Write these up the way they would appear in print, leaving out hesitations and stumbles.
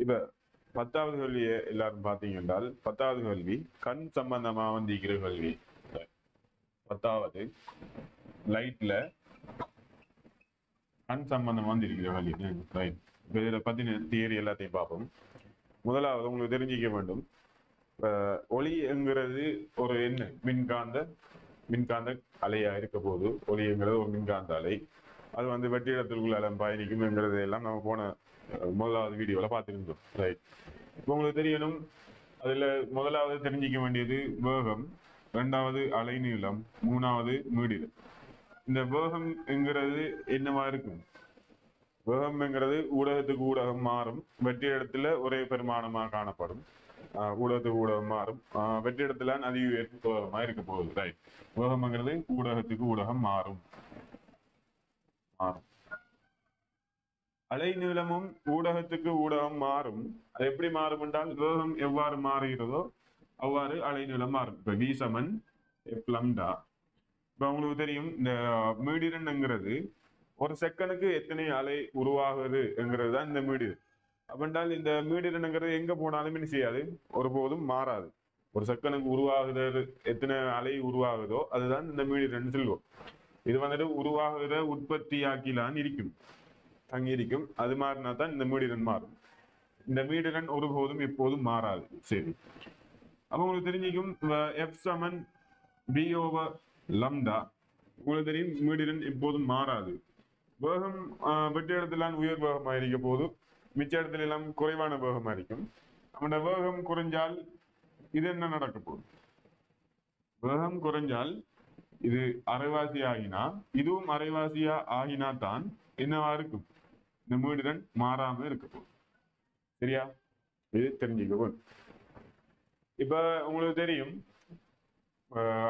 இப்ப 10வது கேள்வியை எல்லாரும் பாத்தீங்க என்றால் 10வது கேள்வி கண் சம்பந்தமா வந்திருக்கிற கேள்வி. 10வது லைட்ல கண் சம்பந்தமா வந்திருக்கிற கேள்வி. ரைட். இப்ப இதை பத்தின தியரி எல்லாத்தையும் பார்ப்போம். முதலாவது உங்களுக்கு தெரிஞ்சிக்க வேண்டும், ஒளி என்கிறது ஒரு என்ன மின்காந்த அலையா இருக்க போது. ஒளி என்கிறது ஒரு மின்காந்த அலை. அது வந்து வெற்றிடத்திற்குள்ள பயணிக்கும் என்கிறது எல்லாம் நம்ம போன முதலாவது வீடியோல பார்த்துருந்தோம். ரைட். இப்போ உங்களுக்கு தெரியணும், அதுல முதலாவது தெரிஞ்சிக்க வேண்டியது வேகம், 2வது அலைநீளம், 3வது மீடியம். இந்த வேகம் என்கிறது என்னவா இருக்கும்? வேகம் என்கிறது ஊடகத்துக்கு ஊடகம் மாறும், வெற்றிடத்துல ஒரே பெருமானமாக காணப்படும். ஊடகத்துக்கு ஊடகம் மாறும், வெற்றிடத்துல அதிகமா இருக்க போகுது. ரைட். வேகம்ங்கிறது ஊடகத்துக்கு ஊடகம் மாறும். அலை நீளமும் ஊடகத்துக்கு ஊடகம் மாறும். அது எப்படி மாறும் என்றால், வேகம் எவ்வாறு மாறுகிறதோ அவ்வாறு அலை நீளம் மாறும். இப்ப V = F lambda. இப்ப உங்களுக்கு தெரியும், இந்த மீடியன்ங்கிறது ஒரு செகண்டுக்கு எத்தனை அலை உருவாகுது என்கிறது தான் இந்த மீடியன். அப்படின்றால் இந்த மீடியன்ங்கிறது எங்க போனாலும் என்ன செய்யாது, ஒருபோதும் மாறாது. ஒரு செகண்டுக்கு உருவாகுது எத்தனை அலை உருவாகுதோ அதுதான் இந்த மீடியன் சொல்லுவோம். இது வந்துட்டு உருவாகுற உற்பத்தியாக்கிலான் இருக்கும், அங்கே இருக்கும். அது மாறினா தான் இந்த மீடியன் மாறும். இந்த மீடியன் ஒருபோதும் எப்போதும் மாறாது. சரி, அப்ப உங்களுக்கு தெரிஞ்சிக்கும் F = V/lambda. உங்களுக்கு தெரியும் மீடியன் எப்போதும் மாறாது. வேகம் வெற்றி இடத்துல உயர் வேகமா இருக்க போது, மிச்ச இடத்துல எல்லாம் குறைவான வேகமா இருக்கும். அந்த வேகம் குறைஞ்சால் இது என்ன நடக்க போகுது? வேகம் குறைஞ்சால் இது அரைவாசி ஆகினா, இதுவும் அரைவாசியா ஆகினா தான் என்னவா இருக்கும்? இந்த மீடியன் மாறாம இருக்க போகுது. சரியா? இது தெரிஞ்சுக்க. இப்ப உங்களுக்கு தெரியும்,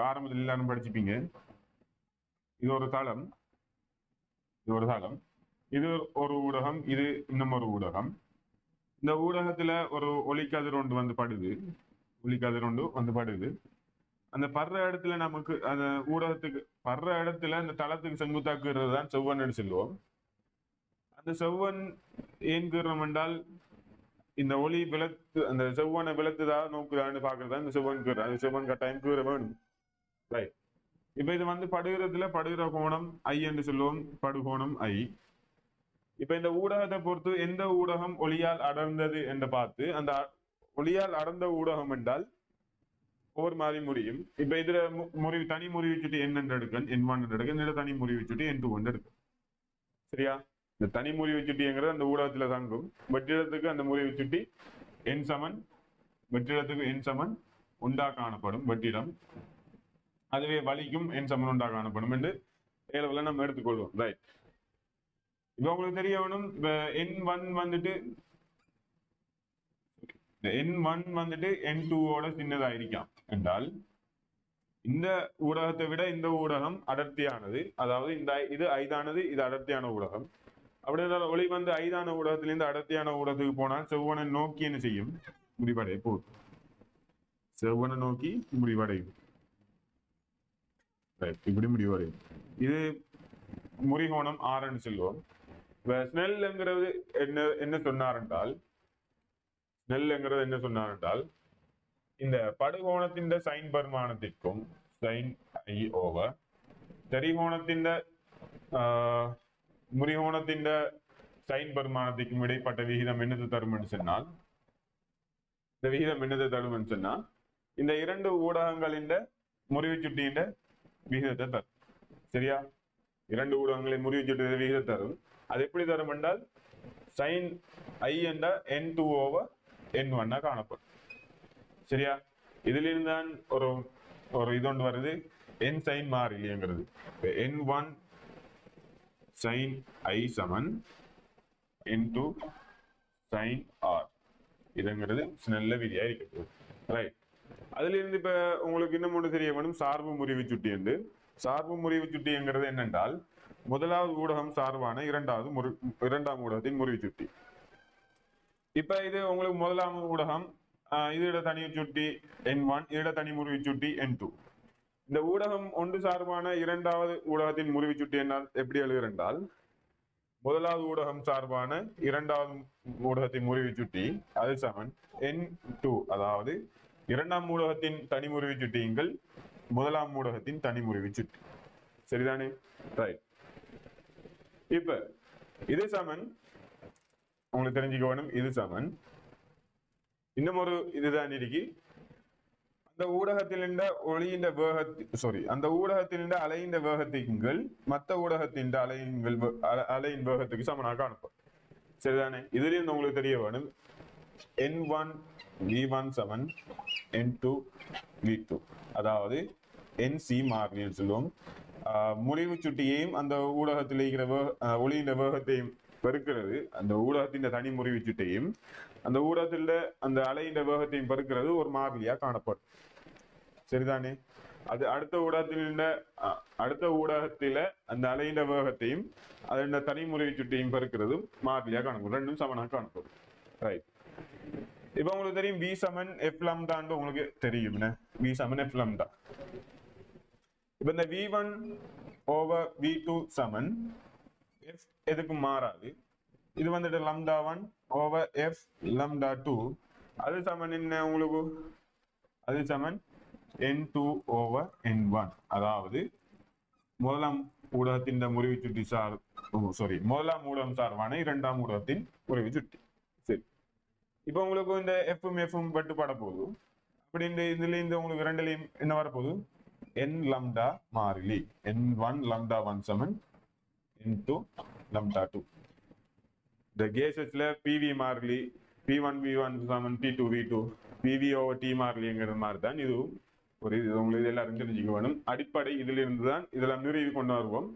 ஆரம்பத்தில் எல்லாரும் படிச்சுப்பீங்க, இது ஒரு தளம், இது ஒரு ஊடகம், இது இன்னும் ஒரு ஊடகம். இந்த ஊடகத்துல ஒரு ஒளிக்கதிர் ஒன்று வந்து படுது. அந்த படுற இடத்துல நமக்கு அந்த ஊடகத்துக்கு படுற இடத்துல அந்த தளத்துக்கு செங்குத்தாக்குறது தான் செவ்வன் சொல்லுவோம். அந்த செவ்வன் ஏன் கீறோம் என்றால், இந்த ஒளி விளக்கு அந்த செவ்வனை விளக்குதா நோக்குதான்னு பாக்குறதா இந்த செவ்வன் கீற. அந்த செவ்வன் கட்டாயம் கீற வேணும். ரைட். இப்ப இது வந்து படுகிற கோணம் I என்று சொல்லுவோம், படுகோணம் I. இப்ப இந்த ஊடகத்தை பொறுத்து எந்த ஊடகம் ஒளியால் அடர்ந்தது என்று பார்த்து, அந்த ஒளியால் அடர்ந்த ஊடகம் என்றால் ஒவ்வொரு மாதிரி முறியும். இப்ப இதுல தனி முறிவு சுட்டி N எடுக்கன், N1 எடுக்கன், இதுல தனி முறிவு சுட்டி N2 எடுக்கும். சரியா? இந்த தனி முறிவு சுட்டிங்கிறது அந்த ஊடகத்துல தங்கும். வெற்றிடத்துக்கு அந்த முறிவு சுட்டி N உண்டா காணப்படும் வெற்றிடம். அதுவே வலிக்கும் N உண்டா காணப்படும் என்று ஏலவெல்ல நம்ம எடுத்துக்கொள்வோம். ரைட். இப்ப உங்களுக்கு தெரிய வேணும், N1 வந்துட்டு N2 சின்னதா இருக்கான் என்றால், இந்த ஊடகத்தை விட இந்த ஊடகம் அடர்த்தியானது. அதாவது இது ஐதானது, இது அடர்த்தியான ஊடகம். அப்படி இருந்தாலும் ஒளி வந்து ஐதான ஊடகத்திலிருந்து அடர்த்தியான ஊடகத்துக்கு போனால் செவ்வனை நோக்கி என்ன செய்யும்? முடிவடைய போகுது. செவ்வனை நோக்கி முடிவடையும். இப்படி முடிவடையும். இது முறிகோணம் R சொல்லுவோம். ஸ்னெல்ங்கிறது என்ன சொன்னார் என்றால், இந்த படுகோணத்தின் சைன் பரிமாணத்திற்கும் சைன் I ஓவர் தெரிகோணத்தின் முறிகோணத்தின் சைன் பரிமாணத்திற்கும் இடைப்பட்ட விகிதம் என்னது தரும் என்று சொன்னால், இந்த விகிதம் என்னது தரும் என்று சொன்னால், இந்த இரண்டு ஊடகங்களின் முறிவு சுட்டியின் விகிதத்தை தரும். சரியா? இரண்டு ஊடகங்களின் முறிவு சுட்டி விகிதம் தரும். அது எப்படி தரும் என்றால், சைன் I என்ற N2/N1 காணப்படும். சரியா? இதிலிருந்து தான் ஒரு இதொன்று வருது, N சைன் மாறிலிங்கிறது. N1 sin I = N2 sin R. இதுங்கிறது நல்ல விதியா இருக்கு. ரைட். அதுல இருந்து இப்ப உங்களுக்கு இன்னும் ஒன்று தெரிய வேணும், சார்பு முறிவு சுட்டி என்று. சார்பு முறிவு சுட்டிங்கிறது என்னென்றால், முதலாவது ஊடகம் சார்பான இரண்டாம் ஊடகத்தின் முறிவு சுட்டி. இப்ப இது உங்களுக்கு முதலாம் ஊடகம், இதோட தனி சுட்டி N1, இதோட தனி முறிவு சுட்டி N2. இந்த ஊடகம் ஒன்று சார்பான இரண்டாவது ஊடகத்தின் முறிவு சுட்டி என்ன எப்படி எழுதுகிறால், முதலாவது ஊடகம் சார்பான இரண்டாவது ஊடகத்தின் முறிவு சுட்டி அது சமன் N2, அதாவது இரண்டாம் ஊடகத்தின் தனி முறிவு சுட்டியுங்கள் முதலாம் ஊடகத்தின் தனி முறிவு சுட்டி. சரிதானே? ரைட். இப்ப இது சமன், உங்களுக்கு தெரிஞ்சுக்க வேணும், இது சமன் இன்னும் ஒரு இதுதான் இருக்கு. அந்த ஊடகத்திலிருந்த ஒளியின் அந்த ஊடகத்திலிருந்த அலையின் வேகத்தின்கள் மற்ற ஊடகத்தின் அலையின் வேகத்துக்கு சமனாக அனுப்பும். சரிதானே? இதுல உங்களுக்கு தெரிய வேணும் N1 V1 சமன் N2 V2, அதாவது NC மாறிலின்னு சொல்லுவோம். முறிவு சுட்டியையும் அந்த ஊடகத்தில் இருக்கிற ஒளியின் வேகத்தையும் பெருக்கிறது, அந்த ஊடகத்தின் தனி முறிவு சுட்டியையும் அந்த ஊடகத்தில் அந்த அலையின் வேகத்தையும் பெருக்கிறது ஒரு மாறிலியா காணப்படும். சரிதானே? அது அடுத்த ஊடகத்தில அந்த அலையின் வேகத்தையும் அதோட தனி முறிவு சுட்டியையும் பெருக்கிறது மாறிலியா காணப்படும், ரெண்டும் சமனாக காணப்படும். ரைட். இப்ப உங்களுக்கு தெரியும் V சமன் F லாம்டான்னு உங்களுக்கு தெரியும். V சமன் F லாம்டா. இப்ப இந்த V1 ஓவர் V2 சமன் F எதுக்கும் மாறாது. இது வந்துட்டு lambda 1 ஓவர் F lambda 2, அது சமன் என்ன உங்களுக்கு? அது சமன் N2 ஓவர் N1, அதாவது முதலாம் ஊடகத்தின் முறிவு சுட்டி முதலாம் ஊடகம் சார்பான இரண்டாம் ஊடகத்தின் முறிவு சுட்டி. சரி, இப்ப உங்களுக்கு இந்த எஃப்பும் பட்டுப்பட போகுது. அப்படி இதுல இந்த உங்களுக்கு ரெண்டுலையும் என்ன வரப்போகுது? N lambda மாறிலி N1 lambda 1 சமன் N2 lambda 2. இந்த கேசஸ்ல PV மாறிலி P1 V1 சமன் P2 V2, PV over T மாறிலிங்கிற மாதிரி தான் இது உங்களுக்கு எல்லாரும் தெரிஞ்சுக்க வேணும். அடிப்படை இதுல இருந்து தான் இதெல்லாம் நிறுவி கொண்டு வருவோம்.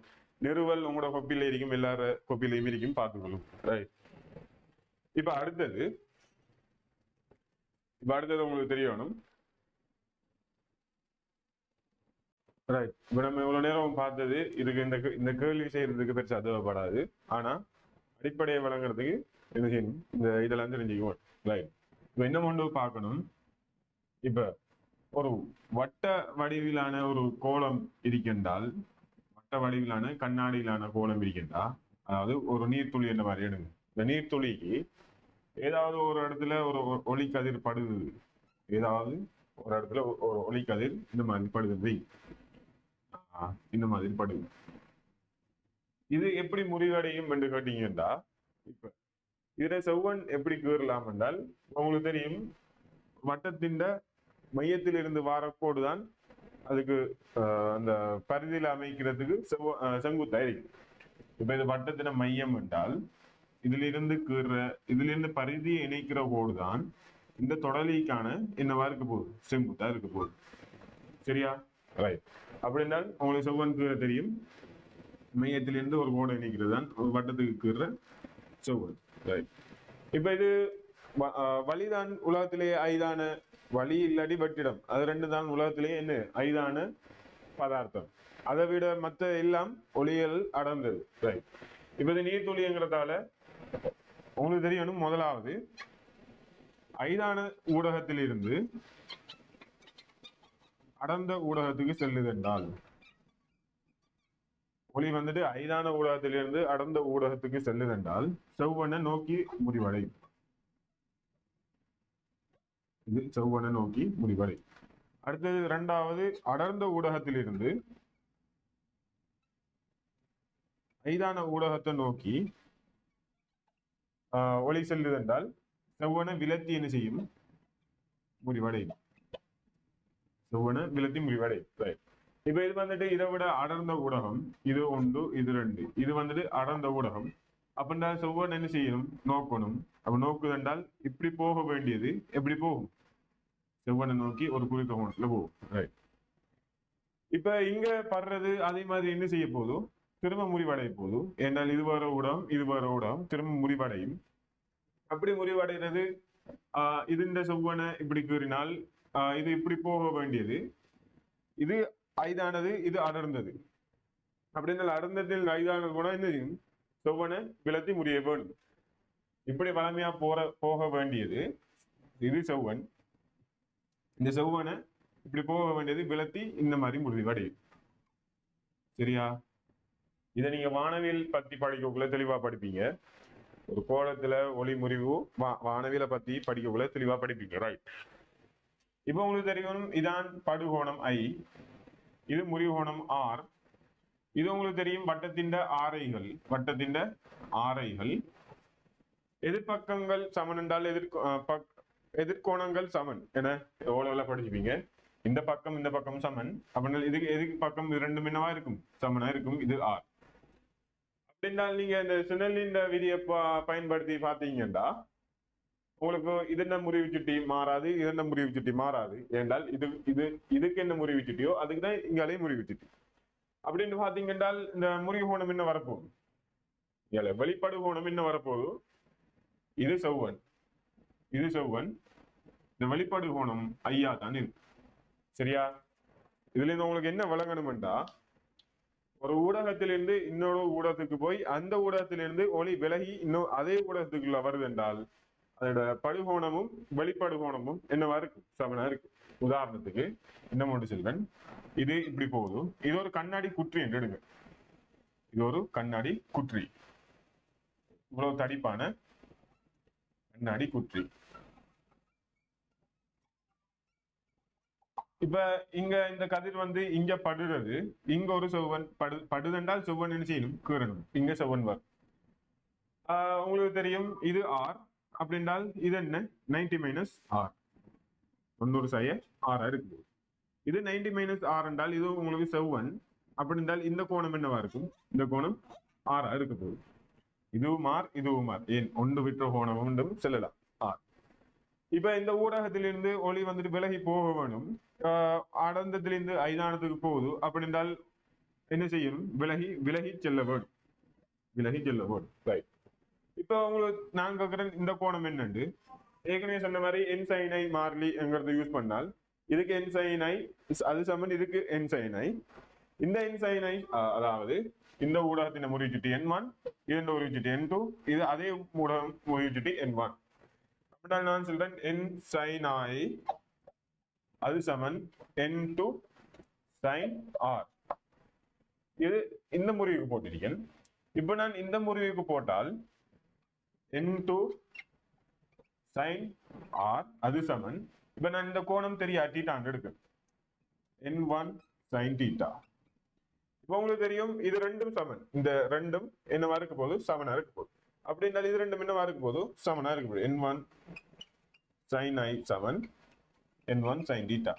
நிறுவல் உங்களோட கொப்பில இருக்கும், எல்லார கொப்பிலையும் இருக்கும், பார்த்துக்கொள்ளும். ரைட். இப்ப அடுத்தது உங்களுக்கு தெரியணும். ரைட். இப்ப நம்ம இவ்வளவு நேரம் பார்த்தது இதுக்கு இந்த கேள்வி செய்யறதுக்கு பெருசா தேவைப்படாது. ஆனா அடிப்படையை வழங்குறதுக்கு என்ன செய்யணும்? இதெல்லாம் தெரிஞ்சுக்குவோம். ரைட். இப்ப என்ன ஒன்று பார்க்கணும். இப்ப ஒரு வட்ட வடிவிலான ஒரு கோலம் இருக்கின்றால், வட்ட வடிவிலான கண்ணாடியிலான கோலம் இருக்கின்றா, அதாவது ஒரு நீர்த்துளி என்ற மாதிரி எடுங்க. இந்த நீர்த்துளிக்கு ஏதாவது ஒரு இடத்துல ஒரு ஒளிக்கதிர் படுது, ஏதாவது ஒரு இடத்துல ஒரு ஒளிக்கதிர் இந்த மாதிரி படுது, இந்த மாதிரி படுது. இது எப்படி முறிவடையும் என்று கேட்டீங்கன்னா, இப்ப இதுல செவ்வன் எப்படி கீறலாம் என்றால், உங்களுக்கு தெரியும் வட்டத்தின் மையத்தில் இருந்து வாரக்கோடு தான் அதுக்கு அந்த பரிதியில் அமைக்கிறதுக்கு செங்குத்தா இருக்கு. இப்ப இது வட்டத்தின மையம் என்றால் இதிலிருந்து பரிதியை இணைக்கிற கோடு தான் இந்த தொடலிக்கான என்னவா இருக்க போகுது? செங்குத்தா இருக்க போகுது. சரியா? ரைட். அப்படி என்றால் உங்களுக்கு செவ்வன் கீற தெரியும், மையத்திலிருந்து ஒரு கோடை இணைக்கிறது தான் ஒரு வட்டத்துக்கு கீற செவ்வன். ரைட். இப்ப இது வழிதான் உலகத்திலேயே ஐதான வழி இல்லாடி வெற்றிடம், அது ரெண்டு தான் உலகத்திலேயே என்ன ஐதான பதார்த்தம். அதை விட மற்ற எல்லாம் ஒளியல் அடர்ந்தது. ரைட். இப்ப இது நீர்த்துளிங்கிறதால உங்களுக்கு தெரியணும், முதலாவது ஐதான ஊடகத்தில் இருந்து அடர்ந்த ஊடகத்துக்கு செல்லுதென்றால், ஒளி வந்துட்டு ஐதான ஊடகத்திலிருந்து அடர்ந்த ஊடகத்துக்கு செல்லுதென்றால் செவ்வனை நோக்கி முடிவடையும். இது செவ்வனை நோக்கி முடிவடை. அடுத்தது இரண்டாவது, அடர்ந்த ஊடகத்திலிருந்து ஐதான ஊடகத்தை நோக்கி ஒளி செல்லுதென்றால் செவ்வனை விலத்தி என்ன செய்யும்? முடிவடையும். செவ்வனை விலத்தி முடிவடை. இப்ப இது வந்துட்டு இதை விட அடர்ந்த ஊடகம், இது ஒன்று, இது ரெண்டு, இது வந்துட்டு அடர்ந்த ஊடகம். அப்படின்னா செவ்வன் என்ன செய்யணும்? நோக்கணும். அப்ப நோக்குதென்றால் இப்படி போக வேண்டியது எப்படி போகும்? செவ்வனை நோக்கி ஒரு குறித்த கோணத்துல போகும். ரைட். இப்ப இங்க படுறது அதே மாதிரி என்ன செய்ய போதும்? திரும்ப முறிவடைய போதும். என்றால் இது வர ஊடகம், இது வர ஊடகம் திரும்ப முறிவடையும். அப்படி முறிவடைகிறது இது இந்த செவ்வனை இப்படி கூறினால் இது இப்படி போக வேண்டியது, இது ஐதானது, இது அடர்ந்தது. அப்படின்னா அடர்ந்ததில் ஐதானது கூட என்ன செய்யும்? செவ்வனை விலத்தி முடிய வேண்டும். இப்படி வளமையா போக வேண்டியது இது செவ்வன். இந்த செவ்வனை இப்படி போக வேண்டியது விலத்தி இந்த மாதிரி முடிவடையும். சரியா? இதை நீங்க வானவியல் பத்தி படிக்கக்குள்ள தெளிவா படிப்பீங்க. ஒரு கோலத்துல ஒளி முறிவு வானவியலை பத்தி படிக்கக்குள்ள தெளிவா படிப்பீங்க. ரைட். இப்ப உங்களுக்கு தெரியும் இதான் படுகோணம் I, இது முறிகோணம் R. இது உங்களுக்கு தெரியும் வட்டத்தின் ஆரைகள். எதிர்பக்கங்கள் சமன் என்றால் எதிர்கோணங்கள் சமன் என எவ்வளவு படிச்சுப்பீங்க. இந்த பக்கம் சமன் அப்படின்னா இதுக்கு எதிர்க்கு பக்கம் இரண்டும் என்னவா இருக்கும், சமனா இருக்கும். இது R. அப்படின்னால் நீங்க இந்த சுனெல்லின் விதியை பயன்படுத்தி பார்த்தீங்கன்னா உங்களுக்கு இது என்ன முறிவு சுட்டி மாறாது, இது என்ன முறிவு சுட்டி மாறாது. ஏனென்றால் இதுக்கு என்ன முறிவு சுட்டியோ அதுக்குதான் இங்காலே முறிவு சுட்டி. அப்படின்னு பாத்தீங்கன்னா இந்த முறிவு கோணம் என்ன வரப்போகுது, வெளிப்படு கோணம் என்ன வரப்போகுது, இது செவ்வன். இந்த வெளிப்பாடு கோணம் ஐயா தான் இருக்கு. சரியா? இதுல இருந்து உங்களுக்கு என்ன விளங்கணும்டா, ஒரு ஊடகத்திலிருந்து இன்னொரு ஊடகத்துக்கு போய் அந்த ஊடகத்திலிருந்து ஒளி விலகி இன்னும் அதே ஊடகத்துக்குள்ள வருது என்றால் அதோட படுகோணமும் வெளிப்படுகோணமும் என்னவா இருக்கு, சமனா இருக்கு. உதாரணத்துக்கு இந்த மோட்டு செல்வன், இது இப்படி போகுது, இது ஒரு கண்ணாடி குற்றி என்று எடுங்க. இது ஒரு கண்ணாடி குற்றி, இவ்வளவு தடிப்பான கண்ணாடி குற்றி. இப்ப இங்க இந்த கதிர் இங்க படுறது, இங்க ஒரு செவ்வன் படுதென்றால் செவ்வன் என்ன செய்யணும், கீறணும். இங்க செவ்வன் வரும். உங்களுக்கு தெரியும் இது R அப்படின்றால் இது என்ன 90 - R, 90 R இருக்கு. இது 90 - R என்றால் இது உங்களுக்கு செவ்வன் அப்படின்றால் இந்த கோணம் என்னவா இருக்கும், இந்த கோணம் R இருக்க போகுது. இதுவும் R. ஏன் ஒன்று விற்ற கோணம் ஒன்றும் செல்லலாம் R. இப்ப இந்த ஊடகத்திலிருந்து ஒளி விலகி போக வேணும். அடந்தத்திலிருந்து ஐதானத்துக்கு போகுது அப்படின்றால் என்ன செய்யணும், விலகி செல்ல வேண்டும். ரைட். இப்ப உங்களுக்கு நான் கேட்கிறேன் இந்த கோணம் என்னண்டு, ஏற்கனவே சொன்ன மாதிரி என்சைனை மாறிலி என்கிறத யூஸ் பண்ணால் இதுக்கு என்சைனை அது சமன், இதுக்கு என்சைனை. இந்த என்சைனை அதாவது இந்த ஊடகத்தின் முறிவு சுட்டி N1, இதன் முறிவு சுட்டி N2, இது அதே ஊடகம் முறிவு சுட்டி N1. அப்படின்னால் நான் சொல்றேன் என்சைனை அது சமன் N2 sin R. இது இந்த முறிவுக்கு போட்டிருக்கேன். இப்ப நான் இந்த முறிவுக்கு போட்டால் N2 sin R அது சமன், இப்ப நான் இந்த கோணம் தெரியா தீட்டான் எடுக்க N1 sin θ. இப்ப உங்களுக்கு தெரியும் இது ரெண்டும் சமன், இந்த ரெண்டும் என்னவா இருக்க போது, சமனா இருக்க போகுது. அப்படின்றால் இது ரெண்டும் என்னவா இருக்க போது, சமனா இருக்க போகுது. N1 sin I Saman N1 sin θ.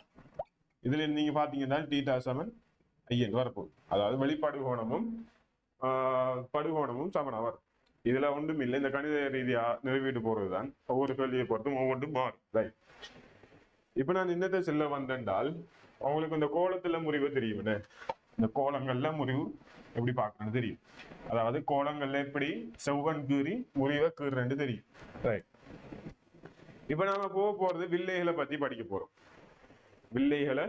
இதுல நீங்க பாத்தீங்கன்னா θ சமன் IN வரப்போகுது. அதாவது வெளிப்பாடு கோணமும் படுகோணமும் சமனா வரும். இதுல ஒன்றும் இல்லை, இந்த கணித ரீதியா நிறைவேட்டு போறதுதான். ஒவ்வொரு கேள்வியை பொறுத்தும் ஒவ்வொன்றும் மாறும். ரைட். இப்ப நான் என்னத்தை செல்ல வந்தென்றால் அவங்களுக்கு இந்த கோலத்துல முறிவு தெரியும். இந்த கோலங்கள்ல முறிவு எப்படி பார்க்கணும்னு தெரியும். அதாவது கோலங்கள்ல எப்படி செவ்வன் கீறி முறிவை கீறன்னு தெரியும். ரைட். இப்ப நாம போறது வில்லைகளை பத்தி படிக்க போறோம். வில்லைகள்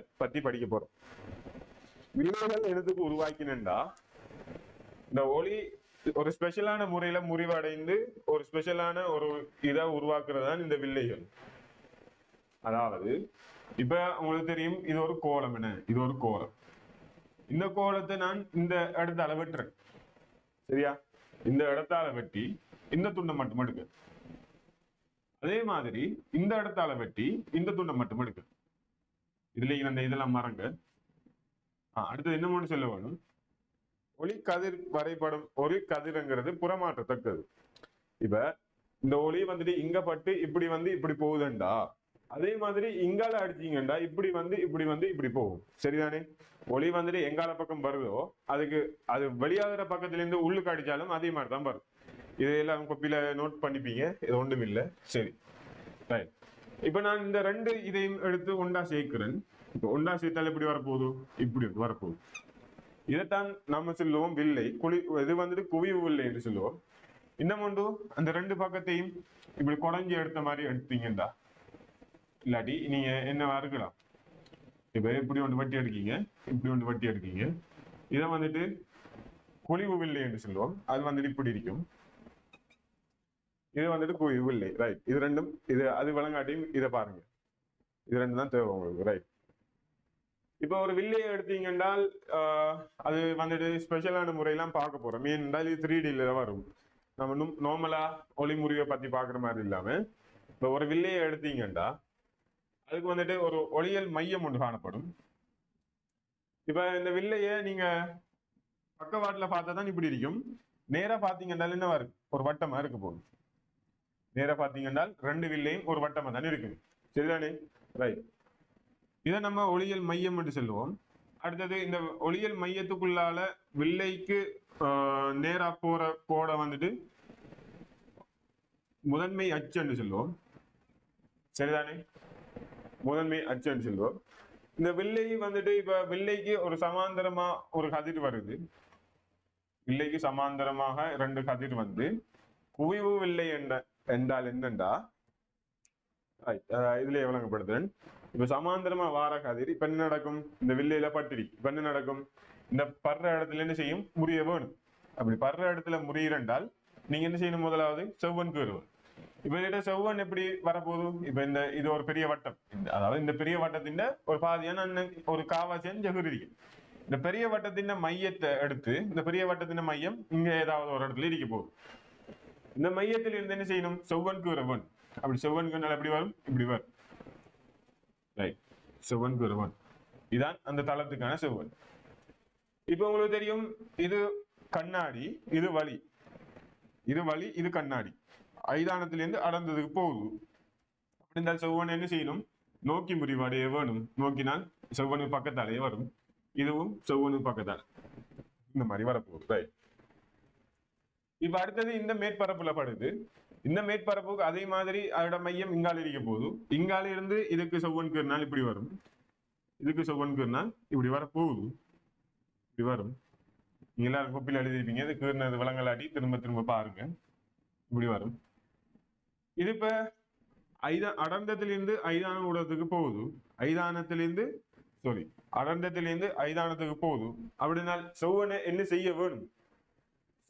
எதுக்கு உருவாக்கினா, இந்த ஒளி ஒரு ஸ்பெஷலான முறையில முறிவடைந்து ஒரு ஸ்பெஷலான ஒரு இதை உருவாக்குறதுதான் இந்த வில்லைகள். அதாவது இப்ப உங்களுக்கு தெரியும் இது ஒரு கோலம். இது ஒரு கோலம். இந்த கோலத்தை நான் இந்த இடத்தால வெட்டுறேன். சரியா? இந்த இடத்தால வெட்டி இந்த துண்டை மட்டும் எடுக்க. அதே மாதிரி இந்த இடத்தால வெட்டி இந்த துண்டை மட்டும் எடுக்க. இதுல இந்த இதெல்லாம் மறங்க. அடுத்தது என்ன ஒன்று சொல்ல வேணும், ஒளி கதிர் வரைபடம். ஒளி கதிர்ங்கிறது புறமாற்றத்தக்கது. இப்ப இந்த ஒளி இங்க பட்டு இப்படி போகுதுண்டா, அதே மாதிரி இங்கால அடிச்சீங்கண்டா இப்படி போகும். சரிதானே? ஒளி எங்கால பக்கம் வருதோ அதுக்கு அது வெளியாகிற பக்கத்துல இருந்து உள்ளுக்கு அடிச்சாலும் அதே மாதிரி தான் வரும். இதெல்லாம் கொப்பில நோட் பண்ணிப்பீங்க, இது ஒன்றும் இல்லை. சரி, ரைட். இப்ப நான் இந்த ரெண்டு இதையும் எடுத்து ஒண்டா சேர்க்கிறேன். இப்ப ஒண்டா சேர்த்தால் எப்படி வரப்போகுது, இப்படி வரப்போகுது. இதைத்தான் நம்ம சொல்லுவோம் வில்லை. இது குவிவு வில்லை என்று சொல்லுவோம். இன்னும் ஒன்று, அந்த ரெண்டு பக்கத்தையும் இப்படி குறைஞ்சி எடுத்த மாதிரி எடுத்தீங்கடா, இல்லாட்டி நீங்க என்னவா இருக்கலாம், இப்ப இப்படி ஒன்று வட்டி எடுக்கீங்க, இப்படி ஒன்று வட்டி எடுக்கீங்க. இதை குழிவு வில்லை என்று சொல்லுவோம். அது இப்படி இருக்கும். இது குவிவு வில்லை. ரைட். இது ரெண்டும் இது அது வழங்காட்டியும் இதை பாருங்க. இது ரெண்டு தான் தேவை உங்களுக்கு. ரைட். இப்போ ஒரு வில்லையை எடுத்தீங்கன்றால் அது வந்துட்டு ஸ்பெஷலான முறையெல்லாம் பார்க்க போறோம். ஏனென்றால் இது 3Dல வரும். நம்ம நார்மலா ஒளிமுறிவை பத்தி பாக்குற மாதிரி இல்லாம இப்போ ஒரு வில்லையை எடுத்தீங்கன்னா அதுக்கு வந்துட்டு ஒரு ஒளியல் மையம் ஒன்று காணப்படும். இப்ப இந்த வில்லைய நீங்க பக்கவாட்டுல பார்த்தா தான் இப்படி இருக்கும். நேரா பாத்தீங்கன்னா என்ன வரும்? ஒரு வட்டமா இருக்க போகுது. நேரா பாத்தீங்கன்னா ரெண்டு வில்லையும் ஒரு வட்டமா தானே இருக்கு. சரிதானே? ரைட். இதை நம்ம ஒளியல் மையம் என்று சொல்லுவோம். அடுத்தது இந்த ஒளியல் மையத்துக்குள்ளால வில்லைக்கு நேரா போற கோட வந்துட்டு முதன்மை அச்சு என்று சொல்லுவோம். சரிதானே? முதன்மை அச்சு என்று சொல்லுவோம். இந்த வில்லை வந்துட்டு இப்ப வில்லைக்கு ஒரு சமாந்தரமா ஒரு கதிர் வருது. வில்லைக்கு சமாந்தரமாக 2 கதிர் வந்து குவிவு வில்லை என்றால் என்னண்டா இதுல விளங்கப்படுத்துறேன். இப்ப சமாந்தரமா வார கதிர் இப்ப என்ன நடக்கும்? இந்த வில்லையில பட்டிரி இப்ப என்ன நடக்கும்? இந்த படுற இடத்துல என்ன செய்யும்? முறிய வேணும். அப்படி படுற இடத்துல முறியிரண்டால் நீங்க என்ன செய்யணும்? முதலாவது செவ்வன் கீறுவன். இப்ப இதோட செவ்வன் எப்படி வரப்போகுது? இப்ப இது ஒரு பெரிய வட்டம். அதாவது இந்த பெரிய வட்டத்தின் ஒரு பாதியான ஒரு காவாசியன் ஜகுரிக்கு இந்த பெரிய வட்டத்தின் மையத்தை எடுத்து இந்த பெரிய வட்டத்தின் மையம் இங்க ஏதாவது ஒரு இடத்துல இருக்க போகுது. இந்த மையத்தில் இருந்து என்ன செய்யணும்? செவ்வன் கீறவன். அப்படி செவ்வன் கீறினால் எப்படி வரும்? இப்படி வரும். ரைட். செவ்வன் கீறவன் இதான் அந்த தளத்துக்கான செவ்வன். இப்ப உங்களுக்கு தெரியும் இது கண்ணாடி, இது வழி, இது வழி, இது கண்ணாடி. ஐதானத்திலிருந்து அடர்ந்ததுக்கு போகுது. அப்படி இருந்தால் செவ்வன் என்ன செய்யணும்? நோக்கி முறிவடைய வேணும். நோக்கினால் செவ்வனு பக்கத்தாலே வரும். இதுவும் செவ்வனு பக்கத்தால் இந்த மாதிரி வரப்போகுது. ரைட். இப்ப அடுத்தது இந்த மேற்பரப்புல படுது. இந்த மேற்பரப்புக்கு அதே மாதிரி அதோட மையம் இங்கால இருக்க போகுது. இங்கால இருந்து இதுக்கு செவ்வன் கீறினால் இப்படி வரும். இதுக்கு செவ்வன் கீறினால் இப்படி வரப்போகுது. இப்படி வரும். நீங்க எல்லாரும் கோப்பில் எழுதிருப்பீங்க. இது கீறினது விலங்கலாட்டி திரும்ப திரும்ப பாருங்க. இப்படி வரும். இது இப்ப அடர்ந்தத்திலிருந்து ஐதான ஊடகத்துக்கு போகுது. அடர்ந்தத்திலிருந்து ஐதானத்துக்கு போகுது. அப்படினால் செவ்வனை என்ன செய்ய வேணும்?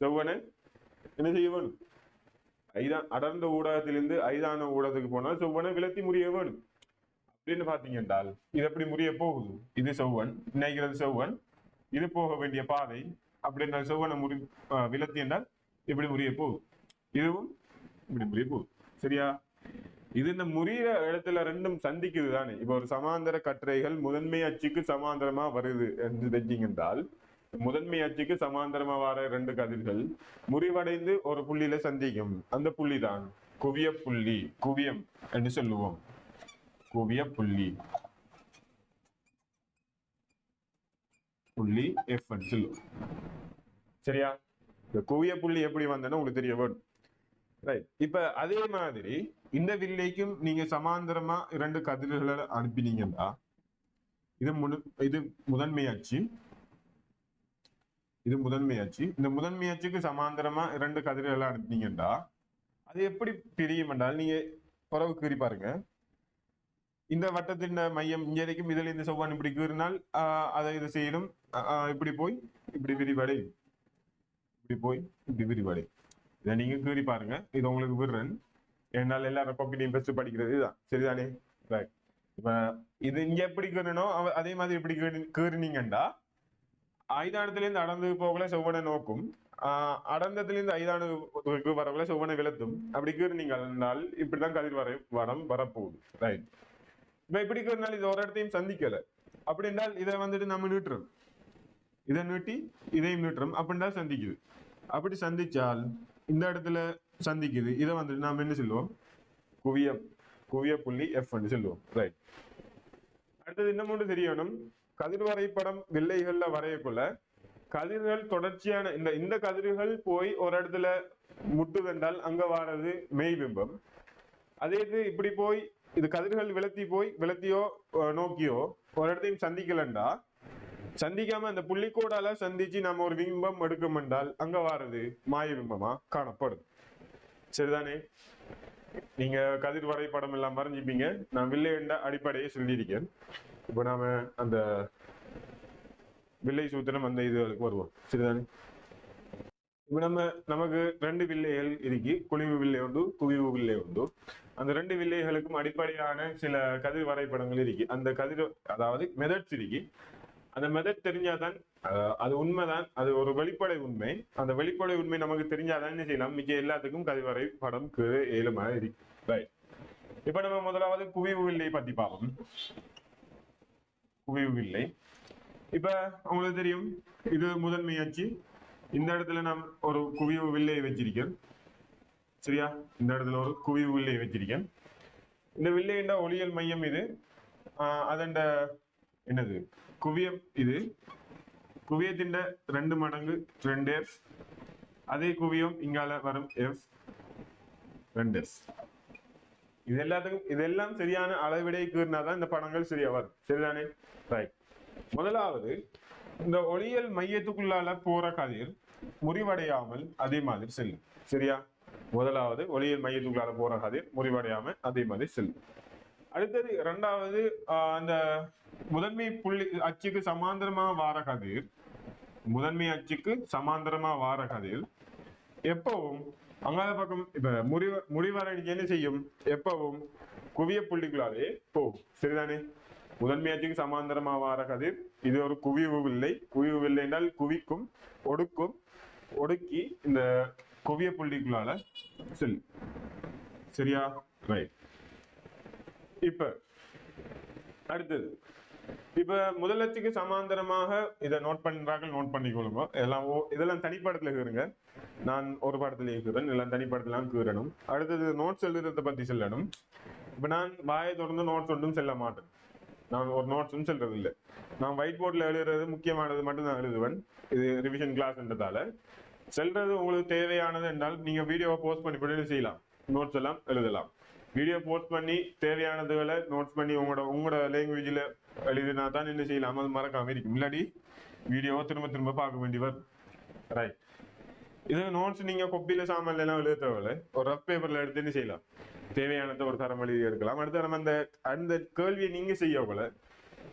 செவ்வனை என்ன செய்ய வேணும்? அடர்ந்த ஊடகத்திலிருந்து ஐதான ஊடகத்துக்கு போனால் செவ்வனை விலத்தி முறிய வேணும். அப்படின்னு பாத்தீங்க என்றால் இது எப்படி முறிய போகுது? இது செவ்வன், நினைக்கிறது செவ்வன், இது போக வேண்டிய பாதை. அப்படின்னா செவ்வனை விலத்தி என்றால் இப்படி முறிய போகுது. இதுவும் இப்படி முறிய போகுது. சரியா? இது இந்த முறிய இடத்துல ரெண்டும் சந்திக்குது தானே. இப்ப ஒரு சமாந்தர கற்றைகள் முதன்மை அச்சுக்கு சமாந்தரமா வருது என்று தெரிஞ்சிங்கன்றால் முதன்மை அச்சுக்கு சமாந்தரமா வர 2 கதிர்கள் முறிவடைந்து ஒரு புள்ளியில சந்திக்கும். அந்த புள்ளி தான் குவிய புள்ளி, குவியம் என்று சொல்லுவோம். குவிய புள்ளி புள்ளி F என்று சொல்லுவோம். சரியா? இந்த குவிய புள்ளி எப்படி வந்தேன்னு உங்களுக்கு தெரிய வேணும். ரைட். இப்ப அதே மாதிரி இந்த வில்லைக்கும் நீங்க சமாந்தரமா 2 கதிர்களை அனுப்பினீங்கன்னா இது முதன்மை அச்சு, இது முதன்மை அச்சு. இந்த முதன்மை அச்சுக்கு சமாந்தரமா 2 கதிர்களை அனுப்பினீங்கன்னா அது எப்படி பிரியும் என்றால் நீங்க புறவு கீறி பாருங்க. இந்த வட்டத்தின் மையம் இங்க இருக்கும். இதுல இந்த செவ்வன் இப்படி கீறினால் அதை இது செய்யணும். இப்படி போய் இப்படி விரிவடையும். இப்படி போய் இப்படி விரிவடையும். இதை நீங்க கீறி பாருங்க. இது உங்களுக்கு விடுறேன். என்னால் எல்லாரும் காப்பிலையும் பெஸ்ட் படிக்கிறது இதுதான். சரிதானே? ரைட். இப்ப இது இங்க எப்படி கீறணும் அதே மாதிரி இப்படி கீறினீங்கண்டா ஐதானத்திலிருந்து அடர்ந்து போகல செவ்வனை நோக்கும். அடர்ந்தத்திலிருந்து ஐதானத்துக்கு வரக்குள்ள செவ்வனை விளத்தும். அப்படி கீறினீங்கன்னால் இப்படிதான் கதிர் வரம் வரப்போகுது. ரைட். இப்ப இப்படி கீறினால் இது ஒரு இடத்தையும் சந்திக்கல. அப்படி என்றால் இதை வந்துட்டு நம்ம நீட்டுறோம். இதை நீட்டி இதையும் நீட்டுறோம். அப்படின்னா சந்திக்குது. அப்படி சந்திச்சால் இந்த இடத்துல சந்திக்குது. இதை வந்துட்டு நாம என்ன சொல்லுவோம்? குவிய புள்ளி F என்று சொல்லுவோம். ரைட். அடுத்தது இன்னும் ஒன்று தெரியணும். கதிர் வரைபடம் வில்லைகள்ல வரையக்குள்ள கதிர்கள் தொடர்ச்சியான இந்த கதிர்கள் போய் ஒரு இடத்துல முட்டுதென்றால் அங்க வாரது மெய்பிம்பம். அதே இது இப்படி போய் இது கதிர்கள் விளத்தியோ நோக்கியோ ஒரு இடத்தையும் சந்திக்கலண்டா சந்திக்காம அந்த புள்ளிக்கோடால சந்திச்சு நம்ம ஒரு பிம்பம் எடுக்கும் என்றால் அங்க வாரது மாய பிம்பமா காணப்படும். சரிதானே? நீங்க கதிர் வரைபடம் எல்லாம் வரைஞ்சிப்பீங்க. நான் வில்லை என்ற அடிப்படையை சொல்லியிருக்கேன். இப்ப நாம அந்த வில்லை சூத்திரம் அந்த இதுகளுக்கு வருவோம். சரிதானே? இப்ப நமக்கு 2 வில்லைகள் இருக்கு. குழிவு வில்லை உண்டு, குவிவு வில்லை உண்டு. அந்த ரெண்டு வில்லைகளுக்கும் அடிப்படையான சில கதிர் வரைபடங்கள் இருக்கு. அந்த கதிர் அதாவது மெதட்ஸ் இருக்கு. அந்த மெதட் தெரிஞ்சாதான் அது உண்மைதான், அது ஒரு வெளிப்படை உண்மை. அந்த வெளிப்படை உண்மை நமக்கு தெரிஞ்சாதான் என்ன செய்யலாம், மிக எல்லாத்துக்கும் கதிர் வரைபடம் ஏழுமா இருக்கு. ரைட். இப்ப நம்ம முதலாவது குவிவு வில்லை பத்தி பார்ப்போம். குவிவு வில்லை இப்ப உங்களுக்கு தெரியும், இது முதன்மை அச்சு. இந்த இடத்துல நாம் ஒரு குவிவு வில்லையை வச்சிருக்கேன். சரியா, இந்த இடத்துல ஒரு குவிவு வில்லையை வச்சிருக்கேன். இந்த வில்லையின் ஒளியல் மையம் இது. அதண்ட என்னது குவியம் இது. குவியத்தின் 2 மடங்கு 2f. அதே குவியம் இங்கால வரும் f 2s. இது எல்லாத்துக்கும் இதெல்லாம் சரியான அளவிடை கீறினாதான் இந்த படங்கள் சரியா வரும். சரிதானே? ரைட். முதலாவது, இந்த ஒளியல் மையத்துக்குள்ளால போற கதிர் முறிவடையாமல் அதே மாதிரி செல்லும். சரியா, முதலாவது ஒளியல் மையத்துக்குள்ளால போற கதிர் முறிவடையாமல் அதே மாதிரி செல்லும். அடுத்தது இரண்டாவது, அந்த முதன்மை புள்ளி அச்சுக்கு சமாந்தரமா வார கதிர், முதன்மை அச்சுக்கு சமாந்தரமா வார கதிர் எப்பவும் அங்கால பக்கம் இப்ப முடிவடைஞ்சு என்ன செய்யும், எப்பவும் குவிய புள்ளிகளாலே போகும். சரிதானே? முதன்மை அச்சுக்கு சமாந்தரமா வார கதிர் இது ஒரு குவிவு வில்லை. குவிவு வில்லை என்றால் குவிக்கும், ஒடுக்கும், ஒடுக்கி இந்த குவிய புள்ளிகளால செல்லும். சரியா? ரைட். இப்ப அடுத்தது, இப்ப முதலச்சுக்கு சமாந்தரமாக இதை நோட் பண்றார்கள், நோட் பண்ணிக்கொள்ளுங்க. இதெல்லாம் தனிப்படத்துல இருக்கிறங்க. நான் ஒரு படத்துல இருக்கிறேன், எல்லாம் தனிப்படத்துல கீறணும். அடுத்தது நோட்ஸ் எழுதுறதை பத்தி சொல்லணும். இப்ப நான் வாயை தொடர்ந்து நோட்ஸ் ஒன்றும் செல்ல மாட்டேன். நான் ஒரு நோட்ஸும் செல்றது இல்லை. நான் ஒயிட் போர்ட்ல எழுதுறது முக்கியமானது மட்டும் நான் எழுதுவேன். இது ரிவிஷன் கிளாஸ்ன்றதால செல்றது உங்களுக்கு தேவையானது என்றால் நீங்க வீடியோவை போஸ்ட் பண்ணி போட்டு செய்யலாம், நோட்ஸ் எல்லாம் எழுதலாம். வீடியோ போஸ்ட் பண்ணி தேவையானதுகளை நோட்ஸ் பண்ணி உங்களோட லாங்குவேஜில் எழுதினா தான் என்ன செய்யலாம், அது மறக்காம இருக்கும். இல்லாடி வீடியோவை திரும்ப திரும்ப பார்க்க வேண்டி வரும். ரைட். இது நோட்ஸ் நீங்க கொப்பியில சாமான்ல எல்லாம் எழுத தேவையில்லை, ஒரு ரஃப் பேப்பர்ல எடுத்து என்ன செய்யலாம், தேவையானதை ஒரு தரம் எழுதி எடுக்கலாம். அடுத்து நம்ம அந்த கேள்வியை நீங்க செய்யக்கூட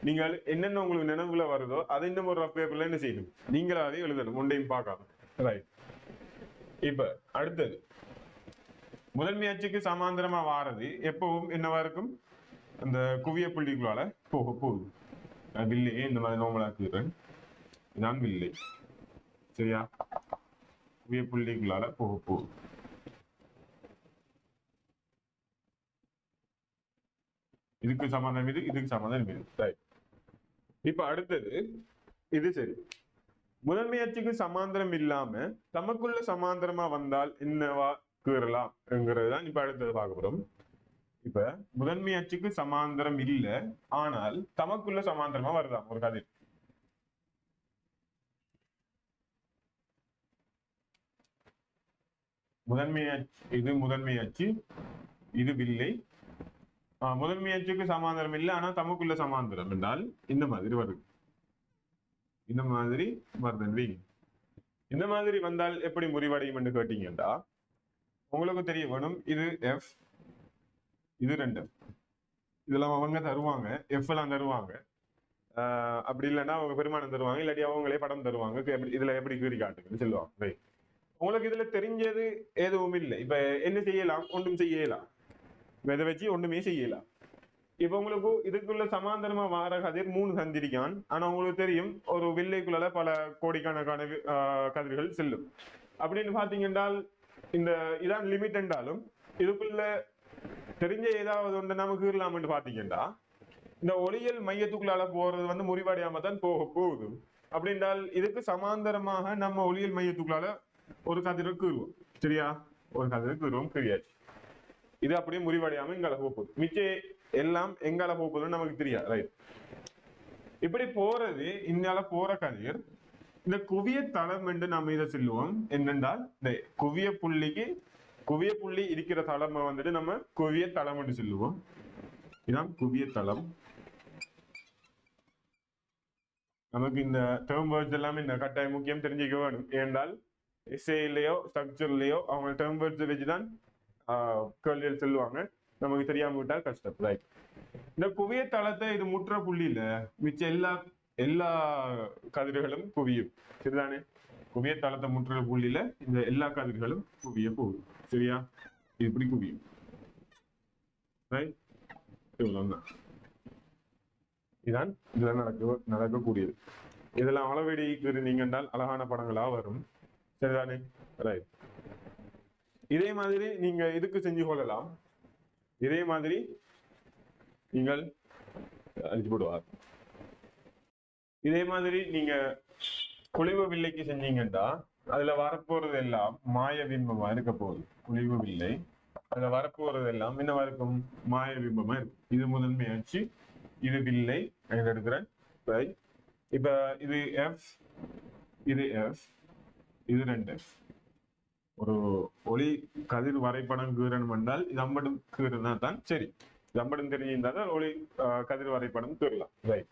நீங்கள் என்னென்ன உங்களுக்கு நினைவுல வருதோ அதை இன்னும் ஒரு ரஃப் பேப்பர்ல என்ன செய்யணும், நீங்களாவே எழுதணும், ஒன்றையும் பார்க்காம. ரைட். இப்ப அடுத்தது, முதன்மை அச்சுக்கு சமாந்தரமா வாரது எப்பவும் என்னவா இருக்கும், அந்த குவிய புள்ளிகளால போகுது. வில்லையே இந்த மாதிரி நோமலாக்குறேன், இதான் வில்லை. சரியா? குவிய புள்ளிகளால போகுது. இதுக்கு சமாதானம் இது, இதுக்கு சமாதானம் இது. ரைட். இப்ப அடுத்தது இது சரி, முதன்மை அச்சுக்கு சமாந்தரம் இல்லாம தமக்குள்ள சமாந்தரமா வந்தால் என்னவா கீறலாம் என்கிறதுதான் இப்ப அடுத்தது பார்க்க போறோம். இப்ப முதன்மை அச்சுக்கு சமாந்தரம் இல்ல, ஆனால் தமக்குள்ள சமாந்தரமா வருதாம் ஒரு கதிர். முதன்மை அச்சு இது, முதன்மை அச்சு இது வில்லை. முதன்மை அச்சுக்கு சமாந்தரம் இல்லை, ஆனா தமக்குள்ள சமாந்தரம் என்றால் இந்த மாதிரி வருது. இந்த மாதிரி வருது. இந்த மாதிரி வந்தால் எப்படி முறிவடையும் என்று கேட்டீங்கன்னா உங்களுக்கு தெரிய வேணும், இது F, இது 2F. இதெல்லாம் அவங்க தருவாங்க, F எல்லாம் தருவாங்க. அப்படி இல்லைன்னா அவங்க பெருமானம் தருவாங்க, இல்லாட்டி அவங்களே படம் தருவாங்க, இதுல எப்படி கீறி காட்டுங்கன்னு சொல்லுவாங்க. உங்களுக்கு இதுல தெரிஞ்சது எதுவும் இல்லை. இப்ப என்ன செய்யலாம், ஒன்றும் செய்யலாம். இதை வச்சு ஒண்ணுமே செய்யலாம். இப்ப உங்களுக்கு இதுக்குள்ள சமாந்தரமா வார கதிர் 3 சந்திரிக்கான். ஆனா உங்களுக்கு தெரியும் ஒரு வில்லைக்குள்ள பல கோடிக்கணக்கான கதிர்கள் செல்லும். அப்படின்னு பாத்தீங்கன்னா இந்த இதான் லிமிட் என்றாலும் இதுக்குள்ள தெரிஞ்ச ஏதாவது ஒன்று நமக்கு இருக்கலாம்னு பாத்தீங்கன்னா இந்த ஒளியல் மையத்துக்குள்ளால போறது வந்து முறிவடையாம தான் போகுது. அப்படின்றால் இதுக்கு சமாந்தரமாக நம்ம ஒளியல் மையத்துக்குள்ளால ஒரு கதிரை கீறுவோம். சரியா? ஒரு கதிரை கீறுவோம், கிரியாச்சு. இது அப்படியே முறிவடையாம எங்கால போகுது, மிச்சம் எல்லாம் எங்கால போகுதுன்னு நமக்கு தெரியாது. ரைட். இப்படி போறது இங்கால போற கதிர் இந்த குவிய தளம் என்று நம்ம இதை சொல்லுவோம். என்னென்றால் இந்த குவிய புள்ளி இருக்கிற தளம் வந்துட்டு நம்ம குவிய தளம் என்று சொல்லுவோம். இதான் குவிய தளம். நமக்கு இந்த டேர்ம் வேர்ட்ஸ் எல்லாமே இந்த கட்டாயம் முக்கியம் தெரிஞ்சுக்க வேணும். ஏனென்றால் எஸ்ஏலையோ ஸ்ட்ரக்சர்லையோ அவங்க டேர்ம் வேர்ட்ஸ் வச்சுதான் கேள்விகள் சொல்லுவாங்க. நமக்கு தெரியாம விட்டால் கஷ்டம். ரைட். இந்த குவிய தளத்தை இது முற்ற புள்ளியில மிச்ச எல்லா கதிர்களும் குவியும். சரிதானே? குவிய தளத்தை முற்ற புள்ளியில இந்த எல்லா கதிர்களும் குவிய போகுது. சரியா? இப்படி குவியும். ரைட், இவ்வளவுதான். இதான் இதெல்லாம் நடக்கக்கூடியது. இதெல்லாம் அளவீடுக்கு இருந்தீங்க என்றால் அழகான படங்களா வரும். சரிதானே? ரைட். இதே மாதிரி நீங்க இதுக்கு செஞ்சு கொள்ளலாம். இதே மாதிரி நீங்கள் அழிச்சு போடுவார். இதே மாதிரி நீங்க குழிவு வில்லைக்கு செஞ்சீங்கன்னா அதுல வரப்போறது எல்லாம் மாய பிம்பமா இருக்க போகுது. குழிவு வில்லை அதுல வரப்போறது எல்லாம் என்னவா இருக்கும்? மாய பிம்பமா இருக்கும். இது முதன்மையாச்சு, இது வில்லை எடுக்கிறேன். இப்ப இது எஃப், இது எஃப், இது 2F. ஒரு ஒளி கதிர் வரைபடம் கீறணும் என்றால் இது அம்படும் கீறுனா தான் சரி. இது அம்படும் தெரிஞ்சிருந்தால் ஒளி கதிர் வரைபடம் கீறலாம். ரைட்.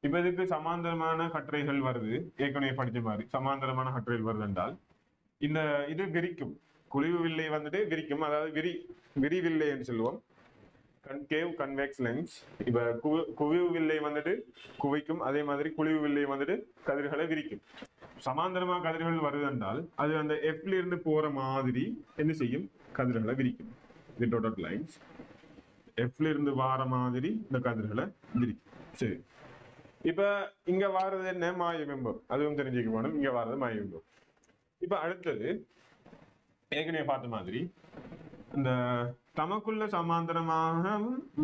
இப்ப இதுக்கு சமாந்தரமான கட்டுரைகள் வருது. ஏற்கனவே படிச்ச மாதிரி சமாந்தரமான கட்டுரைகள் வருது என்றால் இந்த இது விரிக்கும். குழிவு வில்லை வந்துட்டு விரிக்கும். அதாவது விரிவில்லை என்று சொல்லுவோம். கன்கேவ் கன்வெக்ஸ் லென்ஸ். இப்ப குவிவு வில்லை வந்துட்டு குவிக்கும். அதே மாதிரி குழிவு வில்லை வந்துட்டு கதிர்களை விரிக்கும். சமாந்தரமா கதிர்கள் வருது என்றால் அது அந்த எஃப்ல இருந்து போற மாதிரி என்ன செய்யும்? கதிர்களை விரிக்கும். இது டோட்டல் லைன்ஸ். எஃப்ல இருந்து வார மாதிரி இந்த கதிர்களை விரிக்கும். சரி. இப்ப இங்க வாரது என்ன? மாயபிம்பம். அதுவும் தெரிஞ்சுக்க வேணும். இங்க வாரது மாயபிம்பம். இப்ப அடுத்தது ஏற்கனவே பார்த்த மாதிரி இந்த தமக்குள்ள சமாந்தரமாக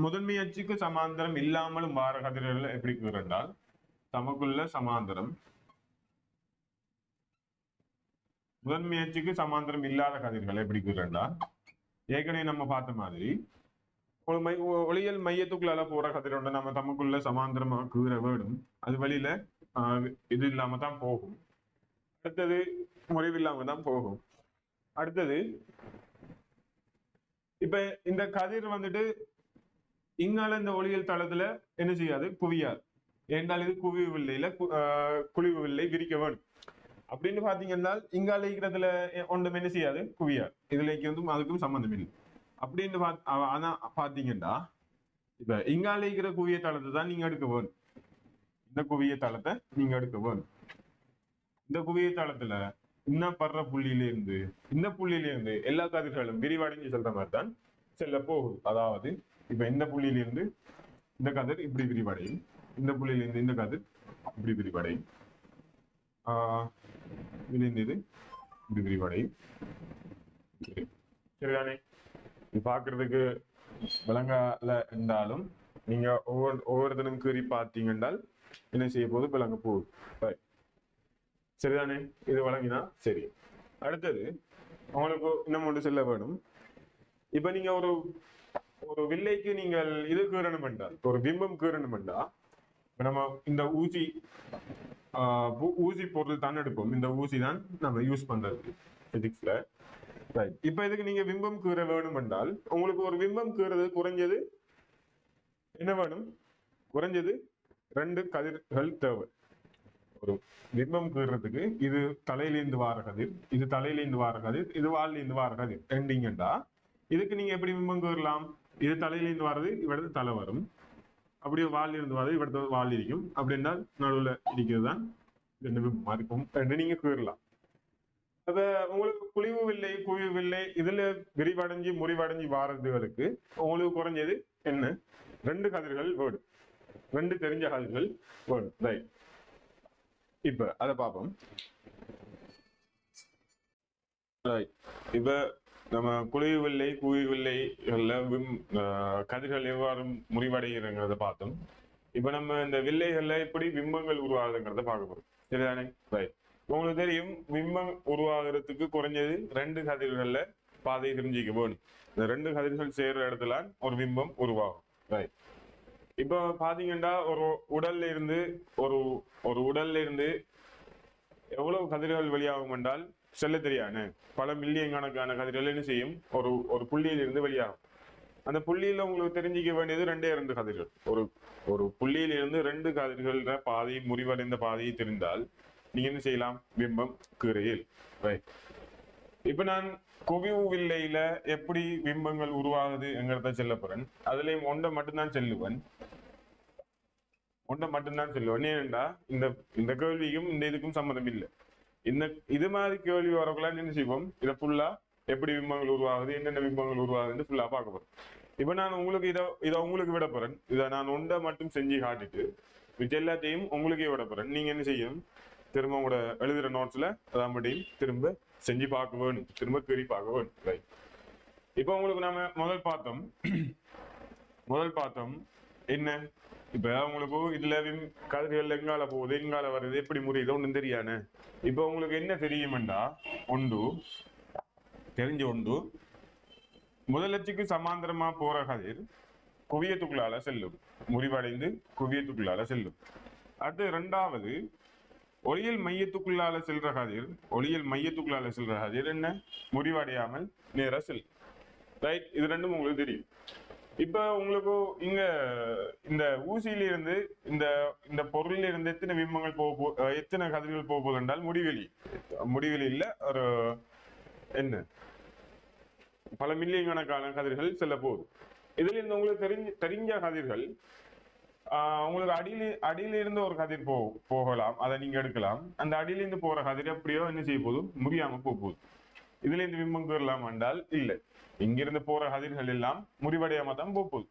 முதன்மை அச்சுக்கு சமாந்தரம் இல்லாமலும் வார கதிர்கள் எப்படி கூறண்டால் தமக்குள்ள சமாந்தரம் முதன்மை அச்சுக்கு சமாந்தரம் இல்லாத கதிர்கள் எப்படி கூறண்டால் ஏற்கனவே நம்ம பார்த்த மாதிரி ஒளியல் மையத்துக்குள்ளால போற கதிரோட நம்ம தமக்குள்ள சமாந்தரமா கீற வேணும். அது வழியில இது இல்லாம தான் போகும். அடுத்தது முறிவில்லாம தான் போகும். அடுத்தது இப்ப இந்த கதிர் வந்துட்டு இங்கால இந்த ஒளியல் தளத்துல என்ன செய்யாது? குவியாது. ஏன்றால் இது குவிவு வில்லையில குழிவு வில்லை விரிக்க வேணும். அப்படின்னு பாத்தீங்கன்னா இங்கால இருக்கிறதுல ஒன்றும் என்ன செய்யாது? குவியாது. இதுல வந்து அதுக்கும் சம்பந்தம் இல்லை. அப்படின்னு ஆனா பாத்தீங்கன்னா இப்ப இங்கால இருக்கிற குவிய தளத்தை தான் நீங்க எடுக்க வேணும். இந்த குவிய தளத்தை நீங்க எடுக்க வேணும். இந்த குவிய தளத்துல இன்னும் படுற இந்த புள்ளியில இருந்து எல்லா கதிர்களும் விரிவடைஞ்சு செல்ற மாதிரி தான் செல்ல போகுது. அதாவது இப்ப இந்த புள்ளியில இருந்து இந்த கதிர் இப்படி விரிவடையும். இந்த புள்ளியில இருந்து இந்த கதிர் இப்படி விரிவடையும். இதுல இருந்து இது இப்படி விரிவடையும். சரிதானே? இது பாக்குறதுக்கு விளங்கால இருந்தாலும் நீங்க ஒவ்வொருத்தரும் கீறி பார்த்தீங்கன்னா என்ன செய்ய போகுது? விளங்க போகுது. சரிதானே? இது வழங்கினா சரி. அடுத்தது உங்களுக்கு இன்னும் ஒன்று சொல்ல வேணும். இப்ப நீங்க ஒரு வில்லைக்கு நீங்கள் இது கீறணும் என்றால், ஒரு பிம்பம் கீறணும் என்றா நம்ம இந்த ஊசி பொருள் தான் எடுப்போம். இந்த ஊசி தான் நம்ம யூஸ் பண்றது பிசிக்ஸ்ல. ரைட். இப்ப இதுக்கு நீங்க பிம்பம் கீற வேணும் என்றால் உங்களுக்கு ஒரு பிம்பம் கீறது குறைஞ்சது என்ன வேணும்? குறைஞ்சது 2 கதிர்கள் தேவை. ஒரு பிம்பம் கீறதுக்கு இது தலையிலிருந்து வார கதிர், இது தலையிலிருந்து வார கதிர், இது வாலிலிருந்து வார கதிர் ரெண்டிங்கண்டா இதுக்கு நீங்க எப்படி பிம்பம் கீறலாம்? இது தலையிலிருந்து வர்றது இவரது தலை வரும். அப்படியே வால் இருந்து வர்றது இவரது வால் இருக்கும். அப்படின்னா நடுவில் இருக்கிறது தான் 2 பிம்பமா இருக்கும். 2 நீங்க கீறலாம். அப்ப உங்களுக்கு குவிவு வில்லை இதுல விரிவடைஞ்சு முறிவடைஞ்சு வாரதுகளுக்கு உங்களுக்கு குறைஞ்சது என்ன? 2 கதிர்கள் வேணும். 2 தெரிஞ்ச கதிர்கள் வேணும். ரைட். இப்ப அத பார்ப்போம். இப்ப நம்ம குழிவு வில்லை கதிர்கள் எவ்வாறு முறிவடைகிறத பார்த்தோம். இப்ப நம்ம இந்த வில்லைகள்ல எப்படி பிம்பங்கள் உருவாகுதுங்கிறத பார்க்க போறோம். சரிதானே? ரைட். உங்களுக்கு தெரியும் பிம்பம் உருவாகிறதுக்கு குறைஞ்சது 2 கதிர்கள்ல பாதை தெரிஞ்சுக்க வேணும். இந்த 2 கதிர்கள் சேர்ற இடத்துல ஒரு பிம்பம் உருவாகும். ரைட். இப்ப பாத்தீங்கன்னா ஒரு உடல்ல இருந்து எவ்வளவு கதிர்கள் வெளியாகும் என்றால் சொல்ல தெரியாது. பல மில்லியன் கணக்கான கதிர்கள் என்ன செய்யும்? ஒரு புள்ளியில இருந்து வெளியாகும். அந்த புள்ளியில உங்களுக்கு தெரிஞ்சிக்க வேண்டியது 2 கதிர்கள். ஒரு புள்ளியில இருந்து 2 கதிர்கள் பாதை முறிவடைந்த பாதையை தெரிந்தால் நீங்க என்ன செய்யலாம்? பிம்பம் கீறையில். ரைட். இப்ப நான் குவிவு வில்லையில எப்படி பிம்பங்கள் உருவாகுது என்கிறத சொல்ல போறேன். அதுலயும் ஒன்றை மட்டும்தான் சொல்லுவேன். ஏனென்றா இந்த கேள்விக்கும் இந்த இதுக்கும் சம்மந்தம் இல்லை. இது மாதிரி கேள்வி வரக்குள்ள என்ன செய்வோம்? இதை ஃபுல்லா எப்படி பிம்பங்கள் உருவாகுது, என்னென்ன பிம்பங்கள் உருவாகுதுன்னு ஃபுல்லா பார்க்க போறோம். இப்ப நான் உங்களுக்கு இதை உங்களுக்கு விட போறேன். இதை நான் ஒன்றை மட்டும் செஞ்சு காட்டிட்டு மிச்ச எல்லாத்தையும் உங்களுக்கே விட போறேன். நீங்க என்ன செய்யும், திரும்ப உங்களோட எழுதுற நோட்ஸ்ல அதான் மட்டும் திரும்ப செஞ்சு பார்க்க வேணும், திரும்ப கீறி பார்க்க வேணும். ரைட். இப்ப உங்களுக்கு நாம முதல் பார்த்தோம் என்ன, இப்ப உங்களுக்கு இதுல கதிர்கள் எங்கால போகுது எங்கால வருது எப்படி முறியுது ஒன்றும் தெரியானே. இப்ப உங்களுக்கு என்ன தெரியுமெண்டா ஒன்று தெரிஞ்ச ஒன்று, முதலட்சிக்கு சமாந்தரமா போற கதிர் குவியத்துக்குள்ளால செல்லும், முறிவடைந்து குவியத்துக்குள்ளால செல்லும். அடுத்து இரண்டாவது, ஒளியல் மையத்துக்குள்ளால செல்ற கதிர் என்ன, முறிவடையாமல் நேர செல்லும். ரைட். இது ரெண்டும் உங்களுக்கு தெரியும். இப்ப உங்களுக்கு இங்க இந்த ஊசியில இருந்து இந்த பொருளில இருந்து எத்தனை பிம்பங்கள் எத்தனை கதிர்கள் போக போகுது என்றால் முடிவெளி இல்ல, ஒரு என்ன பல மில்லியன் கணக்கான கதிர்கள் செல்ல போகுது. இதுல இருந்து உங்களுக்கு தெரிஞ்ச கதிர்கள் உங்களுக்கு அடியில இருந்து ஒரு கதிர் போகலாம், அதை நீங்க எடுக்கலாம். அந்த அடியிலிருந்து போற கதிர் எப்படியோ என்ன செய்ய போதும், முடியாம போகுது. இதுல இருந்து பிம்பம் கீறலாம் என்றால் இல்லை, இங்கிருந்து போற கதிர்கள் எல்லாம் முறிவடையாம தான் போகுது.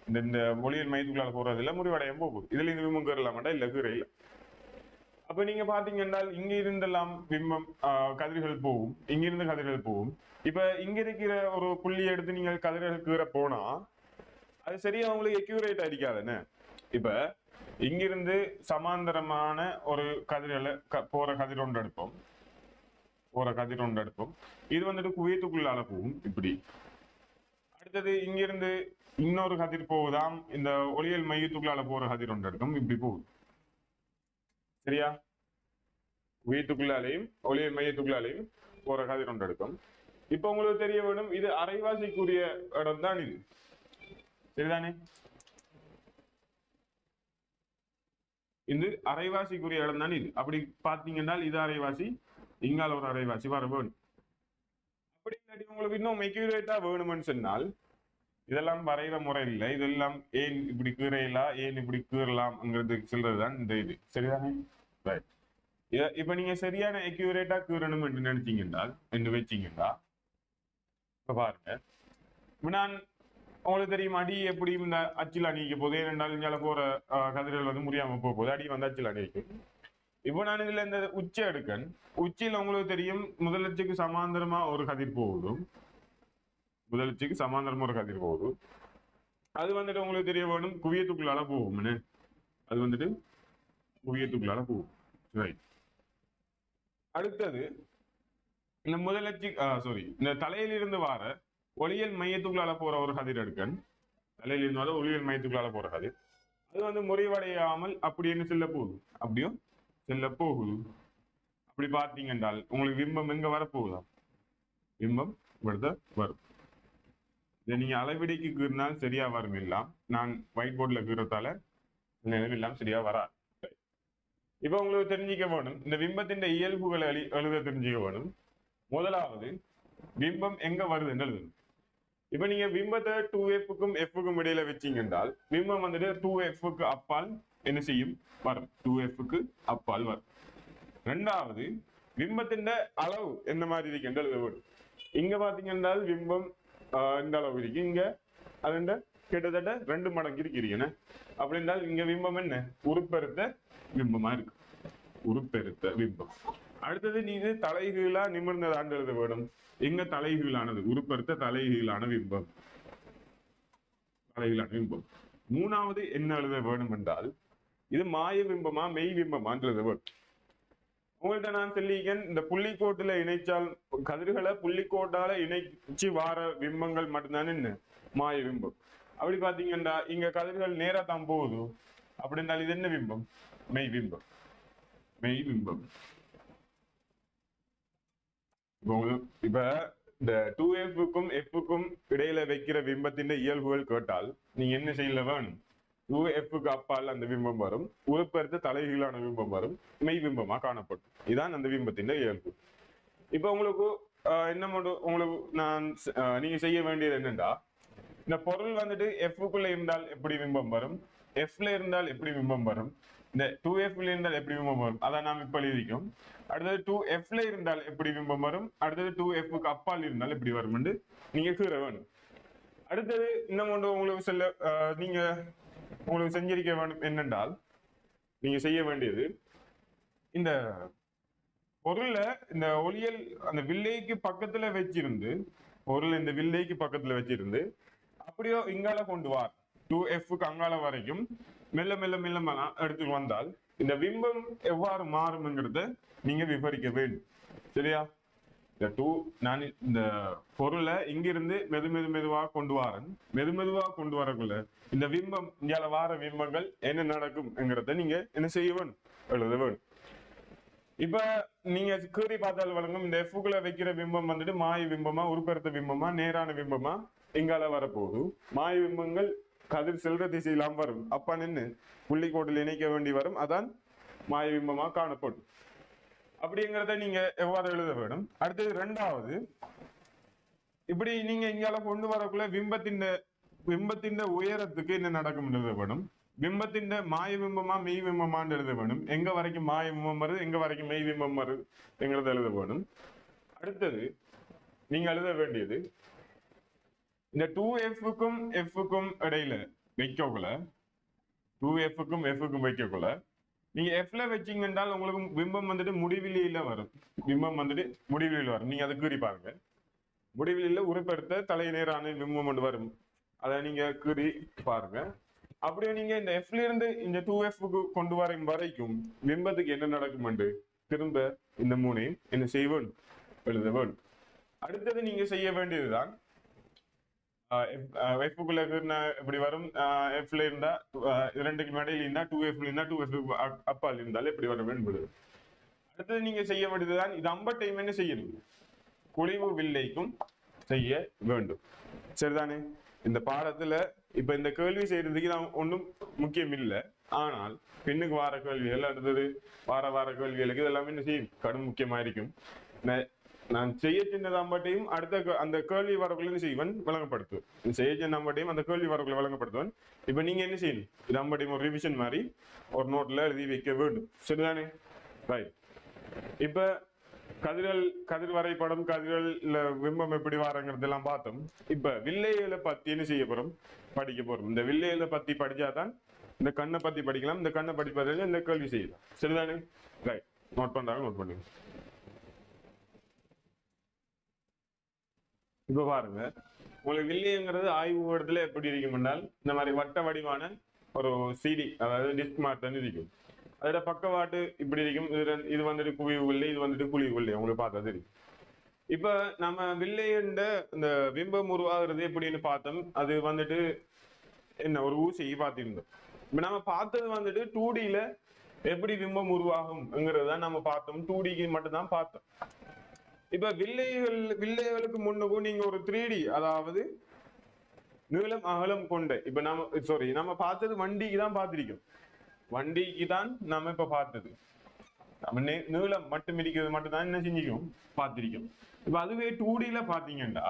இந்த ஒளியல் மையத்துக்குள்ளால போறதுல முறிவடையாம போகுது. இதுல இருந்து பிம்பம் கீறலாமாண்டா இல்ல, கீற இல்லை. அப்ப நீங்க பாத்தீங்கன்னா இங்க இருந்தெல்லாம் பிம்பம் கதிர்கள் போகும், இங்கிருந்து கதிர்கள் போகும். இப்ப இங்க இருக்கிற ஒரு புள்ளியை எடுத்து நீங்க கதிர்கள் கீற போனா அது சரியா உங்களுக்கு அக்யூரேட் அடிக்காதுன்னு. இப்ப இங்கிருந்து சமாந்தரமான ஒரு கதிர்களை போற கதிர் ஒன்று எடுப்போம், இது வந்துட்டு குவியத்துக்குள்ளால போகும் இப்படி. அடுத்தது இங்கிருந்து இன்னொரு கதிர் போகுதாம், இந்த ஒளியல் மையத்துக்குள்ளால போற கதிர் ஒன்று எடுக்கும், இப்படி போகுது. சரியா? குவியத்துக்குள்ளாலையும் ஒளியல் மையத்துக்குள்ளாலையும் போற கதிர் ஒன்று எடுக்கும். இப்ப உங்களுக்கு தெரிய வேணும், இது அரைவாசிக்குரிய இடம் தான் இது. சரிதானே? இது அரைவாசிக்குரிய இடம் தான் இது. அப்படி பாத்தீங்கன்னா இது அரைவாசி, இங்கால ஒரு அரைவாசி வர வேணும். அப்படி இல்லாட்டி உங்களுக்கு இன்னும் மெக்யூரேட்டா வேணும்னு சொன்னால் இதெல்லாம் வரைகிற முறை இல்லை, இதெல்லாம் ஏன் இப்படி கீரையலாம் ஏன் இப்படி கீறலாம்ங்கிறது சொல்றதுதான் இந்த இது. சரிதானே? ரைட். இப்ப நீங்க சரியான அக்யூரேட்டா கீறணும் என்று நினைச்சீங்கன்னா என்று வச்சீங்கன்னா இப்ப பாருங்க, நான் உங்களுக்கு தெரியும் அடி எப்படி இந்த அச்சில் அணிக்க போது, ஏனென்றால் இங்கால போற கதிர்கள் வந்து முடியாம போகுது, அடி வந்து அச்சில் அணிக்கும். இப்போ நான் இதுல இந்த உச்சி எடுக்கன், உச்சியில் உங்களுக்கு தெரியும் முதலட்சிக்கு சமாந்தரமா ஒரு கதிர் போகுது, அது வந்துட்டு உங்களுக்கு தெரிய வேணும் குவியத்துக்குள்ளால போகும், அது வந்துட்டு குவியத்துக்குள்ளால போகும். ரைட். அடுத்தது இந்த முதலட்சி இந்த தலையிலிருந்து வார ஒளியல் மையத்துக்குள்ளால போற ஒரு கதிர் எடுக்கன், தலையிலிருந்து வர ஒளியல் மையத்துக்குள்ளால போற கதிர் அது வந்து முறிவடையாமல் அப்படின்னு செல்ல போகுது, அப்படியும் செல்ல போகுது. அப்படி பார்த்தீங்க என்றால் உங்களுக்கு பிம்பம் எங்க வரப்போகுதா, பிம்பம் இവിടുത്തെ வரும். இதை நீங்க அளவிடைக்கு கீறினால் சரியா வரும் இல்லாம், நான் ஒயிட் போர்ட்ல கீறத்தால நிலவெல்லாம் சரியா வராது. இப்ப உங்களுக்கு தெரிஞ்சிக்க வேணும், இந்த பிம்பத்தின் இயல்புகளை எழுத தெரிஞ்சுக்க வேணும். முதலாவது பிம்பம் எங்க வருதுன்னு எழுதணும். இப்ப நீங்க பிம்பத்தை 2Fக்கும் Fக்கும் இடையில வச்சீங்க என்றால் பிம்பம் வந்துட்டு 2Fக்கு அப்பால் என்ன செய்யும், வரும், 2Fக்கு அப்பால் வரும். ரெண்டாவது பிம்பத்தின் அளவு என்ன மாதிரி இருக்கு என்று எழுத வேணும். இங்க பாத்தீங்கன்னா பிம்பம் இந்த அளவு இருக்கு, இங்க அது கிட்டத்தட்ட 2 மடங்கு இருக்கிறீங்க. அப்படி என்றால் இங்க பிம்பம் என்ன, உருப்பெருத்த பிம்பமா இருக்கு, உருப்பெருத்த பிம்பம். அடுத்தது நீங்க தலைகீழா நிமிர்ந்தது ஆண்டு எழுத வேணும். எங்க தலைகீழானது, உருப்பெருத்த தலைகீழான பிம்பம், மூணாவது என்ன எழுத வேணும் என்றால் இது மாய பிம்பமா மெய் பிம்பமா எழுத வேணும். உங்கள்கிட்ட நான் சொல்லிக்கேன், இந்த புள்ளிக்கோட்டுல இணைச்சால் கதிர்களை புள்ளிக்கோட்டால இணைச்சு வார பிம்பங்கள் மட்டும்தானே என்ன மாய பிம்பம். அப்படி பாத்தீங்கன்னா இங்க கதிர்கள் நேரா தான் போகுது, அப்படின்னால் இது என்ன பிம்பம், மெய் பிம்பம். இப்ப இந்த 2Fக்கும் Fக்கும் இடையில வைக்கிற பிம்பத்தின் இயல்புகள் கேட்டால் நீங்க என்ன செய்யல வேணும், 2Fக்கு அப்பால் அந்த பிம்பம் வரும், உருப்பெருத்த தலைகீழான பிம்பம் வரும், மெய் பிம்பமா காணப்படும். இதுதான் அந்த பிம்பத்தின் இயல்பு. இப்ப உங்களுக்கு என்ன உங்களுக்கு நான் நீங்க செய்ய வேண்டியது என்னன்னா, இந்த பொருள் வந்துட்டு Fக்குள்ள இருந்தால் எப்படி பிம்பம் வரும், Fல இருந்தால் எப்படி பிம்பம் வரும், இந்த 2Fல இருந்தால் எப்படி பிம்பம் வரும், அதான் நாம் இப்ப எழுதிக்கும். அடுத்தது 2Fல இருந்தால் எப்படி பிம்பம் வரும், அடுத்தது 2Fக்கு அப்பால் இருந்தால் எப்படி வரும் என்று நீங்க கீற வேணும். அடுத்தது இன்னும் ஒன்று உங்களுக்கு சொல்ல நீங்க உங்களுக்கு செஞ்சிருக்க வேண்டும் என்னென்றால் நீங்க செய்ய வேண்டியது இந்த பொருளை இந்த ஒளியல் அந்த வில்லைக்கு பக்கத்துல வச்சிருந்து பொருள் இந்த வில்லைக்கு பக்கத்துல வச்சிருந்து அப்படியோ இங்கால கொண்டு வா 2Fக்கு அங்கால வரைக்கும் மெல்ல மெல்ல மெல்ல எடுத்து வந்தால் இந்த பிம்பம் எவ்வாறு மாறும்ங்கிறத நீங்க விவரிக்க வேண்டும். சரியா? நான் இந்த பொருளை இங்கிருந்து மெதுவா கொண்டு வரேன். மெதுவா கொண்டு வரக்குள்ள இந்த பிம்பம் இங்கால வார பிம்பங்கள் என்ன நடக்கும்ங்கிறத நீங்க என்ன செய்ய வேணும், எழுத வேணும். இப்ப நீங்க கீறி பார்த்தால் வழங்கும் இந்த எஃப்குள்ள வைக்கிற பிம்பம் வந்துட்டு மாய பிம்பமா, உருப்பெருத்த பிம்பமா, நேரான பிம்பமா இங்கால வரப்போகுது. மாய பிம்பங்கள் கதிர் செல்ற திசையெல்லாம் வரும். அப்ப நின்று புள்ளிக்கோட்டில் இணைக்க வேண்டி வரும். அதான் மாய பிம்பமா காணப்படும். அப்படிங்கிறத நீங்க எவ்வாறு எழுத வேணும். அடுத்தது ரெண்டாவது, இப்படி நீங்க இங்கால கொண்டு வரக்குள்ள பிம்பத்தின் உயரத்துக்கு என்ன நடக்கும் எழுத வேணும். பிம்பத்தின் மாய பிம்பமா மெய் பிம்பமான்னு எழுத வேணும். எங்க வரைக்கும் மாய பிம்பம் வருது, எங்க வரைக்கும் மெய் பிம்பம் வருது எங்கிறத எழுத வேணும். அடுத்தது நீங்க எழுத வேண்டியது இந்த 2Fக்கும் Fக்கும் இடையில வைக்கக்குள்ள 2Fக்கும் Fக்கும் வைக்கக்குள்ள நீங்க Fல வச்சீங்க என்றால் உங்களுக்கு பிம்பம் வந்துட்டு முடிவிலியில வரும். பிம்பம் வந்துட்டு முடிவிலியில் வரும். நீங்க அதை கீறி பாருங்க. முடிவிலியில உருப்பெடுத்த தலை நேரான பிம்பம் ஒன்று வரும். அதை நீங்க கீறி பாருங்க. அப்படியே நீங்க இந்த Fல இருந்து இந்த 2Fக்கு கொண்டு வரும் வரைக்கும் பிம்பத்துக்கு என்ன நடக்கும் என்று திரும்ப இந்த மூணையும் என்ன செய்வோம், எழுத வேண்டும். அடுத்தது நீங்க செய்ய வேண்டியதுதான் Fக்குள்ள எப்படி வரும், Fல இருந்தா இரண்டுக்கு மேடையில் இருந்தா 2Fல இருந்தா 2F அப்பால் இருந்தாலும் எப்படி வர வேண்டும். அடுத்தது நீங்க செய்ய வேண்டியதுதான் இது அம்பட்டையும் என்ன செய்யணும், குழிவு வில்லைக்கும் செய்ய வேண்டும். சரிதானே? இந்த பாடத்துல இப்ப இந்த கேள்வி செய்யறதுக்கு நான் ஒன்றும் முக்கியம் இல்லை. ஆனால் பெண்ணுக்கு வார கேள்விகள், அடுத்தது வார கேள்விகளுக்கு இதெல்லாமே என்ன செய்யும், கடும் முக்கியமா இருக்கும். நான் செய்ய சின்னது அம்பட்டையும் அடுத்த அந்த கேள்வி வரக்குள்ள செய்வன் வழங்கப்படுத்துவேன். செய்ய சின்ன அம்பட்டையும் அந்த கேள்வி வரக்குள்ள வழங்கப்படுத்துவேன். இப்ப நீங்க என்ன செய்யணும், இது அம்பட்டையும் ஒரு ரிவிஷன் மாதிரி ஒரு நோட்ல எழுதி வைக்க வேண்டும். சரிதானே? ரைட். இப்ப கதிர் வரைபடம், கதிர்கள்ல பிம்பம் எப்படி வாரங்கிறதெல்லாம் பார்த்தோம். இப்ப வில்லைகளை பத்தி என்ன செய்ய போறோம், படிக்க போறோம். இந்த வில்லைகளை பத்தி படிச்சாதான் இந்த கண்ணை பத்தி படிக்கலாம். இந்த கண்ணை பத்தி பார்த்தா இந்த கேள்வி செய்யலாம். சரிதானே? ரைட். நோட் பண்றாங்க, நோட் பண்ணுங்க. இப்ப பாருங்க, உங்களுக்கு வில்லைங்கிறது ஆய்வு இடத்துல எப்படி இருக்கும் என்றால் இந்த மாதிரி வட்ட வடிவான ஒரு சிடி, அதாவது டிஸ்க் மாதிரி இருக்கும். அதோட பக்கவாட்டு இப்படி இருக்கும். இது வந்துட்டு குவிவு வில்லை, இது வந்துட்டு குழிவு வில்லை. உங்களுக்கு பார்த்தா தெரியும். இப்ப நம்ம வில்லைன்ற இந்த பிம்பம் உருவாகிறது எப்படின்னு பார்த்தோம். அது வந்துட்டு என்ன, ஒரு ஊசி பார்த்திருந்தோம். இப்ப நம்ம பார்த்தது வந்துட்டு 2Dல எப்படி பிம்பம் உருவாகும்ங்கிறத நம்ம பார்த்தோம். 2Dக்கு மட்டும்தான் பார்த்தோம். இப்ப வில்லைகளுக்கு முன்னுக்கும் நீங்க ஒரு 3D, அதாவது நீளம் அகலம் கொண்ட, இப்ப நம்ம பார்த்தது வண்டிக்கு தான் பார்த்திருக்கோம். வண்டிக்கு தான் நம்ம இப்ப பார்த்தது. நம்ம நீளம் மட்டும் இருக்கிறது மட்டும்தான் என்ன செஞ்சிக்கும், பார்த்திருக்கோம். இப்ப அதுவே 2Dல பாத்தீங்கன்னா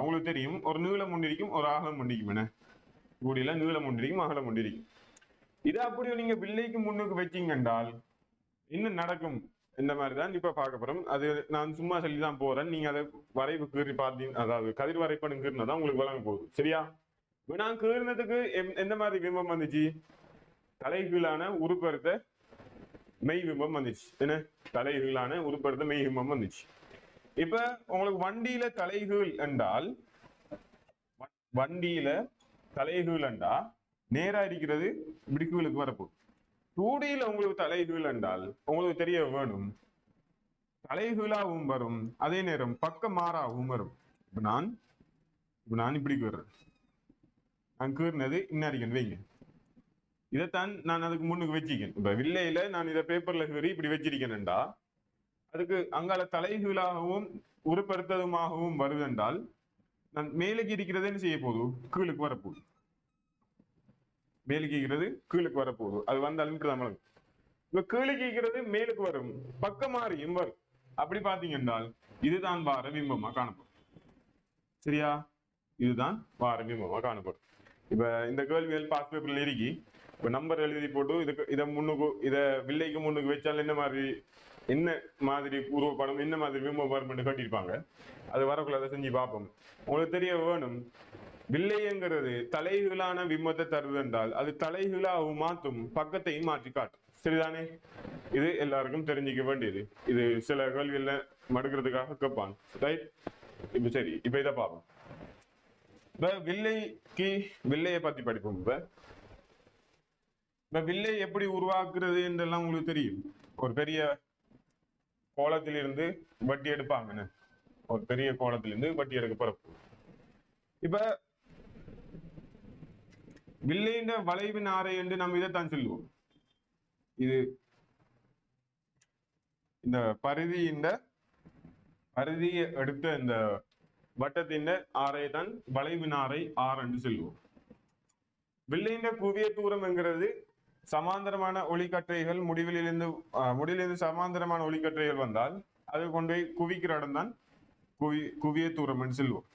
உங்களுக்கு தெரியும், ஒரு நீளம் ஒன்று இருக்கும், ஒரு அகலம் ஒன்று இருக்கும். என்ன 2Dல நீளம் ஒன்று இருக்கும், அகலம் ஒன்று இருக்கும். இதை அப்படியே நீங்க வில்லைக்கு முன்னுக்கு வச்சீங்க என்றால் என்ன நடக்கும், இந்த மாதிரிதான் இப்ப பார்க்க போறோம். அது நான் சும்மா சொல்லிதான் போறேன். நீங்க அதை வரைவு கீறி பார்த்தீங்க, அதாவது கதிர் வரைபடம் கீறினதான் உங்களுக்கு வழங்க போகுது. சரியா? நான் கீறினதுக்கு எந்த மாதிரி பிம்பம் வந்துச்சு, தலைகீழான உருப்பெருத்த மெய் பிம்பம் வந்துச்சு. என்ன, தலைகீழான உருப்பெருத்த மெய் பிம்பம் வந்துச்சு. இப்ப உங்களுக்கு வண்டியில தலைகீழ் என்றால் நேரா இருக்கிறது இப்படி கீழுக்கு வரப்போகுது. 2Dல உங்களுக்கு தலைகீழ் என்றால் உங்களுக்கு தெரிய வேணும், தலைகீழாவும் வரும், அதே நேரம் பக்கம் மாறாவும் வரும். இப்ப நான் இப்படி கீறேன், நான் கீறினது இன்னறிக்கன் வைங்க. இதைத்தான் நான் அதுக்கு முன்னுக்கு வச்சிருக்கேன். இப்ப வில்லையில நான் இதை பேப்பர்ல கீறி இப்படி வச்சிருக்கேன்டா, அதுக்கு அங்கால தலைகீழாகவும் உருப்பெருத்ததுமாகவும் வருதென்றால் நான் மேலுக்கு இருக்கிறது என்ன செய்ய போகுது, கீழுக்கு வரப்போகுது. மேலுக்கு இருக்கிறது கீழுக்கு வரப்போகுது. அது வந்தாலும் நம்மளுக்கு இப்ப கீழுக்கு இருக்கிறது மேலுக்கு வரும், பக்கம் மாறியும் வரும். அப்படி பாத்தீங்கன்னா இதுதான் வார பிம்பமா காணப்படும். சரியா? இதுதான் வார பிம்பமா காணப்படும். இப்ப இந்த கேள்விகள் பாஸ் பேப்பர்ல இருக்கி, இப்ப நம்பர் எழுதி போட்டு இதை வில்லைக்கு முன்னுக்கு வச்சால் என்ன மாதிரி என்ன மாதிரி உருவப்படம் என்ன மாதிரி விம்பம் கட்டியிருப்பாங்க. அது வரக்குள்ள அதை செஞ்சு பார்ப்போம். உங்களுக்கு தெரிய வேணும், வில்லைங்கிறது தலைகீழான விம்மத்தை தருது என்றால் அது தலைகீழாகவும் மாற்றும், பக்கத்தையும் மாற்றி காட்டும். சரிதானே? இது எல்லாருக்கும் தெரிஞ்சுக்க வேண்டியது. இது சில கேள்வியில மடுக்கிறதுக்காக கேட்பாங்க. ரைட்? இப்ப சரி, இப்ப இதை பார்ப்போம். இப்ப வில்லையை பத்தி படிப்போம். இப்ப வில்லை எப்படி உருவாக்குறது என்றெல்லாம் உங்களுக்கு தெரியும். ஒரு பெரிய கோலத்திலிருந்து வட்டி எடுப்பாங்கன்னு, ஒரு பெரிய கோலத்திலிருந்து வட்டி எடுக்க பிறப்பு. இப்ப வில்லையின் வளைவின் ஆரை என்று நம்ம இதைத்தான் சொல்லுவோம். இது இந்த பரிதியை எடுத்த இந்த வட்டத்தின் ஆரை தான் வளைவின் ஆரை ஆர் என்று சொல்லுவோம். வில்லையின் குவிய தூரம் என்கிறது சமாந்தரமான ஒளிக்கற்றைகள் முடிவிலிருந்து சமாந்தரமான ஒளிக்கற்றைகள் வந்தால் அது கொண்டு போய் குவிக்கிற இடம் தான் குவிய தூரம் என்று சொல்லுவோம்.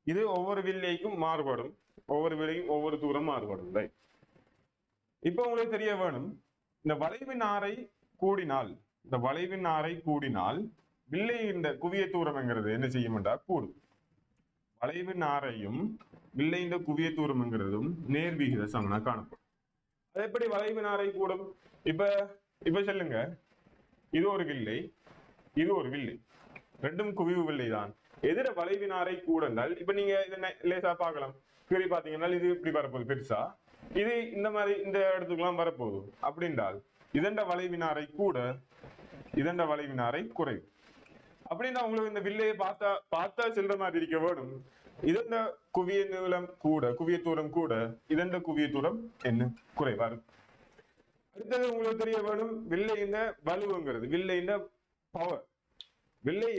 இது ஒவ்வொரு வில்லைக்கும் மாறுபடும், ஒவ்வொரு வில்லையும் ஒவ்வொரு தூரம் மாறுபடும். ரைட்? இப்ப உங்களுக்கு தெரிய வேணும், இந்த வளைவின் ஆரை கூடினால் வில்லை இந்த குவிய தூரம் என்கிறது என்ன செய்யும் என்றால் கூடும். வளைவின் ஆரையும் வில்லை இந்த குவிய தூரம் என்கிறதும் நேர்விகித சமனா காணப்படும். அது எப்படி வளைவின் ஆரை கூடும்? இப்ப சொல்லுங்க, இது ஒரு வில்லை, இது ஒரு வில்லை, ரெண்டும் குவிவு வில்லை தான். எதிர வளைவின் ஆரை கூடனால் இப்ப நீங்க இதை லேசா பார்க்கலாம். கீழே பாத்தீங்கன்னா இது இப்படி வரப்போகுது பெருசா, இது இந்த மாதிரி இந்த இடத்துக்குலாம் வரப்போகுது. அப்படின்றால் இதண்ட வளைவின் ஆரை கூட, இதண்ட வளைவின் ஆரை குறைவு. அப்படின்னா உங்களுக்கு இந்த வில்லையை பார்த்தா செல்ற மாதிரி இருக்க வேணும். இதண்ட குவிய நீளம் கூட, குவிய தூரம் கூட, இதண்ட குவிய தூரம் என்ன குறைவா இருக்கும். அடுத்தது உங்களுக்கு தெரிய வேணும், வில்லையின் வலுவுங்கிறது, வில்லையின் பவர், வில்லை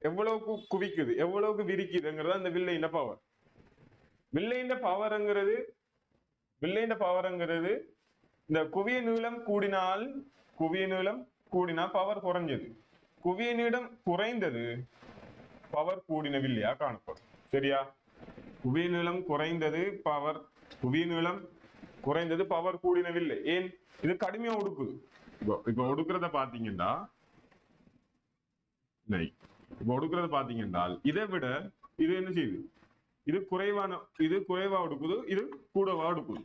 எவ்வளவுக்கு குவிக்குது, எவ்வளவுக்கு விரிக்குதுங்கிறது அந்த வில்லையின் பவர். வில்லையின் பவர்ங்கிறது இந்த குவிய நீளம் கூடினால் பவர் குறைஞ்சது, குவிய நீளம் குறைந்தது பவர் கூடின வில்லையா காணப்படும். சரியா? குவிய நீளம் குறைந்தது பவர் கூடின வில்லை. ஏன்? இது கடுமையா ஒடுக்குது. இப்ப ஒடுக்குறத பாத்தீங்கன்னா இதை விட இது என்ன செய்யுது, இது குறைவா ஒடுக்குது, இது கூடவா ஒடுக்குது.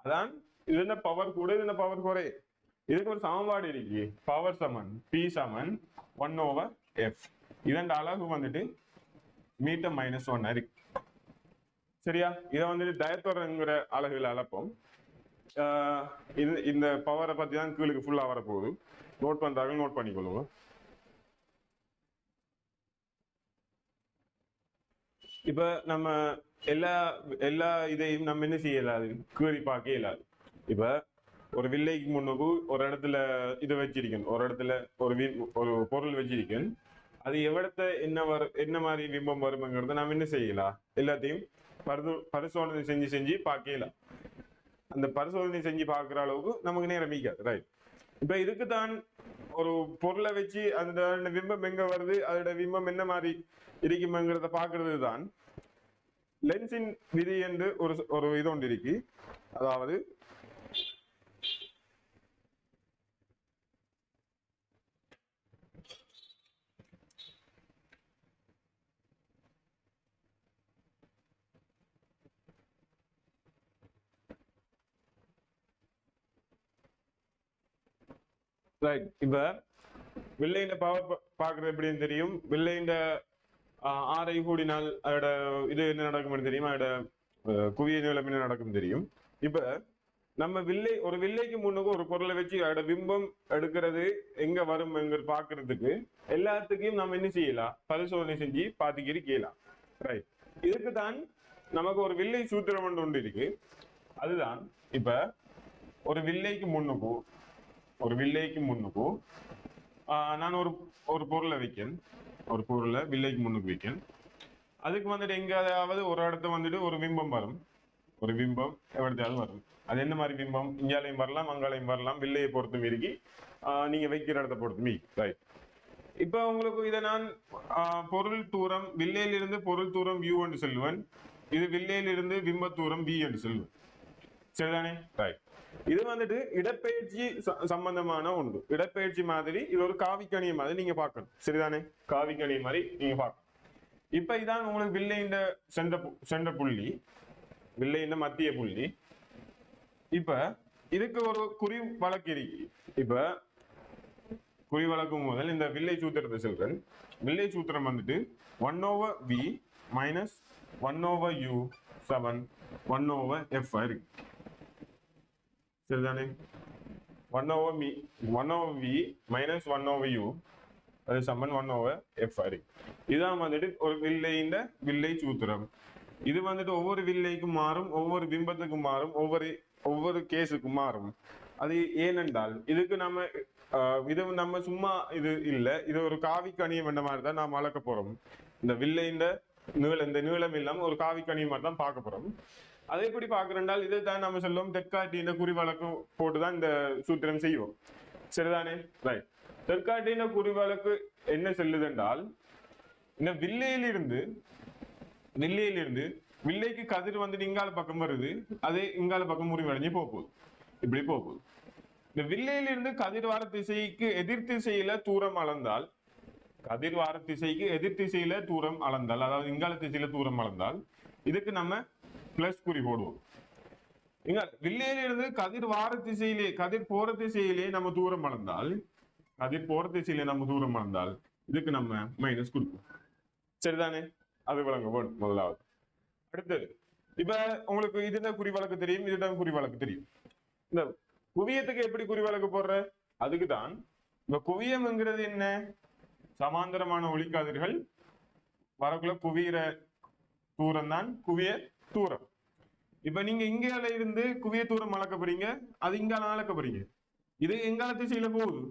அதான் இது என்ன பவர் கூட, இது என்ன பவர் குறை. இதுக்கு ஒரு சமன்பாடு இருக்கு, பவர் சமன் P சமன் 1/f. இதன் அலகு வந்துட்டு மீட்டர் -1 இருக்கு. சரியா? இதை வந்துட்டு டயத்தோரங்கிற அலகுல அளப்போம். இந்த பவரை பத்தி தான் கீழுக்கு ஃபுல்லா வரப்போகுது. நோட் பண்றாங்க, நோட் பண்ணிக்கொள்ளுவோம். இப்ப நம்ம எல்லா இதையும் நம்ம என்ன செய்ய இயலாது, கீறி பார்க்க இயலாது. இப்ப ஒரு வில்லைக்கு முன்னுக்கு ஒரு இடத்துல இது வச்சிருக்கேன், ஒரு இடத்துல ஒரு பொருள் வச்சிருக்கேன். அது எவ்வளத்த என்ன மாதிரி பிம்பம் வரும்ங்கிறத நம்ம என்ன செய்யலாம், எல்லாத்தையும் பரிசோதனை செஞ்சு பார்க்கலாம். அந்த பரிசோதனை செஞ்சு பார்க்குற அளவுக்கு நமக்கு நேரம் மீக்காது. ரைட்? இப்ப இதுக்குத்தான் ஒரு பொருளை வச்சு அந்த பிம்பம் எங்க வருது, அதோட பிம்பம் என்ன மாதிரி இருக்குங்கிறத பார்க்கறது தான் லென்ஸின் விதி என்று ஒரு இது ஒன்று இருக்கு. அதாவது இப்ப வில்லையின் பவர் பாக்குறது எப்படின்னு தெரியும். வில்லையின் ஆரை கூடினால் அதோட இது என்ன நடக்கும் தெரியும், அதோட குவிய நீளம் என்ன நடக்கும் தெரியும். இப்ப நம்ம ஒரு வில்லைக்கு முன்னுக்கு ஒரு பொருளை வச்சு அதோட பிம்பம் எடுக்கிறது எங்க வரும் பாக்குறதுக்கு எல்லாத்துக்கும் நம்ம என்ன செய்யலாம், பரிசோதனை செஞ்சு பாத்துக்கிட்டு கேலாம். ரைட்? இதுக்கு தான் நமக்கு ஒரு வில்லை சூத்திரம் ஒன்று இருக்கு. அதுதான் இப்ப ஒரு வில்லைக்கு முன்னுக்கு நான் ஒரு பொருளை வைக்கேன், ஒரு பொருளை வில்லைக்கு முன்னுக்கு வைக்கேன். அதுக்கு வந்துட்டு எங்கேயாவது ஒரு இடத்த வந்துட்டு ஒரு பிம்பம் வரும், ஒரு பிம்பம் எவ்வளோத்தையாவது வரும். அது என்ன மாதிரி பிம்பம், இங்காலையும் வரலாம் அங்காலையும் வரலாம், வில்லையை பொறுத்தும் இருக்கி நீங்க வைக்கிற இடத்தை பொறுத்தும். ரைட்? இப்ப உங்களுக்கு இதை நான் பொருள் தூரம், வில்லையிலிருந்து பொருள் தூரம் u என்று சொல்லுவேன், இது வில்லையிலிருந்து பிம்ப தூரம் v என்று சொல்லுவேன். சரிதானே? ரைட். இது வந்துட்டு இடப்பெயர்ச்சி சம்பந்தமான ஒன்று. இடப்பெயர்ச்சி மாதிரி இது ஒரு காவிக்கணிய மாதிரி நீங்க பார்க்கணும். சரிதானே? காவிக்கணிய மாதிரி நீங்க பார்க்கணும். இப்ப இதான் உங்களுக்கு வில்லையின் சென்ற புள்ளி, வில்லையின் மத்திய புள்ளி. இப்ப இதுக்கு ஒரு குறி வழக்கு இருக்கு. இப்ப குறி வழக்கு முதல் இந்த வில்லை சூத்திரத்தை சொல்றேன். வில்லை சூத்திரம் வந்துட்டு 1/v மைனஸ் 1/u சமன் 1/f இருக்கு. சரிதானே? 1/v மைனஸ் 1/u அது சமன் 1/f இருக்கு. இதான் வந்துட்டு ஒரு வில்லையின் வில்லை சூத்திரம். இது வந்துட்டு ஒவ்வொரு வில்லைக்கும் மாறும், ஒவ்வொரு பிம்பத்துக்கும் மாறும், ஒவ்வொரு கேஸுக்கும் மாறும். அது ஏனென்றால் இதுக்கு இது நம்ம சும்மா இது இல்ல, இது ஒரு காவிக்கணியம் என்ற மாதிரி தான் நாம் அளக்க போறோம். இந்த வில்லையின் இந்த நீளம் இல்லாம ஒரு காவிக்கணியம் மாதிரி தான் பார்க்க போறோம். அதை எப்படி பார்க்கிறேன்டால் இதை தான் நம்ம சொல்லுவோம் தெற்காட்டியின் குறி வழக்கு போட்டுதான் இந்த சூத்திரம் செய்வோம். சரிதானே? ரைட். தெற்காட்டியின் குறி வழக்கு என்ன சொல்லுது என்றால், இந்த வில்லையிலிருந்து வில்லைக்கு கதிர் வந்துட்டு இங்கால பக்கம் வருது, அதே இங்கால பக்கம் முறிவடைஞ்சு போகுது, இப்படி போகுது. இந்த வில்லையிலிருந்து கதிர் வார திசைக்கு எதிர் திசையில தூரம் அளந்தால், கதிர் வார திசைக்கு எதிர் திசையில தூரம் அளந்தால், அதாவது இங்கால திசையில தூரம் அளந்தால் இதுக்கு நம்ம பிளஸ் குறி போடுவோம். இங்க வில்லையிலிருந்து கதிர் வார திசையிலே, கதிர் போற திசையிலே நம்ம தூரம் அளந்தால், கதிர் போற திசையிலே நம்ம தூரம் அளந்தால் இதுக்கு நம்ம மைனஸ் கொடுப்போம். சரிதானே? அது விளங்க வேணும் முதலாவது. அடுத்தது, இப்ப உங்களுக்கு இதுல குறி வழக்கு தெரியும், இதுதான் குறி வழக்கு தெரியும். இந்த குவியத்துக்கு எப்படி குறி வழக்கு போடுற? அதுக்குதான் இந்த குவியம்ங்கிறது என்ன? சமாந்தரமான ஒளிக்கதிர்கள் வரக்குள்ள குவியிற தூரம் தான் குவிய தூரம். இப்ப நீங்க இங்கால இருந்து குவிய தூரம் அளக்க போறீங்க, அது இங்கால அளக்க போறீங்க. இது எங்கால திசையில போகுது,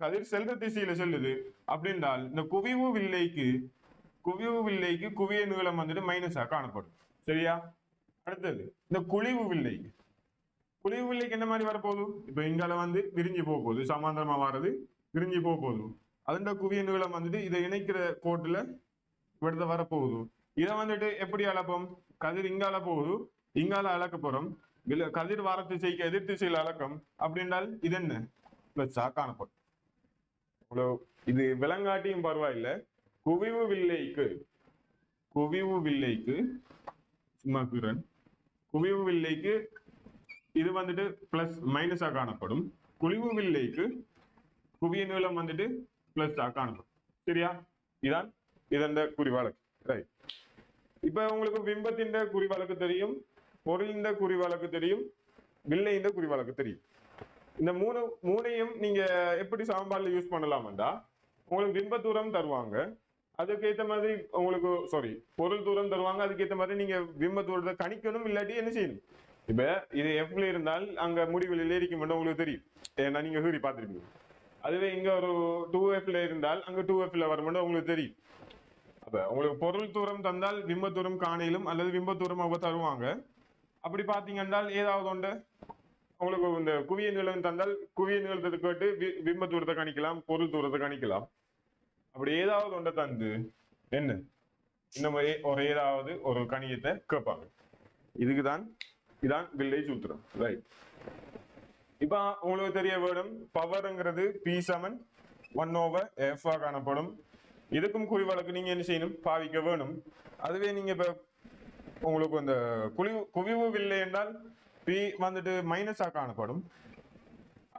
கதிர் செல்ற திசையில செல்லுது. அப்படின்றால் இந்த குவிவு வில்லைக்கு குவிய நீளம் வந்துட்டு மைனஸா காணப்படும். சரியா? அடுத்தது இந்த குழிவு வில்லைக்கு என்ன மாதிரி வரப்போகுது? இப்ப இங்கால வந்து விரிஞ்சு போக போகுது, சமாந்தரமா வர்றது விரிஞ்சு போக போகுது. அதுண்ட குவிய நீளம் வந்துட்டு இதை இணைக்கிற கோட்டுல இവിടുത്തെ வரப்போகுது. இதை வந்துட்டு எப்படி அளப்போம்? கதிர் இங்கால போகுது, இங்கால அளக்க போறோம். கதிர் வார திசைக்கு எதிர் திசையில் அளக்கம். அப்படின்றால் இது என்ன? பிளஸ்ஸா காணப்படும். இது விலங்காட்டியும் பரவாயில்லை. குவிவு வில்லைக்கு இது வந்துட்டு பிளஸ் மைனஸா காணப்படும். குழிவு வில்லைக்கு குவிய நீளம் வந்துட்டு பிளஸ்ஸா காணப்படும். சரியா? இதான் இதன் குறி வழக்கு. ரைட். இப்ப உங்களுக்கு பிம்பத்தின் குறி வழக்கு தெரியும், பொருளின் குறி வழக்கு தெரியும், வில்லையின் குறி வழக்கு தெரியும். இந்த மூணையும் நீங்க எப்படி சமன்பாடுல யூஸ் பண்ணலாம்டா, உங்களுக்கு பிம்ப தூரம் தருவாங்க, அதுக்கேற்ற மாதிரி உங்களுக்கு பொருள் தூரம் தருவாங்க, அதுக்கேற்ற மாதிரி நீங்க பிம்ப தூரத்தை கணிக்கணும். இல்லாட்டி என்ன செய்யணும்? இப்ப இது எஃப்ல இருந்தால் அங்க முடிவில் இருக்கும் உங்களுக்கு தெரியும், ஏன்னா நீங்க ஹீரி பார்த்துருப்பீங்க. அதுவே இங்க ஒரு 2Fல இருந்தால் அங்க 2Fல வரும்போது உங்களுக்கு தெரியும். அப்ப உங்களுக்கு பொருள் தூரம் தந்தால் பிம்ப தூரம் காணையிலும், அல்லது பிம்ப தூரம் அவங்க தருவாங்க. அப்படி பாத்தீங்கன்னா ஏதாவது ஒன்று உங்களுக்கு இந்த குவிய நீளம் தந்தால் குவிய நீளத்தை கேட்டு பிம்ப தூரத்தை கணிக்கலாம், பொருள் தூரத்தை கணிக்கலாம். அப்படி ஏதாவது ஒன்றை தந்து என்ன இந்த மாதிரி ஏதாவது ஒரு கணியத்தை கேட்பாங்க. இதான் வில்லை சூத்திரம். ரைட். இப்ப உங்களுக்கு தெரிய வேணும், பவர்ங்கிறது P(1/f) காணப்படும். இதுக்கும் குறி வழக்கு நீங்க என்ன செய்யணும்? பாவிக்க வேணும். அதுவே நீங்க இப்ப உங்களுக்கு இந்த குவிவு வில்லை என்றால் P வந்துட்டு மைனஸா காணப்படும்.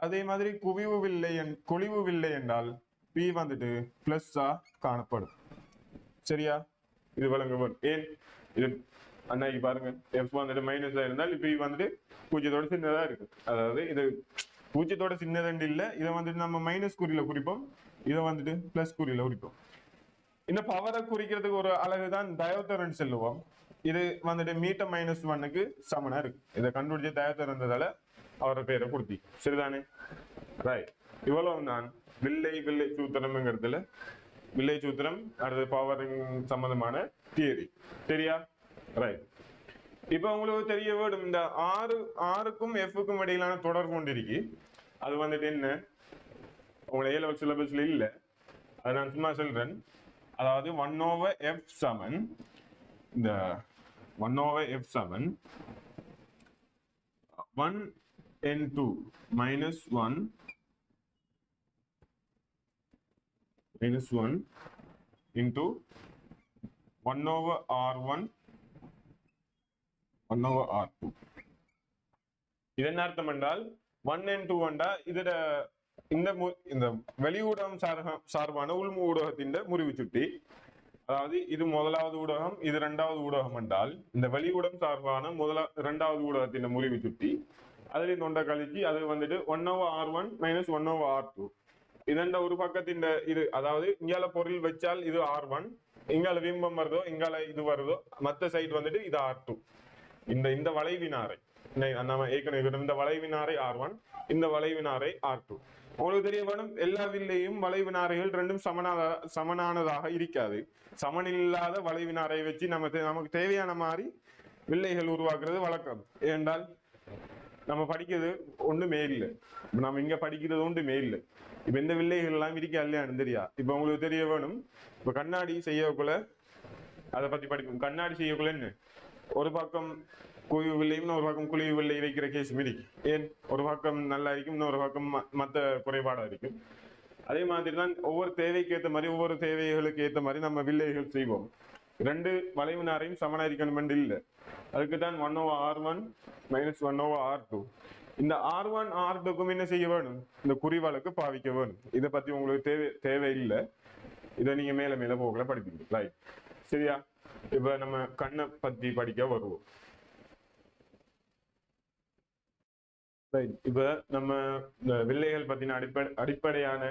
அதே மாதிரி குழிவு வில்லை என்றால் P வந்துட்டு பிளஸ்ஸா காணப்படும். சரியா? இது வழங்க வேணும். ஏன் இது அன்னைக்கு பாருங்க, F வந்துட்டு மைனஸா இருந்தால் P வந்துட்டு பூஜ்ஜியத்தோட சின்னதா இருக்கு. அதாவது இது பூஜ்ஜியத்தோட சின்னதண்டு இல்ல, இதை வந்துட்டு நம்ம மைனஸ் குறியில குறிப்போம், இதை வந்துட்டு பிளஸ் குறியில குறிப்போம். இந்த பவரை குறிக்கிறதுக்கு ஒரு அழகுதான் டயோதரன் சொல்லுவோம். இது வந்துட்டு மீட்டர்-1க்கு சமனா இருக்கு. இதை கண்டுபிடிச்ச டயோதரன் இருந்ததால அவரோட பேரை கொடுத்தி. சரிதானே? ரைட். இவ்வளவு நான் வில்லை சூத்திரம்ங்கிறதுல வில்லை சூத்திரம், அடுத்து பவரிங் சம்பந்தமான தியரி. சரியா? ரைட். இப்ப உங்களுக்கு தெரிய வேணும், இந்த ஆறுக்கும் எஃப்க்கும் இடையிலான தொடர்பு கொண்டிருக்கு. அது வந்துட்டு என்ன, உங்களை A level சிலபஸ்ல இல்ல, அதை நான் சும்மா சொல்றேன். அதாவது 1/f சமன் இந்த 1/f சமன் 1 n2 minus 1 into 1 over r1 1 over r2. இது என்ன அர்த்தம் என்றால் 1 and 2 வண்டா இதோட இந்த வெளியூடகம் சார்பான உள்மு ஊடகத்தின் முறிவு சுட்டி. அதாவது இது முதலாவது ஊடகம், இது இரண்டாவது ஊடகம் என்றால் இந்த வெளியூடகம் சார்பான இரண்டாவது ஊடகத்தின் முறிவு சுட்டி அதில் தொண்டை கழிச்சு அது வந்துட்டு 1 over r1 minus 1 over r2. இதண்ட ஒரு பக்கத்தின் இது, அதாவது இங்கால பொருள் வச்சால் இது r1, இங்கால விம்பம் வருதோ இங்கால இது வருதோ, மற்ற சைடு வந்துட்டு இது r2. இந்த வளைவினாரை நம்ம ஏற்கனவே இந்த வளைவினாரை r1, இந்த வளைவினாரை r2. உங்களுக்கு தெரிய வேணும், எல்லா வில்லையும் வளைவினாரைகள் ரெண்டும் சமனானதாக இருக்காது. சமனில்லாத வளைவினாரை வச்சு நமக்கு தேவையான மாதிரி வில்லைகள் உருவாக்குறது வழக்கம். ஏனென்றால் நம்ம படிக்கிறது ஒன்றுமே இல்லை, நம்ம இங்க படிக்கிறது ஒன்றுமே இல்லை. இப்ப இந்த வில்லைகள் எல்லாம் இருக்கா இல்லையான்னு தெரியா. இப்ப உங்களுக்கு தெரிய வேணும், இப்ப கண்ணாடி செய்யக்குள்ள அதை பத்தி படிக்கும். கண்ணாடி செய்யக்குள்ள என்ன, ஒரு பக்கம் குழிவு வில்லையும் ஒரு பக்கம் குழிவு வில்லை வைக்கிற கேஸ் இருக்கு. ஏன், ஒரு பக்கம் நல்லா இருக்கும், இன்னொரு பக்கம் மற்ற குறைபாடா இருக்கும். அதே மாதிரி தான் ஒவ்வொரு தேவைக்கு ஏற்ற மாதிரி, ஒவ்வொரு தேவைகளுக்கு ஏற்ற மாதிரி நம்ம வில்லைகள் செய்வோம். ரெண்டு வளைவினாரையும் சமனா இருக்கணும் இல்லை. அதுக்கு தான் 1 over r1 minus 1 over r2. இந்த r1 r2க்கும் என்ன செய்ய வேணும், இந்த குறிவாளுக்கு பாவிக்க வேணும். இதை பத்தி உங்களுக்கு தேவையில்லை, இதை நீங்க மேல மேல போகல படிப்பீங்க. ரைட், சரியா? இப்ப நம்ம கண்ணை பத்தி படிக்க வருவோம். ரைட், இப்ப நம்ம இந்த வில்லைகள் பத்தின அடிப்படையான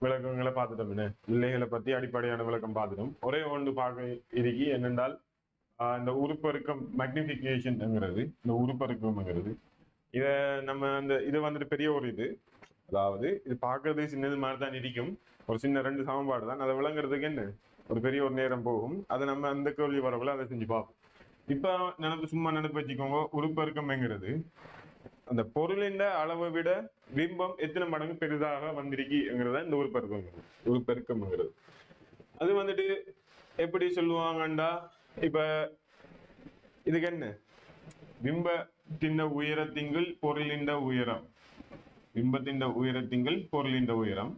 விளக்கங்களை பார்த்துட்டோம். வில்லைகளை பத்தி அடிப்படையான விளக்கம் பார்த்துட்டோம். ஒரே ஒன்று பார்க்க இருக்கி என்னென்றால் இந்த உருப்பெருக்கம் மேக்னிஃபிகேஷன்ங்கிறது, இந்த உருப்பெருக்கம்ங்கிறது இதை நம்ம இது வந்துட்டு பெரிய ஒரு இது. அதாவது இது பார்க்கறது சின்னது மாதிரி தான் இருக்கும், ஒரு சின்ன ரெண்டு சமன்பாடு தான். அதை விளங்குறதுக்கு என்ன ஒரு பெரிய ஒரு நேரம் போகும். அதை நம்ம அந்த கேள்வி வரக்குள்ள அதை செஞ்சு பார்ப்போம். இப்ப சும்மா நினைப்பு வச்சுக்கோங்க, உருப்பெருக்கம்ங்கிறது அந்த பொருளின் அளவை விட பிம்பம் எத்தனை மடங்கு பெரிதாக வந்திருக்குங்கிறத இந்த உருப்பெருக்கம்ங்கிறது. அது வந்துட்டு எப்படி சொல்லுவாங்கண்டா, இப்ப இதுக்கு என்ன, பிம்பத்தின் உயரத்திங்கள் பொருளின் உயரம், பிம்பத்தின் உயரத்திங்கள் பொருளின் உயரம்.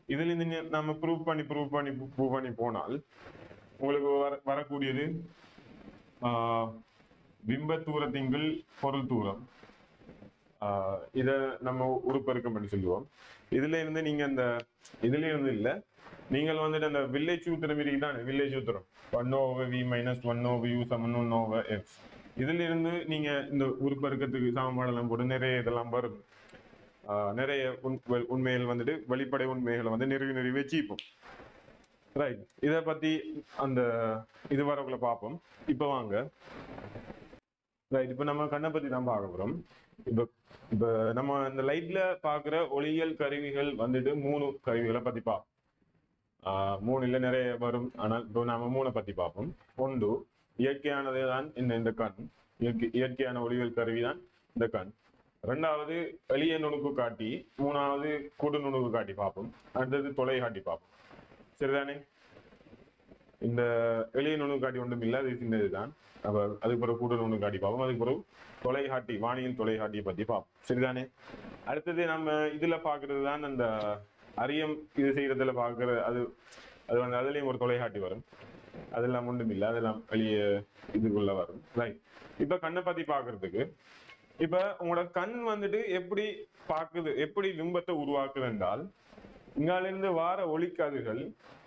இதுல இருந்து நம்ம ப்ரூவ் பண்ணி போனால் உங்களுக்கு வரக்கூடியது பிம்ப தூரத்திங்கள் பொருள் தூரம். இத நம்ம உருப்பெருக்கம் பண்ணி சொல்லுவோம். இதுல இருந்து நீங்க இதுல இருந்து இல்ல, நீங்கள் வந்துட்டு அந்த வில்லேஜ் சூத்திரம் இருக்குதானே, வில்லேஜ் சூத்திரம் 1 over v minus 1 over u சமன் 1 over x. இதுல இருந்து நீங்க இந்த உருப்பெருக்கத்துக்கு சமன்பாடெல்லாம் போட்டு நிறைய இதெல்லாம் வரும். நிறைய உண்மைகள் வந்துட்டு வெளிப்படை உண்மைகளை நிறுவி வச்சுப்போம். ரைட், இத பத்தி இது வரக்குள்ள பார்ப்போம். இப்ப வாங்க, ரைட், இப்ப நம்ம கண்ணை பத்தி தான் பார்க்க போறோம். இப்ப நம்ம இந்த லைட்ல பாக்குற ஒளியியல் கருவிகள் வந்துட்டு 3 கருவிகளை பத்தி பார்ப்போம். 3 இல்ல நிறைய வரும், ஆனால் இப்போ நாம 3 பத்தி பார்ப்போம். ஒன்று இயற்கையானதே தான் இந்த கண், இயற்கையான ஒளியியல் கருவி தான் இந்த கண். ரெண்டாவது எளிய நுணுக்கு காட்டி, மூணாவது கூடு நுணுக்கு காட்டி பார்ப்போம். அடுத்தது தொலை காட்டி பார்ப்போம். சரிதானே? இந்த எளிய நுணுக்கு காட்டி ஒன்றும் இல்லை, அது சின்னதுதான். அப்ப அதுக்கு பிறகு கூடு நுணுக்கு காட்டி பார்ப்போம். அதுக்கு பிறகு தொலைகாட்டி, வானியல் தொலைகாட்டியை பத்தி பார்ப்போம். சரிதானே? அடுத்தது நம்ம இதுல பாக்குறது தான் அந்த அரியம் இது செய்யறதுல பாக்குற அது அதுலயும் ஒரு தொலைகாட்டி வரும். அதெல்லாம் ஒன்றும் இல்லை, அதெல்லாம் வெளியே இதுக்குள்ள வரும். ரைட், இப்ப கண்ணை பத்தி பாக்குறதுக்கு, இப்ப உங்களோட கண் வந்துட்டு எப்படி பாக்குது, எப்படி பிம்பத்தை உருவாக்குது என்றால், இங்கால இருந்து வார ஒளிக்கதிர்கள்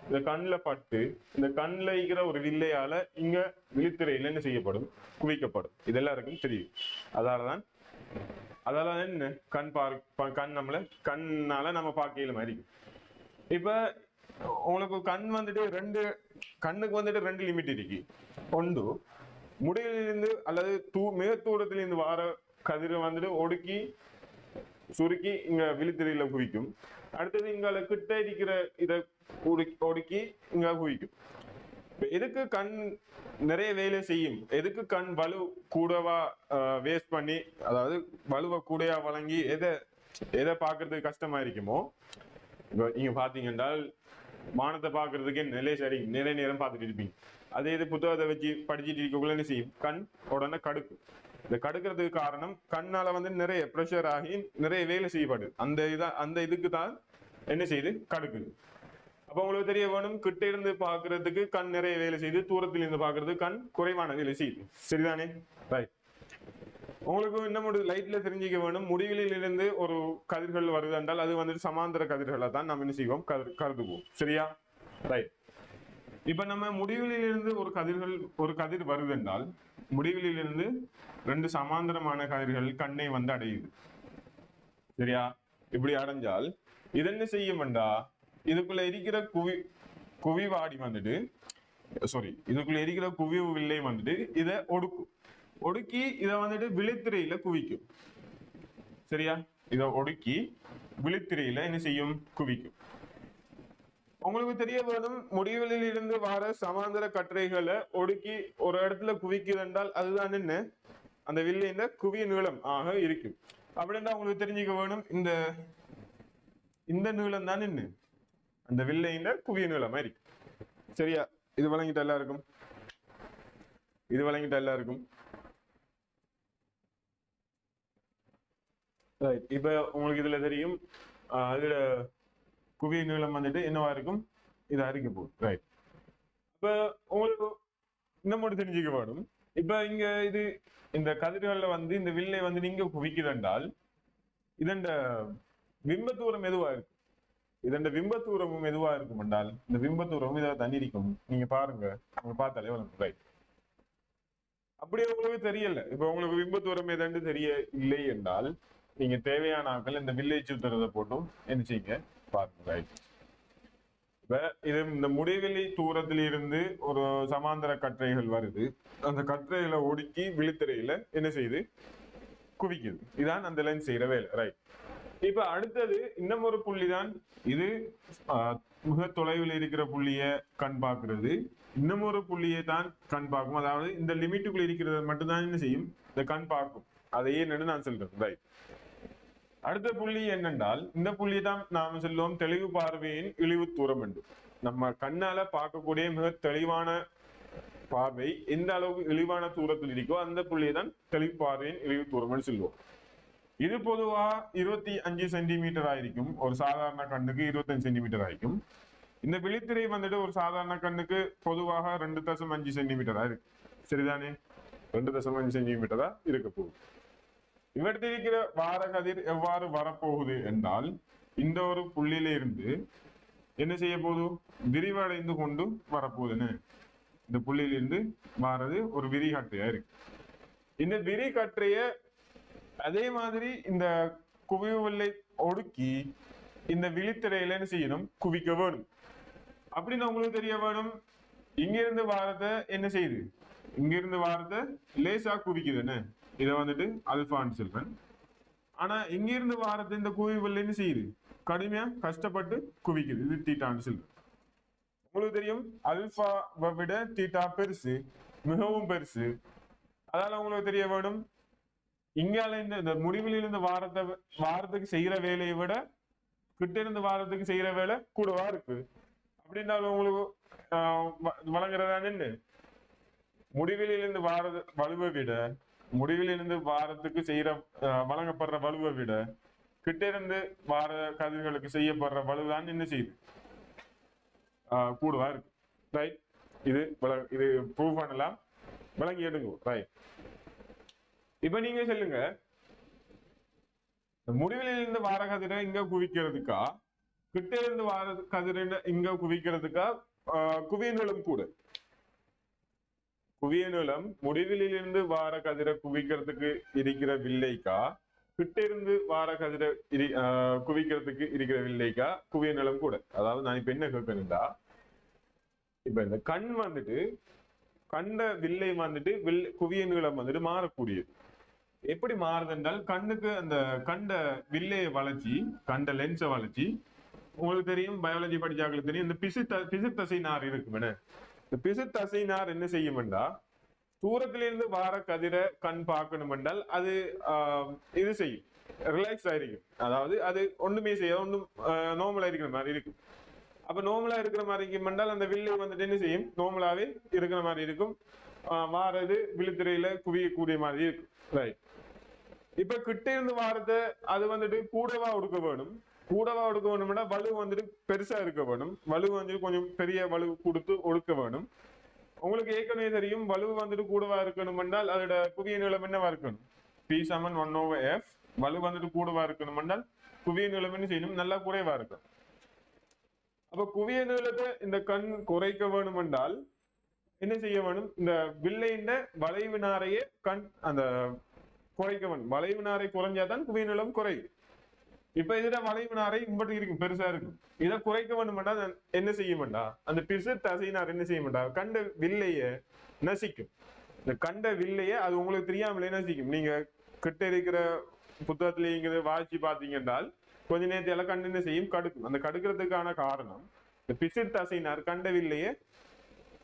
இந்த கண்ணில் பட்டு இந்த கண்ணில் இருக்கிற ஒரு வில்லையால இங்க விழித்திரையில என்ன செய்யப்படும், குவிக்கப்படும். இதெல்லாம் இருக்கும் தெரியும். அதாலதான் என்ன கண் கண்ணால நம்ம பார்க்கையில மாதிரி. இப்ப உங்களுக்கு கண் வந்துட்டு கண்ணுக்கு வந்துட்டு 2 லிமிட் இருக்கு. ஒன்று முடியிலிருந்து அல்லது மிக தூரத்திலிருந்து வார கதிரை வந்துட்டு ஒடுக்கி சுருக்கி இங்க விழித்திரையில குவிக்கும். அடுத்தது இங்கால கிட்ட இருக்கிற இதை ஒடுக்கி இங்க குவிக்கும். எதுக்கு கண் நிறைய வேலை செய்யும், எதுக்கு கண் வலு கூடவா வேஸ்ட் பண்ணி, அதாவது வலுவை கூடையா வழங்கி எதை பார்க்கறதுக்கு கஷ்டமா இருக்குமோ, இப்போ நீங்க பாத்தீங்க என்றால் வானத்தை பார்க்கறதுக்கு நிறைய நேரம் பார்த்துட்டு இருப்பீங்க. அதே இது புத்தகத்தை வச்சு படிச்சுட்டு இருக்கக்குள்ள என்ன செய்யும், கண் உடனே கடுக்கும். இந்த கடுக்கிறதுக்கு காரணம் கண்ணால வந்து நிறைய ப்ரெஷர் ஆகி நிறைய வேலை செய்யப்படுது. அந்த இதுக்கு தான் என்ன செய்யுது, கடுக்குது. அப்ப உங்களுக்கு தெரிய வேணும், கிட்ட இருந்து பாக்குறதுக்கு கண் நிறைய வேலை செய்யுது, தூரத்தில் இருந்து பாக்குறதுக்கு கண் குறைவான வேலை செய்யுது. சரிதானே? ரைட். உங்களுக்கு இன்னும் ஒரு லைட்ல தெரிஞ்சுக்க வேணும், முடிகளில் இருந்து ஒரு கதிர்கள் வருது என்றால் அது வந்துட்டு சமாந்தர கதிர்களை தான் நம்ம என்ன செய்வோம், கருதுவோம். சரியா? ரைட். இப்ப நம்ம முடிவுகளில் இருந்து ஒரு கதிர் வருது என்றால் முடிவுகளில் இருந்து 2 சமாந்தரமான கதிர்கள் கண்ணை வந்து அடையுது. சரியா? இப்படி அடைஞ்சால் இது என்ன செய்யும்டா, இதுக்குள்ள இருக்கிற குவிவாடி வந்துட்டு இதுக்குள்ள இருக்கிற குவிவு வில்லை வந்துட்டு இதை ஒடுக்கி இதை வந்துட்டு விழித்திரையில குவிக்கும். சரியா? இதை ஒடுக்கி விழித்திரையில என்ன செய்யும், குவிக்கும். உங்களுக்கு தெரிய வேணும், முடிவுகளில் இருந்து வர சமாந்தர கற்றைகளை ஒடுக்கி ஒரு இடத்துல குவிக்குது என்றால் அதுதான் என்ன, அந்த வில்லையின் குவிய நீளம் ஆக இருக்கும். அப்படின்னா உங்களுக்கு தெரிஞ்சுக்க வேணும், இந்த நீளம் தான் என்ன, அந்த வில்லையின் குவிய நீளமா இருக்கு. சரியா? இது வழங்கிட்ட எல்லாருக்கும்? இப்ப உங்களுக்கு இதுல தெரியும், இதுல குவிய நீளம் வந்துட்டு என்னவா இருக்கும், இதா இருக்க போகுது. ரைட். இப்ப உங்களுக்கு இன்னும் தெரிஞ்சுக்க வேணும், இப்ப இங்க இந்த கதிர்கள்ல வந்து இந்த வில்லை வந்து நீங்க குவிக்குதென்றால் இதண்ட பிம்ப தூரம் எதுவா இருக்கு, இதண்ட பிம்ப தூரமும் எதுவா இருக்கும் என்றால் இந்த பிம்ப தூரமும் இதை தண்ணி இருக்கும். நீங்க பாருங்க, உங்க பார்த்தாலே வரும். ரைட். அப்படியே உங்களுக்கு தெரியல, இப்ப உங்களுக்கு பிம்ப தூரம் எதண்டு தெரிய இல்லை என்றால் நீங்க தேவையான ஆட்கள் இந்த வில்லை சுத்துறதை போட்டும் என்ன செய்யுங்க, பாருங்க. ரைட். இப்ப இது இந்த முடிவெளி தூரத்தில் இருந்து ஒரு சமாந்தர கற்றைகள் வருது, அந்த கற்றைகளை ஒடுக்கி விழித்திரையில என்ன செய்யுது, குவிக்குது. இதான் அந்த லென்ஸ் செய்யற வேலை. ரைட். இப்ப அடுத்தது இன்னும் ஒரு புள்ளி தான் இது, மிக தொலைவில் இருக்கிற புள்ளிய கண் பார்க்கிறது, இன்னும் ஒரு புள்ளியை தான் கண் பார்க்கும். அதாவது இந்த லிமிட்டுக்குள்ள இருக்கிறத மட்டும்தான் என்ன செய்யும், இந்த கண் பார்க்கும். அதை என்னன்னு நான் சொல்றேன். ரைட். அடுத்த புள்ளி என்னென்றால் இந்த புள்ளி தான் நாம சொல்லுவோம் தெளிவு பார்வையின் இழிவு தூரம் என்று. நம்ம கண்ணால பார்க்கக்கூடிய மிக தெளிவான பார்வை எந்த அளவுக்கு இழிவான தூரத்தில் இருக்கோ அந்த புள்ளியை தான் தெளிவு பார்வையின் இழிவு தூரம் சொல்லுவோம். இது பொதுவா 25 சென்டிமீட்டர் ஆயிருக்கும், ஒரு சாதாரண கண்ணுக்கு 25 சென்டிமீட்டர் ஆயிருக்கும். இந்த விழித்திரை வந்துட்டு ஒரு சாதாரண கண்ணுக்கு பொதுவாக 2.5 சென்டிமீட்டரா இருக்கு. சரிதானே? 2.5 சென்டிமீட்டரா இருக்க போகுது. இவற்றில் இருக்கிற வார கதிர் எவ்வாறு வரப்போகுது என்றால் இந்த ஒரு புள்ளியில இருந்து என்ன செய்ய போகுது, விரிவடைந்து கொண்டு வரப்போகுதுன்னு. இந்த புள்ளியிலிருந்து வாரது ஒரு விரிகற்றையா இருக்கு. இந்த விரிகற்றைய அதே மாதிரி இந்த குவிவுகளை ஒடுக்கி இந்த விழித்திரையில என்ன செய்யணும், குவிக்க வேணும். அப்படின்னு உங்களுக்கு தெரிய வேணும், இங்கிருந்து வாரத்தை என்ன செய்யுது, இங்கிருந்து வாரத்தை லேசா குவிக்குதுன்னு. இதை வந்துட்டு அல்பான்னு சொல்றேன். ஆனா இங்கிருந்து வாரத்தை இந்த குவிவுகள் என்ன செய்யுது, கடுமையா கஷ்டப்பட்டு குவிக்குது. இது தீட்டான்னு சொல்றேன். உங்களுக்கு தெரியும், அல்பாவை விட தீட்டா பெருசு, மிகவும் பெருசு. அதனால உங்களுக்கு தெரிய வேணும், இங்கால இந்த முடிவில் இருந்து வாரத்துக்கு செய்யற வேலையை விட கிட்ட இருந்து வாரத்துக்கு செய்யற வேலை கூடவா இருக்கு. அப்படின்னா உங்களுக்கு வழங்குறதான என்ன, முடிவில் இருந்து வார வலுவை விட முடிவில் இருந்து வாரத்துக்கு செய்யற வழங்கப்படுற வலுவை விட கிட்ட இருந்து வார கதிர்களுக்கு செய்யப்படுற வலுதான் என்ன செய்யுது, கூடுவா இருக்கு. ரைட். இது ப்ரூவ் பண்ணலாம், விளங்கி எடுங்க. ரைட். இப்ப நீங்க சொல்லுங்க, முடிவில் இருந்து வார கதிரை இங்க குவிக்கிறதுக்கா கிட்ட இருந்து வார கதிரை இங்க குவிக்கிறதுக்கா குவிய நீளம் கூட. குவிய நீளம் முடிவில் இருந்து வார கதிரை குவிக்கிறதுக்கு இருக்கிற வில்லைக்கா கிட்ட இருந்து வார கதிரை குவிக்கிறதுக்கு இருக்கிற வில்லைக்கா குவிய நீளம் கூட. அதாவது நான் இப்ப என்ன கேட்கணும்டா, இப்ப இந்த கண் வந்துட்டு கண்ட வில்லை வந்துட்டு குவிய நீளம் வந்துட்டு மாறக்கூடியது. எப்படி மாறுது என்றால் கண்ணுக்கு அந்த கண்ட வில்லையை வளைச்சி கண்ட லென்ஸை வளைச்சி, உங்களுக்கு தெரியும் பயாலஜி படிச்சாக்களுக்கு தெரியும், இந்த பிசு தசை நார் இருக்குமே, இந்த பிசு தசை நார் என்ன செய்யும் என்றால் தூரத்திலிருந்து வார கதிரை கண் பார்க்கணும் என்றால் அது இது செய்யும், ரிலாக்ஸ் ஆயிருக்கும். அதாவது அது ஒண்ணுமே செய்ய ஒன்றும் நார்மலா இருக்கிற மாதிரி இருக்கும். அப்ப நார்மலா இருக்கிற மாதிரி இருக்கும் என்றால் அந்த வில்லை வந்துட்டு என்ன செய்யும், நார்மலாவே இருக்கிற மாதிரி இருக்கும். வாரது விழித்திரையில குவியக்கூடிய மாதிரி இருக்கு. ரைட். இப்ப கிட்ட இருந்து வாரத அது வந்துட்டு கூடவா ஒடுக்க வேணும். கூடவா ஒடுக்க வேணும்னா வலு வந்துட்டு பெருசா இருக்க வேணும். வலு வந்துட்டு கொஞ்சம் பெரிய வலு கொடுத்து ஒடுக்க வேணும். உங்களுக்கு ஏற்கனவே தெரியும் வலு வந்துட்டு கூடவா இருக்கணும் என்றால் அதோட குவிய நீளம் என்னவா இருக்கணும்? P = 1/f. வலு வந்துட்டு கூடவா இருக்கணும் என்றால் குவிய நீளம் என்ன செய்யணும்? நல்லா குறைவா இருக்கும். அப்ப குவிய நீளத்தை இந்த கண் குறைக்க வேணும் என்றால் என்ன செய்ய வேணும்? இந்த வில்லையின் வளைவு நாரையே கண் அந்த குறைக்க வேணும். வளைவு நாரை குறைஞ்சாதான் குவிய நீளம் குறையும். இப்ப இதுல வளைவு நாரை இம்பட்டு இருக்கும், பெருசா இருக்கும். இதை குறைக்க வேண்டுமெண்டா என்ன செய்ய வேண்டா? அந்த பிசு தசைனார் என்ன செய்ய வேண்டா? கண்ட வில்லைய நசிக்கும். இந்த கண்ட வில்லைய அது உங்களுக்கு தெரியாமலே நசிக்கும். நீங்க கிட்ட இருக்கிற புத்தகத்திலேயே வாசி பார்த்தீங்க என்றால் கொஞ்ச நேரத்தில கண்டு என்ன செய்யும்? கடுக்கும். அந்த கடுக்கிறதுக்கான காரணம் இந்த பிசு தசைனார் கண்ட வில்லைய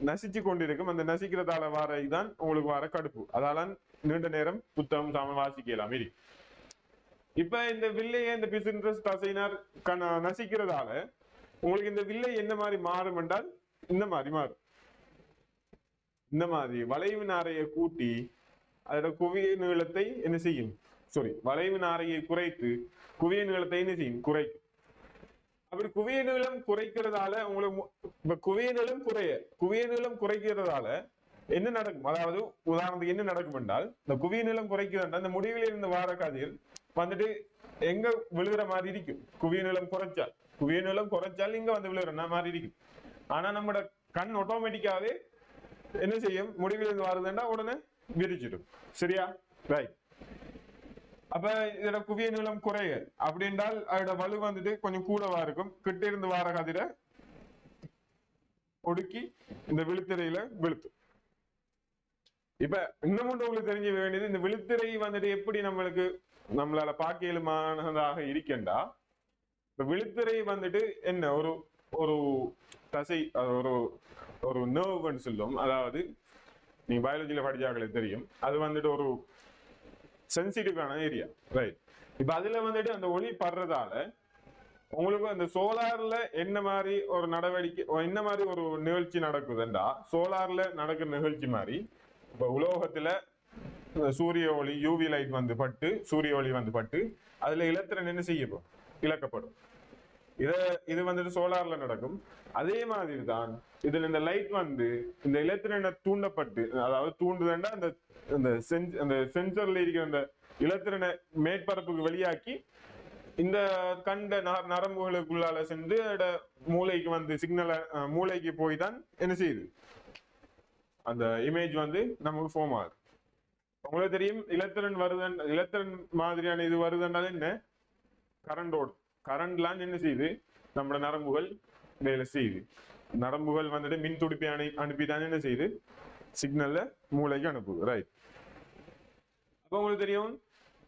நசிச்சு கொண்டிருக்கும். அந்த நசிக்கிறதால வார இதுதான் உங்களுக்கு வர கடுப்பு. அதால நீண்ட நேரம் புத்தகம் சாம வாசிக்கலாம் இருக்கு. இப்ப இந்த வில்லையை இந்த பிசின்ட்ரஸ் தசையினர் நசிக்கிறதால உங்களுக்கு இந்த வில்லை என்ன மாதிரி மாறும் என்றால் இந்த மாதிரி மாறும். இந்த மாதிரி வளைவு நாரையை கூட்டி அதோட குவிய நீளத்தை என்ன செய்யும்? வளைவு நாரையை குறைத்து குவிய நீளத்தை என்ன செய்யும்? குறைக்கும். அப்படி குவிய நீளம் குறைக்கிறதால உங்களுக்கு குவிய நீளம் குறைக்கிறதால என்ன நடக்கும்? அதாவது உதாரணத்துக்கு என்ன நடக்கும் என்றால் இந்த குவிய நீளம் குறைக்கிறதா இந்த முடிவில் இருந்து வார கதிர் வந்துட்டு எங்க விழுகிற மாதிரி இருக்கும். குவிய நீளம் குறைச்சால் இங்க வந்து விழுகிற மாதிரி இருக்கும். ஆனா நம்மளோட கண் ஆட்டோமேட்டிக்காவே என்ன செய்யும்? முடிவில் இருந்து வருதுன்னா உடனே விரிச்சிடும். சரியா? ரைட். அப்ப இதோட குவிய நீளம் குறைய அப்படி என்றால் அதோட வலு வந்துட்டு கொஞ்சம் கூடவா இருக்கும். கிட்ட இருந்து வார கதிரை ஒடுக்கி இந்த விழித்திரையில விழுத்து. இப்ப இன்னும் உங்களுக்கு தெரிஞ்ச வேண்டியது இந்த விழித்திரை வந்துட்டு எப்படி நம்மளால பார்க்க இயலுமானதாக இருக்கின்றா. இப்ப விழித்திரை வந்துட்டு என்ன ஒரு ஒரு தசை ஒரு நர்வ்னு சொல்லும். அதாவது நீங்க பயாலஜில படிச்சாக்களுக்கு தெரியும். அது வந்துட்டு ஒரு சென்சிட்டிவான ஏரியா. ரைட். இப்ப அதுல வந்துட்டு அந்த ஒளி படுறதால உங்களுக்கு அந்த சோலார்ல என்ன மாதிரி ஒரு நடவடிக்கை என்ன மாதிரி ஒரு நிகழ்ச்சி நடக்குதுண்டா சோலார்ல நடக்கிற நிகழ்ச்சி மாதிரி இப்ப உலோகத்துல சூரிய ஒளி யூவி லைட் வந்து பட்டு சூரிய ஒளி வந்து பட்டு அதுல இலத்திரன் என்ன செய்யப்படும்? இழக்கப்படும். இது வந்துட்டு சோலார்ல நடக்கும். அதே மாதிரி தான் இதுல இந்த லைட் வந்து இந்த இலத்திரனை தூண்டப்பட்டு, அதாவது தூண்டுதண்டா அந்த சென்சர்ல இருக்கிற அந்த இலத்திரனை மேற்பரப்புக்கு வெளியாக்கி இந்த கண்ட நரம்புகளுக்குள்ளால சென்று மூளைக்கு வந்து சிக்னலை மூளைக்கு போய் தான் என்ன செய்யுது? அந்த இமேஜ் வந்து நமக்கு ஃபார்ம் ஆகுது. உங்களுக்கு தெரியும் இலத்திரன் மாதிரியான இது வருதுன்றால் என்ன? கரண்ட்லாம் என்ன செய்யுது? நம்மளோட நரம்புகள் வேலை செய்யுது. நரம்புகள் வந்துட்டு மின் துடிப்பை அனுப்பிதான் என்ன செய்யுது? சிக்னல்ல மூளைக்கு அனுப்புது. ரைட். அப்ப உங்களுக்கு தெரியும்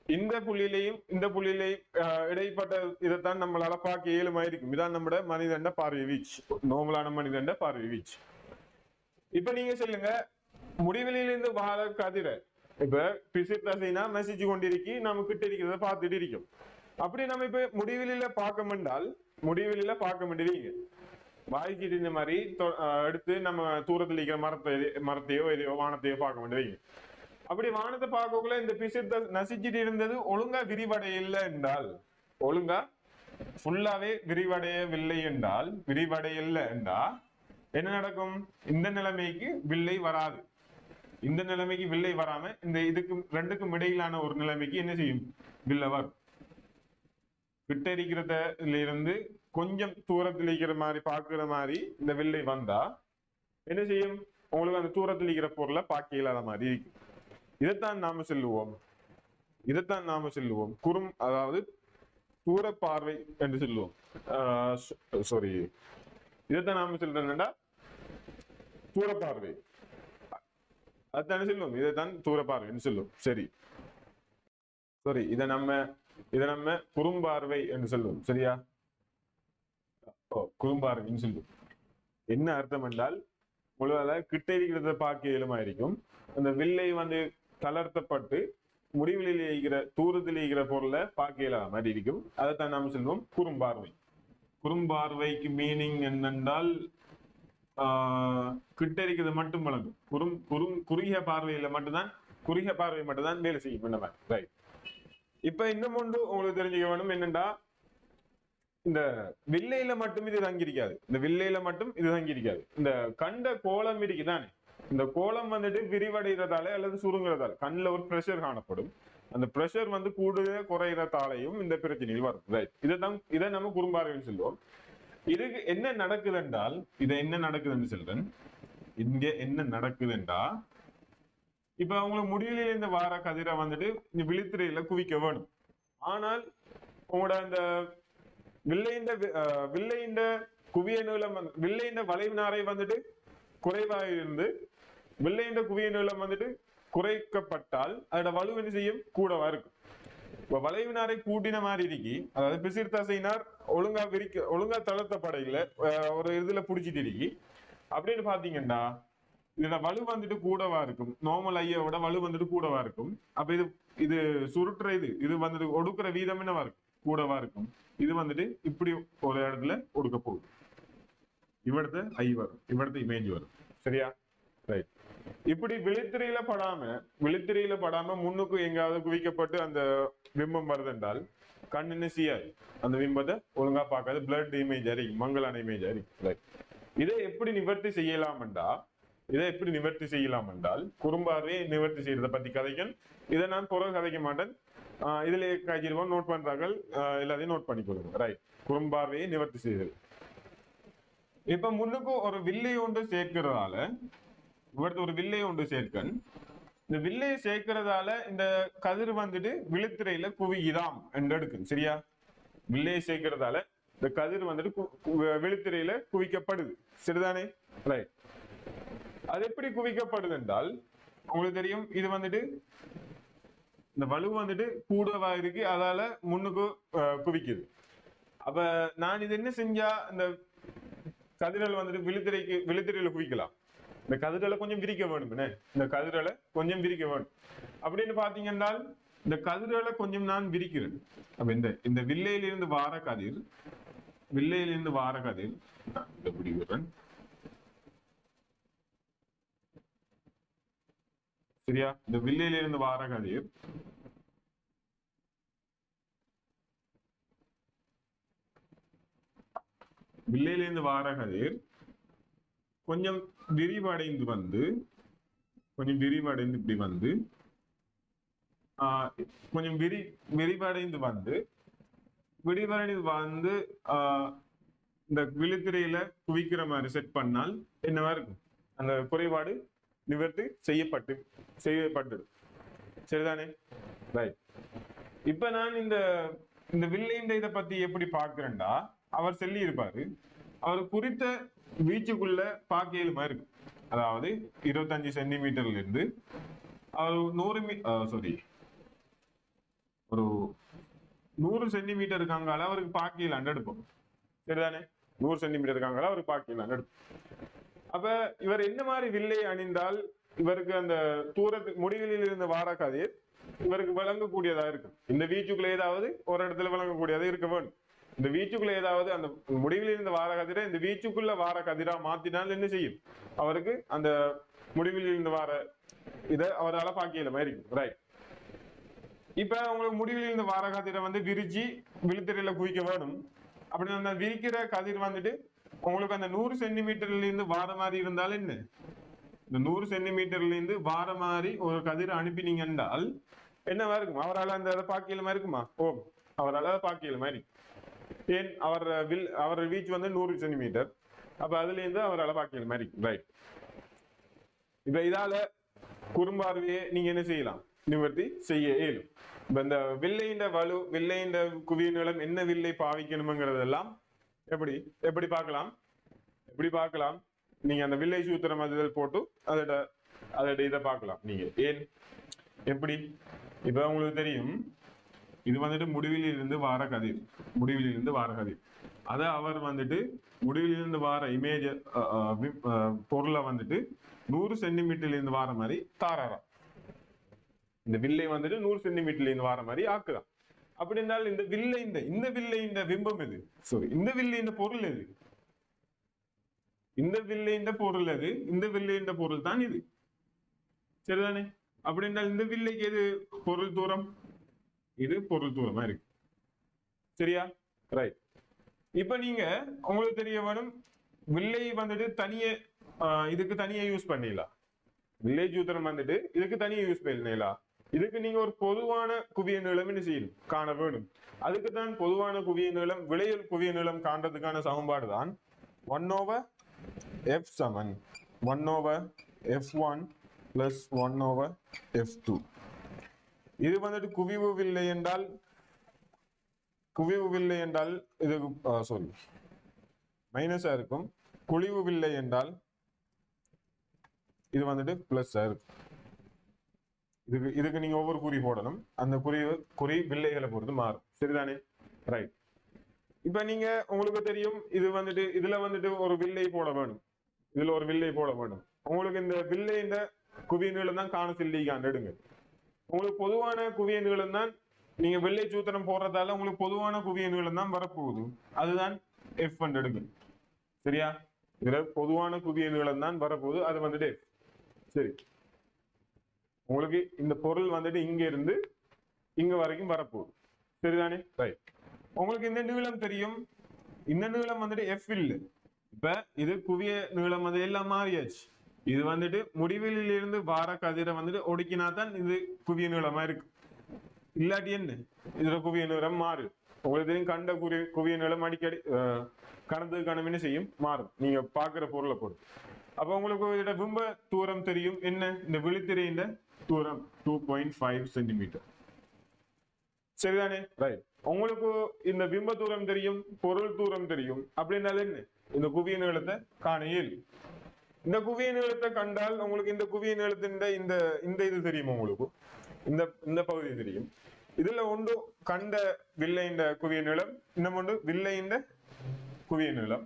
இந்த புள்ளியிலையும் இடைப்பட்ட இதைத்தான் நம்மளால பார்க்க இயலுமா இருக்கும். இதான் நம்மட மனிதண்ட பார்வை வீச்சு, நோமலான மனிதண்ட பார்வை வீச்சு. இப்ப நீங்க சொல்லுங்க, முடிவெளியிலிருந்து வார கதிரை இப்ப பிசித்தசைனா மெசேஜ் கொண்டிருக்கி நம்ம கிட்ட இருக்கிறத பார்த்துட்டு இருக்கும். அப்படி நம்ம இப்ப முடிவெளியில பார்க்க முடிவீங்க வாய்ச்சிட்டு இந்த மாதிரி எடுத்து நம்ம தூரத்தில் இருக்கிற மரத்தையோ எதையோ வானத்தையோ பார்க்க வேண்டியது. அப்படி வானத்தை பார்க்கக்குள்ள இந்த பிசித்த நசிச்சிட்டு இருந்தது ஒழுங்கா விரிவடையில்லை என்றால், ஒழுங்கா ஃபுல்லாவே விரிவடையவில்லை என்றால் என்ன நடக்கும்? இந்த நிலைமைக்கு வில்லை வராது. இந்த நிலைமைக்கு வில்லை வராம இந்த ரெண்டுக்கும் இடையிலான ஒரு நிலைமைக்கு என்ன செய்யும்? வில்லை வரும். கிட்ட இருக்கிறதுல இருந்து கொஞ்சம் தூரத்தில் இருக்கிற மாதிரி பார்க்கிற மாதிரி இந்த வில்லை வந்தா என்ன செய்யும்? உங்களுக்கு அந்த தூரத்தில் இருக்கிற பொருளை பார்க்க இல்லாத மாதிரி இருக்கும். இதைத்தான் நாம சொல்லுவோம் அதாவது தூர பார்வை என்று சொல்லுவோம். இதைத்தான் நாம சொல்றேன்டா தூர பார்வை. அதுதானே சொல்லுவோம். இதைத்தான் தூர பார்வைன்னு சொல்லுவோம். சரி இதை நம்ம குறும்பார்வை என்று சொல்லுவோம். சரியா? குறும்பார்வைன்னு சொல்லுவோம். என்ன அர்த்தம் என்றால் உங்களால கிட்ட இருக்கிறத பார்க்க இயலுமா இருக்கும். அந்த வில்லை வந்து தளர்த்தப்பட்டு முடிவில் இருக்கிற தூரத்தில் இருக்கிற பொருளை பார்க்க இயலாத மாதிரி இருக்கும். அதைத்தான் நாம சொல்லுவோம் குறும்பார்வை. குறும்பார்வைக்கு மீனிங் என்னென்றால் கிட்ட இருக்கிறது மட்டும் வழங்கும். குறுகிய பார்வையில மட்டும்தான், குறுகிய பார்வை மட்டும்தான் வேலை செய்யும் இந்த மாதிரி. ரைட். இப்ப இன்னும் ஒன்று உங்களுக்கு தெரிஞ்சுக்க வேணும் என்னண்டா, இந்த வில்லையில மட்டும் இது தங்கியிருக்காது. இந்த வில்லையில மட்டும் இது தங்கியிருக்காது. இந்த கண்ட கோலம் இருக்குதானே, இந்த கோலம் வந்துட்டு விரிவடைகிறதால அல்லது சுருங்குறதால கண்ணில் ஒரு பிரஷர் காணப்படும். அந்த பிரஷர் வந்து கூடுதல் குறைகிறதாலையும் இந்த பிரச்சனைகள் வரும். ரைட். இதை நம்ம குறும்பார்வைன்னு சொல்லுவோம். இதுக்கு என்ன நடக்குது என்றால், இதை என்ன நடக்குதுன்னு சொல்றேன். இங்க என்ன நடக்குது என்றா, இப்ப அவங்களுக்கு முடியல இந்த வார கதிரை வந்துட்டு இந்த விழித்திரையில குவிக்க வேணும். ஆனால் உங்களோட அந்த வில்லையின் குவிய நீளம், வில்லையின் வளைவு நாரை வந்துட்டு குறைவாக இருந்து வில்லையின் குவிய நீளம் வந்துட்டு குறைக்கப்பட்டால் அதோட வலு என்ன செய்யும், கூடவா இருக்கும். இப்ப வளைவு நாரை கூட்டின மாதிரி இருக்கி, அதாவது பிசிர் தசையினார் ஒழுங்கா தளர்த்தப்படையில ஒரு இதுல புடிச்சிட்டு இருக்கி அப்படின்னு பாத்தீங்கன்னா இதுல வலு வந்துட்டு கூடவா இருக்கும். நார்மல் ஐயோட வலு வந்துட்டு கூடவா இருக்கும். அப்ப இது சுருட்டுற இது வந்துட்டு ஒடுக்குற வீதம் என்னவா இருக்கும், கூடவா இருக்கும். இது வந்துட்டு இப்படி ஒரு இடத்துல ஒடுக்க போகுது. இவடத்த ஐ வரும், இவடத்த இமேஜ் வரும். சரியா? ரைட். இப்படி விழித்திரையில படாம முன்னுக்கு எங்காவது குவிக்கப்பட்டு அந்த பிம்பம் வருது என்றால் கண் என்ன செய்யாது, அந்த பிம்பத்தை ஒழுங்கா பார்க்காது. பிளட் இமேஜ் அறிக்கும், மங்கலான இமேஜ் அறிக்கும். ரைட். இதை எப்படி நிவர்த்தி செய்யலாம் என்றால் குறும்பார்வையை நிவர்த்தி செய்யறதை பத்தி கதைக்கன். இதை நான் பிறகு கதைக்க மாட்டேன். இதுல காய்ச்சிருவோம், நோட் பண்றார்கள், எல்லாத்தையும் நோட் பண்ணிக்கொள்ளுங்க. ரைட். குறும்பார்வையை நிவர்த்தி செய்தல். இப்ப முன்னுக்கு ஒரு வில்லை ஒன்று சேர்க்கிறதால, இவருக்கு ஒரு வில்லை ஒன்று சேர்க்கன். இந்த வில்லையை சேர்க்கிறதால இந்த கதிர் வந்துட்டு விழித்திரையில குவியுதாம் என்று எடுக்கும். சரியா? வில்லையை சேர்க்கிறதால இந்த கதிர் வந்துட்டு விழித்திரையில குவிக்கப்படுது. சரிதானே? ரைட். அது எப்படி குவிக்கப்படுது என்றால் உங்களுக்கு தெரியும், இது வந்துட்டு இந்த வலு வந்துட்டு கூடவா இருக்கு, அதால முன்னுக்கு குவிக்குது. அப்ப நான் இது என்ன செஞ்சா இந்த கதிரல் வந்துட்டு விழித்திரையில குவிக்கலாம். இந்த கதிரலை கொஞ்சம் விரிக்க வேணும். இந்த கதிரலை கொஞ்சம் விரிக்க வேணும் அப்படின்னு பாத்தீங்கன்னா இந்த கதிரலை கொஞ்சம் நான் விரிக்கிறேன். அப்ப இந்த வில்லையிலிருந்து வார கதிர் எப்படி விடுறேன். சரியா? இந்த வில்லையிலிருந்து வார கதிர் கொஞ்சம் விரிவடைந்து இப்படி வந்து கொஞ்சம் விரிவடைந்து இந்த விழித்திரையில குவிக்கிற மாதிரி செட் பண்ணால் என்னவா இருக்கும், அந்த குறைபாடு நிவர்த்தி செய்யப்பட்டு. சரிதானே? ரைட். இப்ப நான் இந்த வில்லையின் இதை பத்தி எப்படி பார்க்கிறேன்டா, அவர் சொல்லி இருப்பாரு, அவர் குறித்த வீச்சுக்குள்ள பாக்கையிலுமா இருக்கு. அதாவது 25 சென்டிமீட்டர்ல இருந்து அவர் 100 சென்டிமீட்டர் இருக்காங்க அவருக்கு பாக்கையில் எடுப்போம். சரிதானே? 100 சென்டிமீட்டர் இருக்காங்க அவருக்கு பாக்கையில் எடுப்போம். அப்ப இவர் என்ன மாதிரி வில்லை அணிந்தால் இவருக்கு அந்த தூரத்துக்கு முடிவில் இருந்து வார கதிர் இவருக்கு வழங்கக்கூடியதா இருக்கு. இந்த வீச்சுக்குள்ள ஏதாவது ஒரு இடத்துல வழங்கக்கூடியதா இருக்க வேண்டும். இந்த வீச்சுக்குள்ள ஏதாவது அந்த முடிவில் இருந்து வார கதிரை இந்த வீச்சுக்குள்ள வார கதிரா மாத்தினால் என்ன செய்யும், அவருக்கு அந்த முடிவில் இருந்து வார இதை அவரால் பாக்கியல மாதிரி இருக்கும். ரைட். இப்ப உங்களுக்கு முடிவில் இருந்து வார கதிரை வந்து விரிச்சு விழித்திரையில குவிக்க வேணும். அப்படி அந்த விரிக்கிற கதிர் வந்துட்டு உங்களுக்கு அந்த 100 சென்டிமீட்டர்ல இருந்து வார மாதிரி இருந்தாலும் என்ன, இந்த 100 சென்டிமீட்டர்ல இருந்து வார மாதிரி ஒரு கதிரை அனுப்பினீங்க என்றால் என்னவா இருக்கும், அவரால் அந்த பாக்கியலமா இருக்குமா? ஓ, அவரால் பாக்கியலமா இருக்கு. ஏன், அவர் வீச்சு வந்து 100 சென்டிமீட்டர். அப்ப அதுல இருந்து அவரால் பாக்கியலமா இருக்கு. ரைட். இப்ப இதால குறும்பார்வையை நீங்க என்ன செய்யலாம், நிவர்த்தி செய்ய இயலும். இப்ப இந்த வில்லையின் குவிய நீளம் என்ன வில்லை பாவிக்கணுங்கிறதெல்லாம் எப்படி பார்க்கலாம். நீங்க அந்த வில்லை சூத்திரம் அதில் போட்டு அதோட இதை பார்க்கலாம் நீங்க. ஏன், எப்படி? இப்ப உங்களுக்கு தெரியும், இது வந்துட்டு முடிவில் இருந்து வார கதிர். அத அவர் வந்துட்டு முடிவில் இருந்து வார இமேஜ் பொருளை வந்துட்டு 100 சென்டிமீட்டர்ல இருந்து வார மாதிரி தாராராம். இந்த வில்லை வந்துட்டு 100 சென்டிமீட்டர்ல இருந்து வார மாதிரி ஆக்குதான். அப்படி இருந்தால் இந்த வில்லை இந்த பிம்பம் எது, இந்த வில்லை இந்த பொருள் எது? இந்த வில்லைன்ற பொருள் அது, இந்த வில்லைன்ற பொருள் தான் இது. சரிதானே? அப்படி என்றால் இந்த வில்லைக்கு எது பொருள் தூரம்? இது பொருள் தூரமா இருக்கு. சரியா? ரைட். இப்ப நீங்க உங்களுக்கு தெரிய வேணும், வில்லை வந்துட்டு தனியே இதுக்கு தனியா யூஸ் பண்ணிடலாம். வில்லை சூத்திரம் வந்துட்டு இதுக்கு தனியா யூஸ் பண்ணிடலாம். இதுக்கு நீங்க ஒரு பொதுவான குவிய நீளம் என்ன செய்யணும்? காண வேணும். அதுக்கு தான் பொதுவான குவிய நீளம், விளையல் குவிய நீளம் காண்றதுக்கான சமன்பாடு தான் 1/f சமன் 1/f1 plus 1/f2. இது வந்துட்டு குவிவு வில்லை என்றால் இது சாரி மைனஸா இருக்கும். குழிவு வில்லை என்றால் இது வந்துட்டு பிளஸ் இருக்கும். இதுக்கு நீங்க ஒவ்வொரு குறி போடணும். அந்த குறி வில்லைகளை பொறுத்து மாறும். சரிதானே? ரைட். இப்ப நீங்க உங்களுக்கு தெரியும், இது வந்துட்டு இதுல வந்துட்டு ஒரு வில்லை போட வேணும். இதுல ஒரு வில்லை போட வேணும். உங்களுக்கு இந்த வில்லை இந்த குவிய நீளம் தான் காண சொல்லிக்கான் எடுங்க. உங்களுக்கு பொதுவான குவிய நீளம் தான், நீங்க வெள்ளை சூத்திரம் போடுறதால உங்களுக்கு பொதுவான குவிய நீளம் தான் வரப்போகுது. அதுதான் F1 எடுங்க. சரியா? இதுல பொதுவான குவிய நீளம் தான் வரப்போகுது. அது வந்துட்டு சரி, உங்களுக்கு இந்த பொருள் வந்துட்டு இங்க இருந்து இங்க வரைக்கும் வரப்போகுது. சரிதானே? ரைட். உங்களுக்கு இந்த நீளம் தெரியும். இந்த நீளம் வந்துட்டு F இல்லை. இப்ப இது குவிய நீளம் வந்து எல்லாம் மாறியாச்சு. இது வந்துட்டு முடிவிலில் இருந்து வார கதிரை வந்துட்டு ஒடுக்கினா தான் இது குவிய நீளமா இருக்கு. இல்லாட்டி என்ன, இதுல குவிய நீளம் மாறு. உங்களுக்கு தெரியும், கண்ட குவிய நீளம் அடிக்கடி கணத்துக்கான என்ன செய்யும்? மாறும். நீங்க பாக்குற பொருளை பொறுத்து. அப்ப உங்களுக்கு இதோட பிம்ப தூரம் தெரியும். என்ன? இந்த விழித்திரையின் தூரம் 2.5 சென்டிமீட்டர். சரிதானே? ரைட். உங்களுக்கு இந்த பிம்ப தூரம் தெரியும், பொருள் தூரம் தெரியும். அப்படின்னால என்ன? இந்த குவிய நீளத்தை காண இயலும். இந்த குவிய நீளத்தை கண்டால் உங்களுக்கு இந்த குவிய நீளத்தின் இந்த இது தெரியும். உங்களுக்கு இந்த பகுதி தெரியும். இதுல ஒன்று கண்ட வில்லையின் குவிய நீளம், இன்னும் ஒன்று வில்லையின் குவிய நீளம்.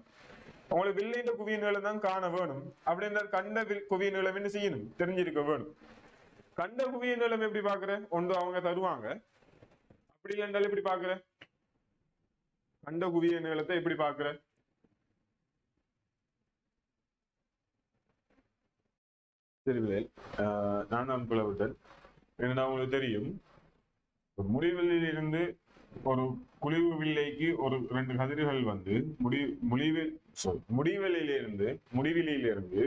உங்களுக்கு வில்லையின் குவிய நீளம் தான் காண வேணும். அப்படின்னா கண்ட குவிய நீளம் என்ன செய்யணும்? தெரிஞ்சிருக்க வேணும். கண்ட குவிய நீளம் எப்படி பாக்குற? ஒன்று அவங்க தருவாங்க. அப்படி இல்லைன்றாலும் எப்படி பாக்குற? கண்ட குவிய நீளத்தை எப்படி பாக்குற? தெரிவில்லை. நான் தான் பிளவுடன். என்னன்னா உங்களுக்கு தெரியும், முடிவெளியில் இருந்து ஒரு குழிவு வில்லைக்கு ஒரு 2 கதிர்கள் வந்து முடிவிலிருந்து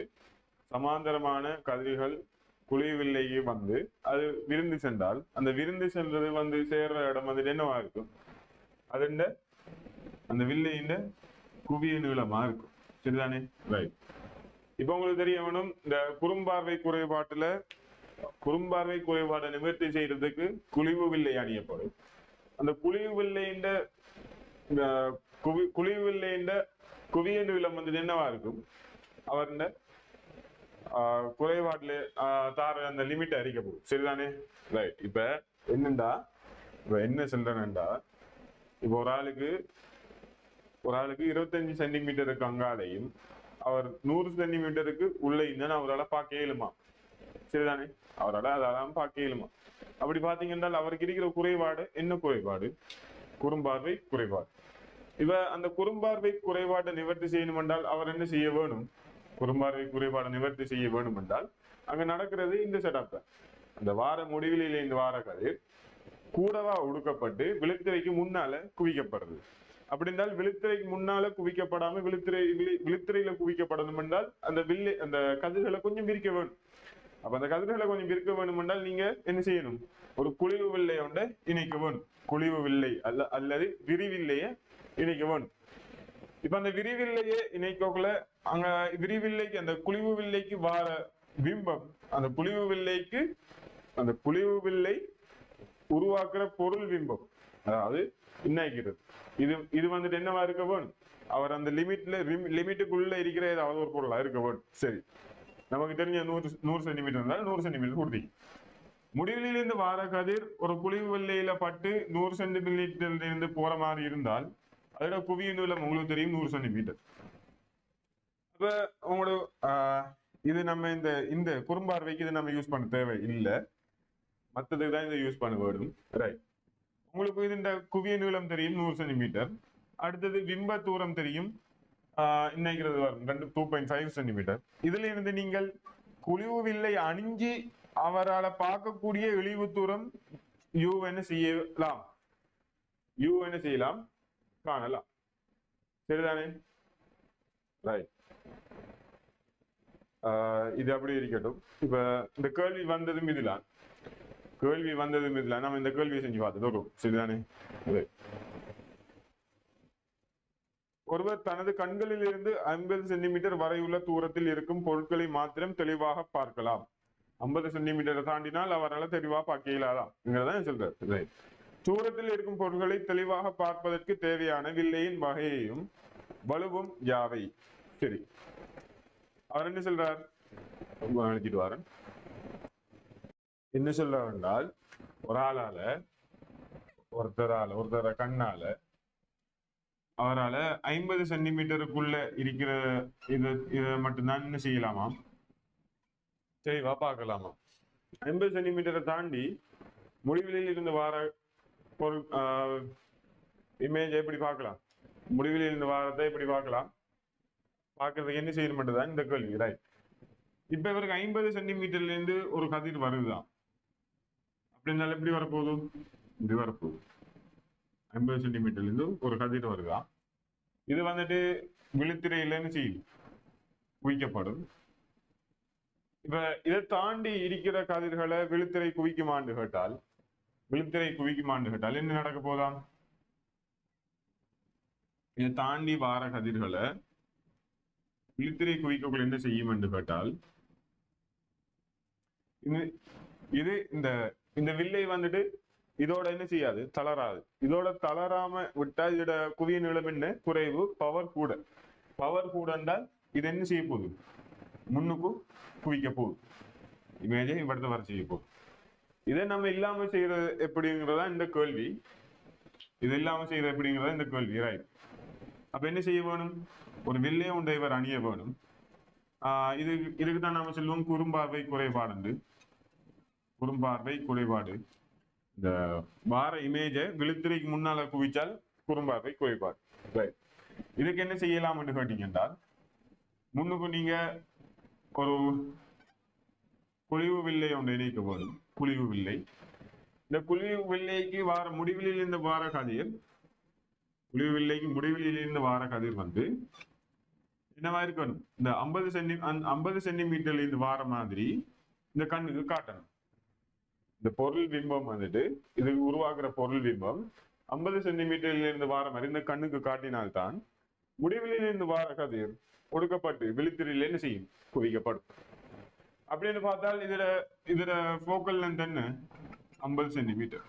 சமாந்தரமான கதிர்கள் குழிவு வில்லைக்கு வந்து அது விருந்து சென்றால், அந்த விருந்து சென்றது வந்து சேர்ற இடம் வந்து என்னவா இருக்கும்? அது அந்த வில்லையின் குவிய நீளமா இருக்கும். சரிதானே? ரைட். இப்ப உங்களுக்கு தெரிய வேணும், இந்த குறும்பார்வை குறைபாடை நிவர்த்தி செய்யறதுக்கு குழிவு வில்லை அணியப்படும். அந்த குழிவு வில்லையின் குவிய நீளம் வந்து என்னவா இருக்கும்? அவர் குறைபாட்டுல தார அந்த லிமிட் அறிக்கப்படும். சரிதானே? ரைட். இப்ப என்ன சொல்றேன்டா, இப்ப ஒரு ஆளுக்கு 25 சென்டிமீட்டருக்கு அங்காலையும் அவர் 100 சென்டிமீட்டருக்கு உள்ள இருந்தா அவரால் பார்க்க இயலுமா? சரிதானே? அவரால் அதெல்லாம் பார்க்க இயலுமா? அப்படி பாத்தீங்கன்னா அவருக்கு இருக்கிற குறைபாடு என்ன குறைபாடு? குறும்பார்வை குறைபாடு. இவ அந்த குறும்பார்வை குறைபாட்டை நிவர்த்தி செய்யணும் என்றால் அவர் என்ன செய்ய வேணும்? குறும்பார்வை குறைபாடை நிவர்த்தி செய்ய வேணும் என்றால் அங்க நடக்கிறது இந்த செட்டப் தான். அந்த வார முடிவிலே இந்த வார கதிர் கூடவா ஒடுக்கப்பட்டு விழித்திரைக்கு முன்னால குவிக்கப்படுறது. அப்படி என்றால் விழித்திரைக்கு முன்னால குவிக்கப்படாம விழித்திரையில குவிக்கப்படணும் என்றால் அந்த கதிர்களை கொஞ்சம் பிரிக்க வேணும். அப்ப அந்த கதிர்களை கொஞ்சம் பிரிக்க வேணும் என்றால் நீங்க என்ன செய்யணும்? ஒரு குழிவு வில்லை ஒன்றை இணைக்க வேணும். குழிவு வில்லை அல்லது விரிவில்லைய இணைக்க வேணும். இப்ப அந்த விரிவில்லையை இணைக்கக்குள்ள அங்க விரிவில்லைக்கு அந்த குழிவு வில்லைக்கு வார பிம்பம் அந்த குழிவு வில்லை உருவாக்குற பொருள் பிம்பம், அதாவது இணைக்கிறது. இது வந்துட்டு என்னவா இருக்க வேணும்? அவர் அந்த லிமிட்டுக்குள்ள இருக்கிற ஏதாவது ஒரு பொருளா இருக்க வேணும். சரி, நமக்கு தெரிஞ்ச 100 சென்டிமீட்டர் இருந்தால் 100 சென்டிமீட்டர் கொடுத்தி முடிவிலிருந்து வார கதிர் ஒரு குழிவு வெள்ளையில பட்டு 100 சென்டிமீட்டர் இருந்து போற மாதிரி இருந்தால் அதோட குவிய நீளம் உங்களுக்கு தெரியும் 100 சென்டிமீட்டர். அப்ப உங்களோட இது நம்ம இந்த குறும்பார்வைக்கு இது நம்ம யூஸ் பண்ண தேவை இல்லை, மற்றதுக்கு தான் இதை யூஸ் பண்ண வேணும். ரைட். உங்களுக்கு இந்த குவிய நீளம் தெரியும் 100 சென்டிமீட்டர். அடுத்தது பிம்ப தூரம் தெரியும் இன்னைக்கிறது வரும் 2.5 சென்டிமீட்டர். இதுல இருந்து நீங்கள் குழிவு வில்லை அணிஞ்சி அவரால் பார்க்கக்கூடிய இழிவு தூரம் யூ என்ன செய்யலாம், யூ என்ன செய்யலாம், காணலாம். சரிதானே? ரைட். இது அப்படி இருக்கட்டும். இப்ப இந்த கேள்வி வந்ததும் இதுலாம் நம்ம இந்த கேள்வியை செஞ்சு பார்த்தது வரும். சரிதானே? ஒருவர் தனது கண்களில் இருந்து 50 சென்டிமீட்டர் வரையுள்ள தூரத்தில் இருக்கும் பொருட்களை மாத்திரம் தெளிவாக பார்க்கலாம். 50 சென்டிமீட்டரை தாண்டினால் அவரால் தெளிவாக பார்க்க இயலாதான் சொல்றாரு. தூரத்தில் இருக்கும் பொருட்களை தெளிவாக பார்ப்பதற்கு தேவையான வில்லையின் வகையையும் வலுவும் யாவை? சரி, அவர் என்ன சொல்றார்? நினைச்சிட்டு வாரன். என்ன சொல்றார் என்றால், ஒருத்தர கண்ணால அவரால் 50 சென்டிமீட்டருக்குள்ள இருக்கிற இதை மட்டும்தான் என்ன செய்யலாமா, தெளிவா பார்க்கலாமா. 50 சென்டிமீட்டரை தாண்டி முடிவிலில் இருந்து வார பொருள் இமேஜ் எப்படி பார்க்கலாம், முடிவிலில் இருந்து வாரத்தை எப்படி பார்க்கலாம், பார்க்கறதுக்கு என்ன செய்ய மட்டும்தான் இந்த கேள்வி. ரைட். இப்ப இவருக்கு 50 சென்டிமீட்டர்ல இருந்து ஒரு கதிர் வருதுதான் அப்படின்னால எப்படி வரப்போகுது, இப்படி வரப்போகுது. 50 சென்டிமீட்டர்ல இருந்து ஒரு கதிர் வருதா, இது வந்துட்டு விழித்திரையிலன்னு செய்யும் குவிக்கப்படும். இப்ப இதை தாண்டி இருக்கிற கதிர்களை விழித்திரை குவிக்குமான்னு கேட்டால் என்ன நடக்க போதாம்? இதை தாண்டி வார கதிர்களை விழித்திரை குவிக்கக்குள் என்ன செய்யும் என்று கேட்டால், இது இந்த வில்லை வந்துட்டு இதோட என்ன செய்யாது, தளராது. இதோட தளராம விட்டா இதோட குவிய நிலம் என்ன, குறைவு, பவர் கூட என்றால் இது என்ன செய்ய போகுது, முன்னுக்கு குவிக்க போகுது, இமேஜை இவ்வளவு வர செய்ய போகுது. இதை நம்ம இல்லாம செய்யறது எப்படிங்கிறதா இந்த கேள்வி. இது இல்லாம செய்யறது எப்படிங்கிறதா இந்த கேள்வி. ரைட். அப்ப என்ன செய்ய வேணும், ஒரு வில்லையை உண்டை இவர் அணிய வேணும். இதுக்குதான் நாம சொல்லுவோம் குறும்பார்வை குறைபாடு. குறும்பார்வை குறைபாடு. இந்த வார இமேஜை விழித்திரைக்கு முன்னால குவிச்சால் குறும்பார்வை குறைபாடு. இதுக்கு என்ன செய்யலாம் என்று கேட்டீங்கன்னா, முன்னுக்கு நீங்க ஒரு குழிவு வில்லை ஒன்று இணைக்க வேணும். குழிவு வில்லை, இந்த குழிவு வில்லைக்கு வார முடிவிலில் இருந்து வார கதிர், குழிவு வில்லைக்கு முடிவிலில் இருந்து வார கதிர் வந்து என்னவா இருக்கணும், இந்த 50 சென்டிமீட்டர்ல இருந்து வார மாதிரி இந்த கண்ணுக்கு காட்டணும். இந்த பொருள் பிம்பம் வந்துட்டு இது உருவாக்குற பொருள் பிம்பம் 50 சென்டிமீட்டர்ல இருந்து வார மாதிரி இந்த கண்ணுக்கு காட்டினால்தான் முடிவிலில் இருந்து வார கதிர் ஒடுக்கப்பட்டு விழித்திரையில் என்ன செய்யும், குவிக்கப்படும். அப்படின்னு பார்த்தால் இதுல போக்கல் லென்த் என்ன, 50 சென்டிமீட்டர்.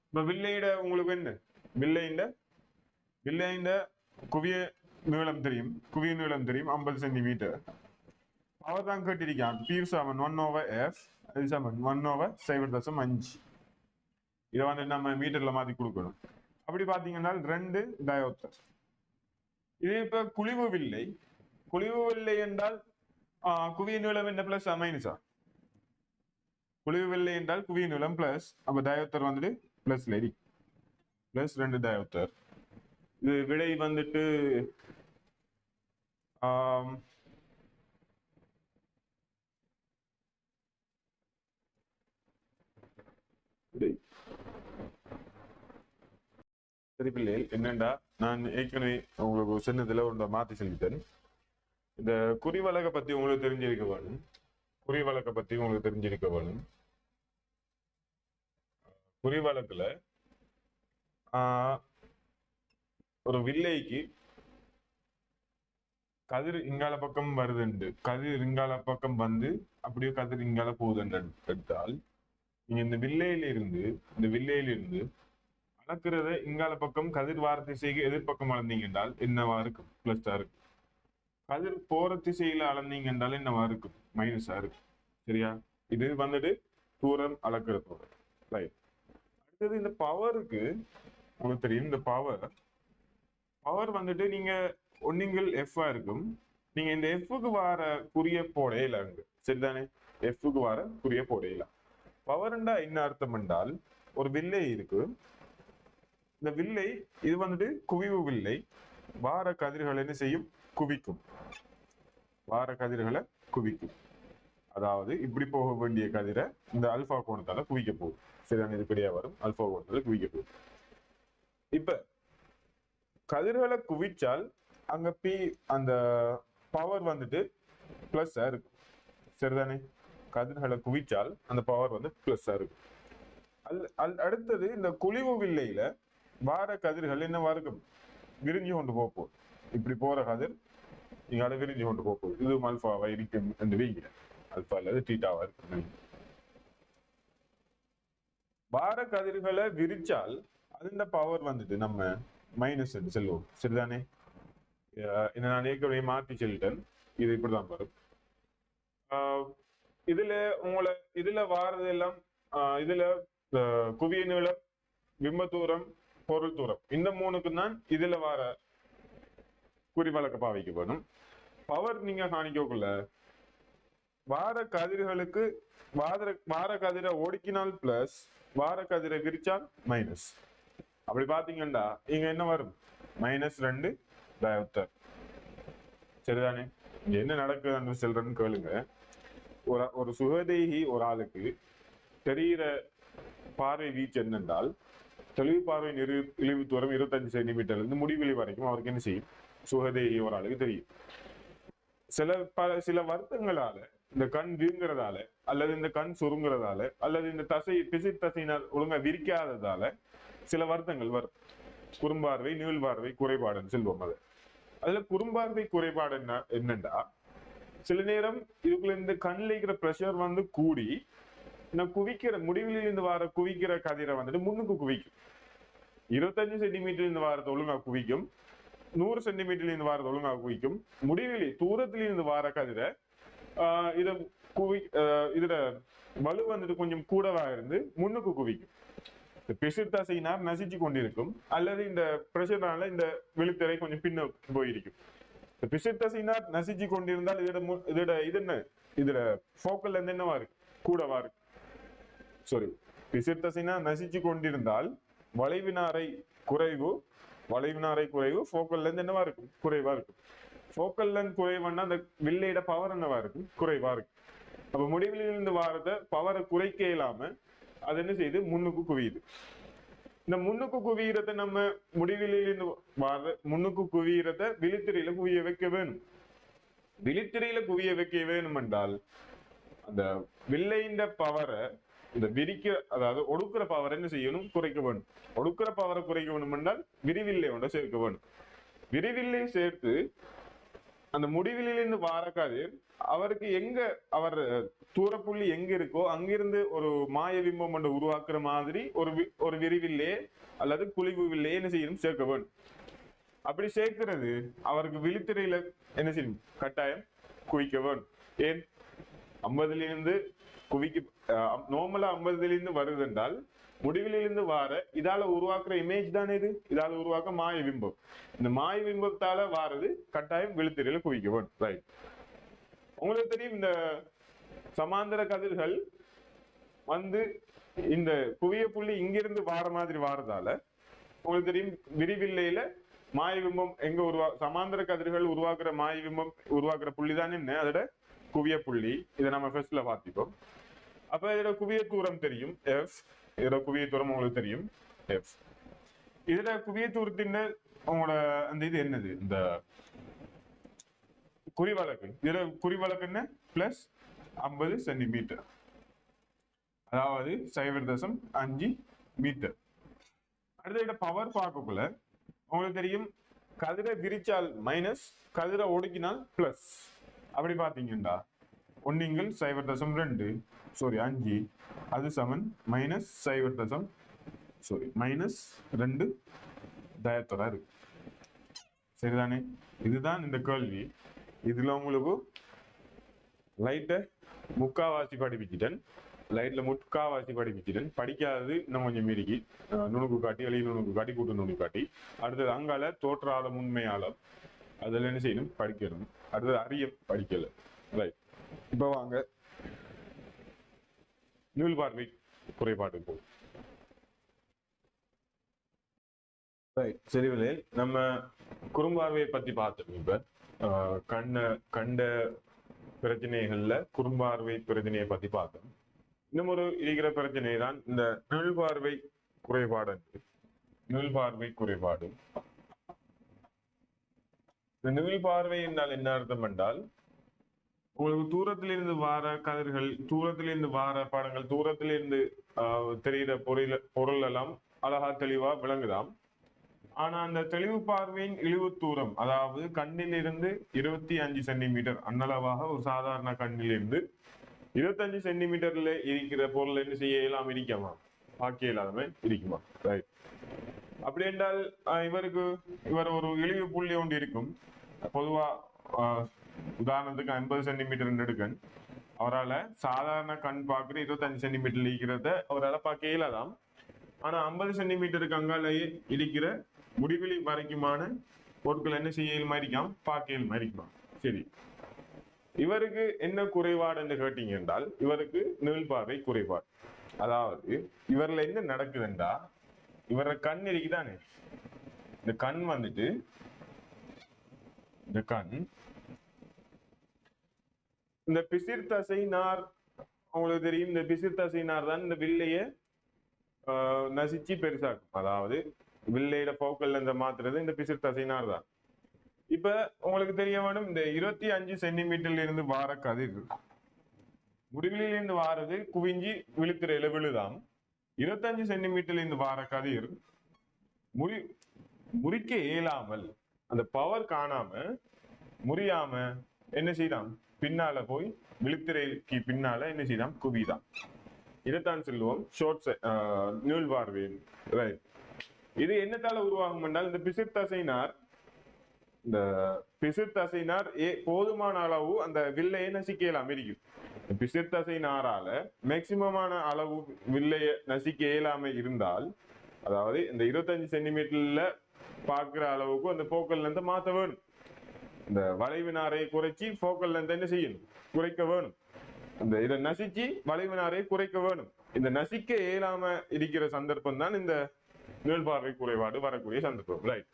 இப்ப வில்லையிட உங்களுக்கு என்ன, வில்லையிட குவிய நீளம் தெரியும் 50 சென்டிமீட்டர். அவர் தான் கேட்டிருக்கான் P7 1/f 1/0.5. இதை வந்து நம்ம மீட்டர்ல மாத்தி கொடுக்கணும். அப்படி பாத்தீங்கன்னா 2 டயோத்தர். இது இப்ப குழிவு வில்லை என்றால் குவிய நீளம் என்ன பிளஸ் மைனஸா, குழிவு வில்லை என்றால் குவிய நீளம் பிளஸ், அப்ப டயோத்தர் வந்துட்டு பிளஸ்ல பிளஸ் 2 டயோத்தர். இது விடை வந்துட்டு சரி பிள்ளைகள், என்னண்டா நான் ஏற்கனவே உங்களுக்கு சின்னதுல ஒன்றை மாத்தி சொல்லிட்டேன். இந்த குறிவழக்க பத்தி உங்களுக்கு தெரிஞ்சிருக்க வேணும். குறிவழக்குல ஒரு வில்லைக்கு கதிர் இங்கால பக்கம் வருதுண்டு, கதிர் இங்கால பக்கம் வந்து அப்படியே கதிர் இங்கால போகுதுன்னு எடுத்தால், நீங்க இந்த வில்லையிலிருந்து அளக்கிறத இங்கால பக்கம் கதிர் வார திசைக்கு எதிர்பக்கம் அளந்தீங்க என்றால் என்னவா இருக்கும், பிளஸ்ஸா இருக்கும். கதிர் போற திசையில அளந்தீங்க என்றால் என்னவா இருக்கும், மைனஸா இருக்கும். சரியா? இது வந்துட்டு தூரம் அளக்கிற தூரம். ரைட். அடுத்தது இந்த பவருக்கு உங்களுக்கு தெரியும், இந்த பவர் வந்துட்டு நீங்க ஒன்னிங்கள் எஃப்ஆ இருக்கும். நீங்க இந்த எஃப்க்கு வார குறிய போடையில அங்கு, சரிதானே? எஃப்க்கு வார குறிய போடையில பவர்ண்டா என்ன அர்த்தம் என்றால், ஒரு வில்லை இருக்கு. இந்த வில்லை இது வந்துட்டு குவிவு வில்லை. வார கதிர்கள் என்ன செய்யும்? குவிக்கும். வார கதிர்களை குவிக்கும். அதாவது இப்படி போக வேண்டிய கதிரை இந்த அல்பா கோணத்தால குவிக்க போகுது. சரியான இதுக்கடியா வரும் அல்பா கோணத்தால குவிக்க போகுது. இப்ப கதிர்களை குவிச்சால் அங்க பி அந்த பவர் வந்துட்டு பிளஸ்ஸா இருக்கும். சரிதானே? கதிர்களை குவிச்சால் அந்த பவர் வந்து பிளஸ்ஸா இருக்கும். அடுத்தது இந்த குழிவு வில்லையில வார கதிர்கள் என்னவா இருக்கும்? விரிஞ்சு கொண்டு போகும். இப்படி போற கதிர் நீங்க விரிஞ்சு கொண்டு போகுது. இது அல்பாவா இருக்கும் என்று வைங்க. அல்பா அல்லது தீட்டாவா இருக்கு. வார கதிர்களை விரிச்சால் அந்த பவர் வந்துட்டு நம்ம மைனஸ் என்று சொல்லுவோம். சரிதானே? இதை நான் ஏற்கனவே மாற்றி சொல்லிட்டேன். இது இப்படிதான் வரும். இதுல உங்களை இதுல வாரது எல்லாம் இதுல குவிய நீளம், பிம்ப தூரம், பொருள் தூரம், இந்த மூணுக்கு தான் இதுல வார குறிவழக்க பாவிக்க வேணும். பவர் நீங்க காணிக்கக்குள்ள வார கதிர்களுக்கு வார கதிரை ஒடுக்கினால் பிளஸ், வார கதிரை விரிச்சால் மைனஸ். அப்படி பாத்தீங்கன்னா இங்க என்ன வரும்? -2 டயோப்டர். சரிதானே? என்ன நடக்குதுன்னு சொல்றேன்னு கேளுங்க. ஒரு சுகதேகி ஒரு ஆளுக்கு தெரிகிற பார்வை வீச்சு என்னென்றால், தெளிவு பார்வை இழிவு தூரம் 25 சென்டிமீட்டர்ல இருந்து முடிவெளி வரைக்கும் அவருக்கு என்ன செய்யும்? சுகதேகி ஒரு ஆளுக்கு தெரியும். சில வருத்தங்களால இந்த கண் வீங்குறதால, அல்லது இந்த கண் சுருங்குறதால, அல்லது இந்த பிசிர் தசையினால் ஒழுங்கா விரிக்காததால சில வருத்தங்கள் வரும். குறும்பார்வை, நீள்பார்வை குறைபாடுன்னு சொல்லுவோம். அதுல குறும்பார்வை குறைபாடு என்னண்டா, சில நேரம் இதுக்குள்ள இந்த கண்ணில் இருக்கிற பிரஷர் வந்து கூடி குவிக்கிற முடிவில் இருந்து வர குவிக்கிற கதிரை வந்துட்டு முன்னுக்கு குவிக்கும். 25 சென்டிமீட்டர் இருந்து வாரத்தை ஒழுங்கா குவிக்கும், 100 சென்டிமீட்டர்ல இருந்து வாரத்தை ஒழுங்கா குவிக்கும். முடிவிலி தூரத்துல இருந்து வார கதிரை இதுல வலு வந்துட்டு கொஞ்சம் கூடவா இருந்து முன்னுக்கு குவிக்கும். பிசிர் தசையினார் நசிச்சு கொண்டிருக்கும், அல்லது இந்த பிரஷர்னால இந்த வெளித்திரை கொஞ்சம் பின்ன போயிருக்கும். பிசிர் தசையினார் நசிச்சு கொண்டிருந்தால் இது என்ன? இதுல போக்கல் இருந்து என்னவா இருக்கு? கூடவா இருக்கு. சாரி, பிசிர் தசையினார் நசிச்சு கொண்டிருந்தால் வளைவினாரை குறைவு போக்கல் இருந்து என்னவா இருக்கும்? குறைவா இருக்கும். போக்கல் லென்த் குறைவானா அந்த வில்லையிட பவர் என்னவா இருக்கு? குறைவா இருக்கு. அப்ப முடிவிலிருந்து வாரத பவரை குறைக்க இயலாம அது என்ன செய்யுது? முன்னுக்கு குவியுது. இந்த முன்னுக்கு குவியறத நம்ம முடிவிலிருந்து முன்னுக்கு குவியறத விழித்திரையில குவிய வைக்க வேணும். விழித்திரையில குவிய வைக்க வேணும் என்றால் அந்த வில்லையின் பவரை இந்த அதாவது ஒடுக்குற பவர் என்ன செய்யணும்? குறைக்க வேணும். ஒடுக்குற பவரை குறைக்க வேணும் என்றால் விரிவில்லை ஒன்றை சேர்க்க வேணும். விரிவில்லை சேர்த்து அந்த முடிவிலிருந்து வார கதிர் அவருக்கு எங்க அவர் தூரப்புள்ளி எங்க இருக்கோ அங்கிருந்து ஒரு மாய பிம்பம் ஒன்று உருவாக்குற மாதிரி ஒரு விரிவில்லையே அல்லது குழிவு வில்லையே என்ன செய்யணும்? சேர்க்க வேணும். அப்படி சேர்க்கிறது அவருக்கு விழித்திரையில என்ன செய்யும்? கட்டாயம் குவிக்க வேணும். ஏன்? 50 இருந்து நார்மலா 50 இருந்து வருது என்றால் முடிவிலிருந்து வார இதால உருவாக்குற இமேஜ் தானே இது. இதால உருவாக்க மாய பிம்பம். இந்த மாய பிம்பத்தால வாரது கட்டாயம் விழித்திரையில குவிக்க வேணும். ரைட். உங்களுக்கு தெரியும் இந்த சமாந்தர கதிர்கள் வந்து இந்த குவிய புள்ளி இங்கிருந்து வார மாதிரி வாரதால உங்களுக்கு தெரியும் விரிவில்லையில மாய பிம்பம் எங்க சமாந்தர கதிர்கள் உருவாக்குற மாய பிம்பம் உருவாக்குற புள்ளி தான் என்ன? அதோட குவிய புள்ளி. இதை நம்ம ஃபர்ஸ்ட்ல பார்த்திப்போம். அப்ப இதோட குவிய தூரம் தெரியும் எஃப். இதோட குவிய தூரம் உங்களுக்கு தெரியும் எஃப். இதுல குவிய தூரத்தின் உங்களோட அந்த இது என்னது? இந்த குறிவழக்கு. இதுல குறிவழக்கு என்ன? +50 சென்டிமீட்டர், அதாவது 0.5 மீட்டர். அடுத்த பவர் பார்க்கக்குள்ள உங்களுக்கு தெரியும் கதிரை விரிச்சால் மைனஸ், கதிரை ஒடுக்கினால் பிளஸ். அப்படி பாத்தீங்கன்னா ஒன்னிங்கள் 0.2 5 அது சமன் -2 டயத்தோட இருக்கு. சரிதானே? இதுதான் இந்த கேள்வி. இதுல உங்களுக்கு லைட்டை முக்காவாசி படிப்பிச்சிட்டேன். படிக்காதது இன்னும் கொஞ்சம் மீறிக்கி நுணுக்கு காட்டி, வெளியே நுணுக்கு காட்டி, கூட்டு நுணுக்கு காட்டி, அடுத்தது அங்கால தோற்றாத உண்மையால அதுல என்ன செய்யணும்? படிக்கணும். அடுத்தது அறிய படிக்கல. ரைட். இப்ப வாங்க நீள்பார்வை குறைபாடு போகும். சரிவில்லை, நம்ம குறும்பார்வையை பத்தி பார்த்தோம். இப்ப கண்ட பிரச்சனைகள்ல குறும்பார்வை பிரச்சனையை பத்தி பார்த்தோம். இன்னும் ஒரு இருக்கிற பிரச்சனை தான் இந்த நீள்பார்வை குறைபாடு. நீள்பார்வை குறைபாடு. இந்த நீள்பார்வை என்றால் என்ன அர்த்தம் என்றால், உங்களுக்கு தூரத்திலிருந்து வார கதிர்கள், தூரத்திலிருந்து வார படங்கள், தூரத்திலிருந்து தெரிகிற பொருள் எல்லாம் அழகா தெளிவா விளங்குதாம். ஆனா அந்த தெளிவு பார்வையின் இழிவு தூரம், அதாவது கண்ணிலிருந்து 25 சென்டிமீட்டர் அன்னளவாக ஒரு சாதாரண கண்ணிலிருந்து 25 சென்டிமீட்டர்ல இருக்கிற பொருள் என்ன செய்ய இயலாம இருக்குமா, பாக்கிய இல்லாம இருக்குமா? ரைட். அப்படி என்றால் இவர் ஒரு இழிவு புள்ளி ஒன்று இருக்கும். பொதுவா உதாரணத்துக்கு 50 சென்டிமீட்டர் எடுக்கன், அவரால் சாதாரண கண் பார்க்குற 25 சென்டிமீட்டர் இருக்கிறத அவரால் பார்க்க இயலாதாம். ஆனா 50 சென்டிமீட்டருக்கு அங்காலேயே இருக்கிற முடிவெளி வரைக்குமான பொருட்கள் என்ன செய்ய இயலுமா இருக்காம், பார்க்க இயலுமா இருக்குமா? சரி, இவருக்கு என்ன குறைபாடு என்று கேட்டீங்க என்றால், இவருக்கு நீள்பார்வை குறைபாடு. அதாவது இவர்ல என்ன நடக்குதுன்றா, இவர கண் இருக்குதானே, இந்த கண் வந்துட்டு இந்த கண் இந்த பிசிர் தசை நார், உங்களுக்கு தெரியும், இந்த பிசிர் தசை நார் தான் இந்த வில்லைய நசிச்சு பெருசாக்கும். அதாவது வில்லையில போக்கல்ல இந்த மாத்துறது இந்த பிசிர் தசை நார் தான். இப்ப உங்களுக்கு தெரிய வேணும், இந்த 25 சென்டிமீட்டர்ல இருந்து வார கதிர் முடிவிலிருந்து இருந்து வாரது குவிஞ்சி விழுத்திரையில விழுதாம். 25 சென்டிமீட்டர்ல இருந்து வார கதிர் முறிக்க இயலாமல், அந்த பவர் காணாம முறியாம என்ன செய்யலாம், பின்னால போய் விழுத்திரைக்கு பின்னால என்ன செய்யலாம், குவிதான். இதைத்தான் சொல்லுவோம் ஷோர்ட் நீள்பார்வை. ரைட். இது என்னத்தால உருவாகும் என்றால், இந்த பிசிர் தசைனார், இந்த பிசிர் தசைனார் போதுமான அளவு அந்த வில்லையை நசிக்கலாம் இருக்கும். பிசிர் தசைனாரால மேக்சிமமான அளவு வில்லைய நசிக்க இயலாம இருந்தால், அதாவது இந்த 25 சென்டிமீட்டர்ல பார்க்கிற அளவுக்கு அந்த போக்கல் லென்த்தை மாத்த வேணும். இந்த வளைவு நாரை குறைச்சி போக்கல் லென்த்தை என்ன செய்யணும், குறைக்க வேணும். இந்த இதை நசிச்சு வளைவு நாரை குறைக்க வேணும். இந்த நசிக்க இயலாம இருக்கிற சந்தர்ப்பம் தான் இந்த நீள்பார்வை குறைபாடு வரக்கூடிய சந்தர்ப்பம். ரைட்.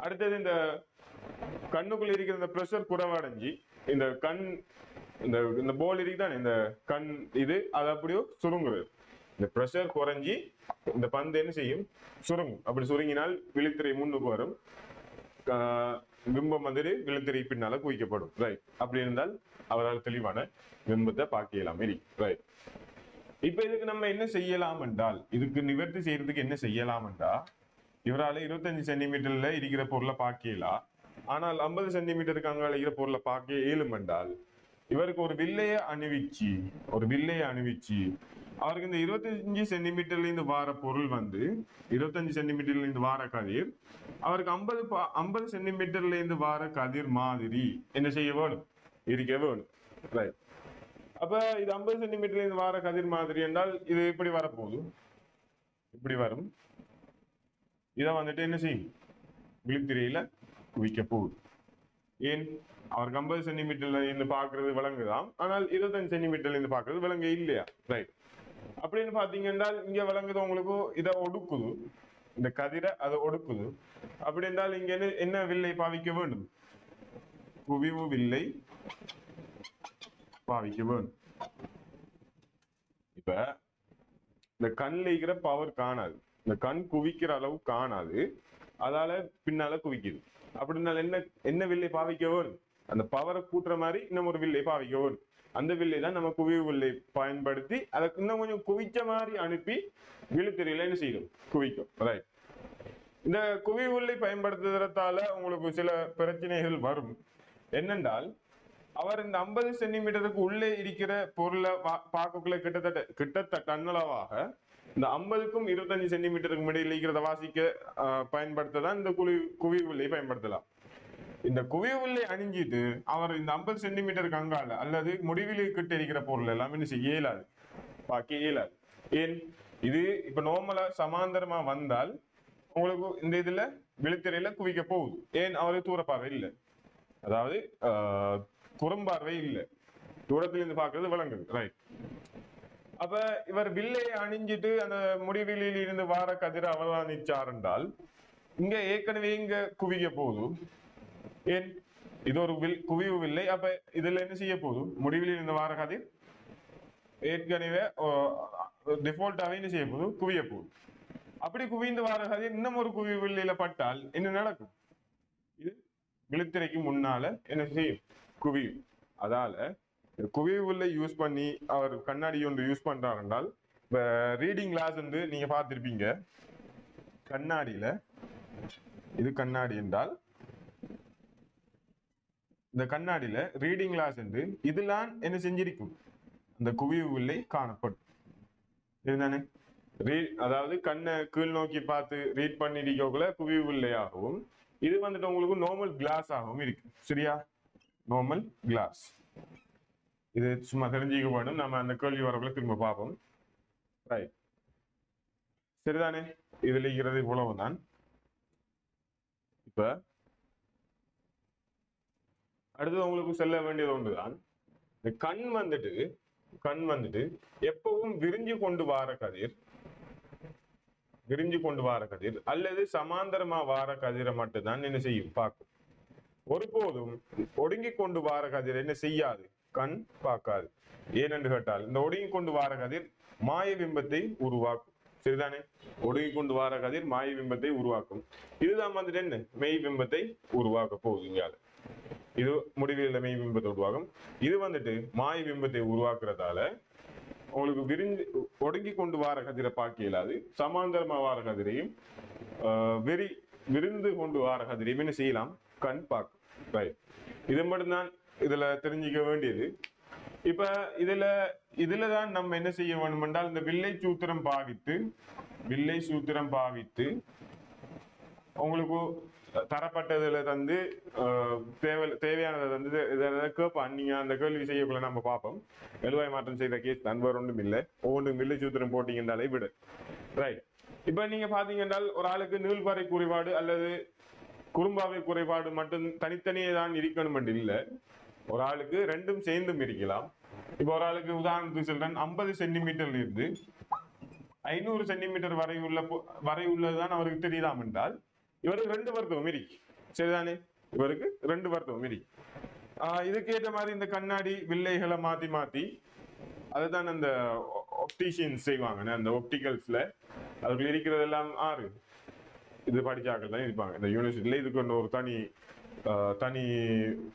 அடுத்தது, இந்த கண்ணுக்குள்ள இருக்கிற இந்த பிரஷர் குறைவடைஞ்சி இந்த கண் இந்த போல் இருக்குதான் இந்த கண் அது அப்படியோ சுருங்குறது. இந்த பிரஷர் குறைஞ்சி இந்த பந்து என்ன செய்யும், சுருங்கும். அப்படி சுருங்கினால் விழித்திரை முன்னுக்கு வரும், பிம்பம் வந்து விழித்திரை பின்னால குவிக்கப்படும். ரைட். அப்படி இருந்தால் அவரால் தெளிவான பிம்பத்தை பார்க்க இயலாம இருக்கு. ரைட். இப்ப இதுக்கு நம்ம என்ன செய்யலாம் என்றால், இதுக்கு நிவர்த்தி செய்யறதுக்கு என்ன செய்யலாம் என்றா, இவரால் 25 சென்டிமீட்டர்ல இருக்கிற பொருளை பார்க்கலாம். ஆனால் 50 சென்டிமீட்டருக்கு அங்கால இருக்கிற பொருளை பார்க்க இயலும் என்றால், இவருக்கு ஒரு வில்லையை அணிவிச்சு அவருக்கு இந்த 25 சென்டிமீட்டர்ல இருந்து வார பொருள் வந்து 25 சென்டிமீட்டர்ல இருந்து வார கதிர் அவருக்கு 50 சென்டிமீட்டர்ல இருந்து வார கதிர் மாதிரி என்ன செய்ய வேணும், இருக்க வேணும். ரைட். அப்ப இது 50 சென்டிமீட்டர்ல இருந்து வார கதிர் மாதிரி என்றால் இது இப்படி வரப்போகுது, இப்படி வரும். இதை வந்துட்டு என்ன செய்யும், விழித்திரையில குவிக்க போகுது. ஏன், அவருக்கு 50 சென்டிமீட்டர்ல இருந்து பாக்குறது விளங்குதான், ஆனால் 25 சென்டிமீட்டர்ல இருந்து பாக்குறது விளங்க இல்லையா? ரைட். அப்படின்னு பாத்தீங்கன்னா இங்க விளங்குது உங்களுக்கு, இதை ஒடுக்குது, இந்த கதிரை அதை ஒடுக்குது. அப்படி என்றால் இங்க என்ன வில்லை பாவிக்க வேண்டும், குவிவு வில்லை பாவிக்க வேண்டும். இப்ப இந்த கண்ல இருக்கிற பவர் காணாது, இந்த கண் குவிக்கிற அளவு காணாது, அதால பின்னால குவிக்குது. அப்படின்னால என்ன வில்லை பாவிக்க வேணும், அந்த பவரை கூட்டுற மாதிரி இன்னும் ஒரு வில்லை பாவிக்க வேணும். அந்த வில்லை தான் நம்ம குவிவு வில்லை பயன்படுத்தி அதை இன்னும் கொஞ்சம் குவிச்ச மாதிரி அனுப்பி விழுத்திரையில என்ன செய்யும், குவிக்கும். ரைட். இந்த குவிவு வில்லை பயன்படுத்துறதால உங்களுக்கு சில பிரச்சனைகள் வரும். என்னென்றால், அவர் இந்த 50 சென்டிமீட்டருக்கு உள்ளே இருக்கிற பொருளை பார்க்கக்குள்ள கிட்டத்தட்ட அன்னளவாக இந்த 50க்கும் 25 சென்டிமீட்டருக்கு இடையில் இருக்கிறத வாசிக்க பயன்படுத்ததான் இந்த குவிவு வில்லை பயன்படுத்தலாம். இந்த குவிவு வில்லை அணிஞ்சிட்டு அவர் இந்த 50 சென்டிமீட்டருக்கு அங்கால அல்லது முடிவில் கிட்ட இருக்கிற பொருள் எல்லாம் என்ன செய்ய இயலாது, பார்க்க இயலாது. ஏன், இது இப்ப நார்மலா சமாந்தரமா வந்தால் உங்களுக்கு இந்த இதுல விழித்திரையில குவிக்க போகுது. ஏன், அவருக்கு தூரப்பார்வை இல்லை, அதாவது புறம்பார்வை இல்லை, தூரத்திலிருந்து பார்க்கறது விளங்குது. ரைட். அப்ப இவர் வில்லை அணிஞ்சிட்டு அந்த முடிவிலில் இருந்து வார கதிர அவதானிச்சார் என்றால் இங்க ஏற்கனவே இங்க குவிய போகுது. ஏன் இது ஒரு குவிவு வில்லை. அப்ப இதுல என்ன செய்ய போகுது? முடிவில் இருந்து வார கதிர் ஏற்கனவே டிஃபால்ட்டாவே என்ன செய்ய போகுது? குவிய போகுது. அப்படி குவிந்து வார கதிர் இன்னும் ஒரு குவிவு வில்லையில பட்டால் என்ன நடக்கும்? இது விழித்திரைக்கு முன்னால என்ன செய்யும்? குவியும். அதால குவிவு வில்லை யூஸ் பண்ணி அவர் கண்ணாடி ஒன்று யூஸ் பண்றார் என்றால், இப்ப ரீடிங் கிளாஸ் வந்து நீங்க பார்த்திருப்பீங்க. கண்ணாடியில இது கண்ணாடி என்றால் இந்த கண்ணாடியில ரீடிங் கிளாஸ் என்று இதெல்லாம் என்ன செஞ்சிருக்கும்? அந்த குவிவு வில்லை காணப்படும். இதுதானே அதாவது கண்ணை கீழ் நோக்கி பார்த்து ரீட் பண்ணிருக்கக்குள்ள குவிவு வில்லையாகவும், இது வந்துட்டு உங்களுக்கு நார்மல் கிளாஸ் ஆகவும் இருக்கு. சரியா? Normal class. இது சும்மா தெரிஞ்சுக்க வேண்டும். நம்ம அந்த கேள்வி வரக்குள்ள திரும்ப பார்ப்போம். ரைட், சரிதானே? இதுல இருக்கிறது இவ்வளவுதான். இப்ப அடுத்தது உங்களுக்கு செல்ல வேண்டியது ஒன்றுதான். இந்த கண் வந்துட்டு எப்பவும் விரிஞ்சு கொண்டு வார கதிர் அல்லது சமாந்தரமா வார கதிரை மட்டும்தான் என்ன செய்யும்? பார்க்கும். ஒருபோதும் ஒடுங்கி கொண்டு வார கதிர் என்ன செய்யாது? கண் பார்க்காது. ஏனென்று கேட்டால் இந்த ஒடுங்கி கொண்டு வார கதிர் மாய பிம்பத்தை உருவாக்கும். சரிதானே? ஒடுங்கி கொண்டு வார கதிர் மாய பிம்பத்தை உருவாக்கும். இதுதான் வந்துட்டு என்ன? மெய் பிம்பத்தை உருவாக்க போகுதுங்க. இது முடிவில் மெய் பிம்பத்தை உருவாகும். இது வந்துட்டு மாய பிம்பத்தை உருவாக்குறதால உங்களுக்கு ஒடுங்கி கொண்டு வார கதிரை பார்க்க இயலாது. சமாந்தரமா வார கதிரையும் விரிந்து கொண்டு வார கதிரையும் என்ன செய்யலாம்? கண் பார்க்கும். ரைட், இது மட்டும்தான் இதுல தெரிஞ்சுக்க வேண்டியது. இப்ப இதுலதான் நம்ம என்ன செய்ய வேண்டும் என்றால், இந்த வில்லை சூத்திரம் பாவித்து உங்களுக்கு தரப்பட்டதுல தந்து தேவையானதை வந்து கேட்பான். நீங்க அந்த கேள்வி செய்யக்குள்ள நம்ம பார்ப்போம். எழுவாய் மாற்றம் செய்த கேஸ் நண்பர் ஒன்றும் இல்லை. ஒவ்வொன்றும் வில்லை சூத்திரம் போட்டீங்கன்றாலே விடு. ரைட், இப்ப நீங்க பாத்தீங்க என்றால் ஒரு ஆளுக்கு நீள்பாறை குறைபாடு அல்லது குறும்பாவை குறைபாடு மட்டும் தனித்தனியே தான் இருக்கணும் என்று இல்லை. ஒரு ஆளுக்கு ரெண்டும் சேர்ந்தும் இருக்கலாம். இப்ப ஒரு ஆளுக்கு உதாரணத்துக்கு சொல்றேன், 50 சென்டிமீட்டர்ல இருந்து 500 சென்டிமீட்டர் வரை உள்ளதுதான் அவருக்கு தெரியலாம் என்றால் இவருக்கு 2 வருத்தமும் இருக்கு. சரிதானே? இவருக்கு 2 வருத்தமும் இருக்கு. இதுக்கேற்ற மாதிரி இந்த கண்ணாடி வில்லைகளை மாத்தி அதுதான் அந்த ஒப்டிஷியன்ஸ் செய்வாங்க. அந்த ஒப்டிகல்ஸ்ல அதுக்குள்ள இருக்கிறது எல்லாம் 6 இது படிச்சாக்கள் தான் இருப்பாங்க இந்த யூனிவர்சிட்டியில. இதுக்கு ஒரு தனி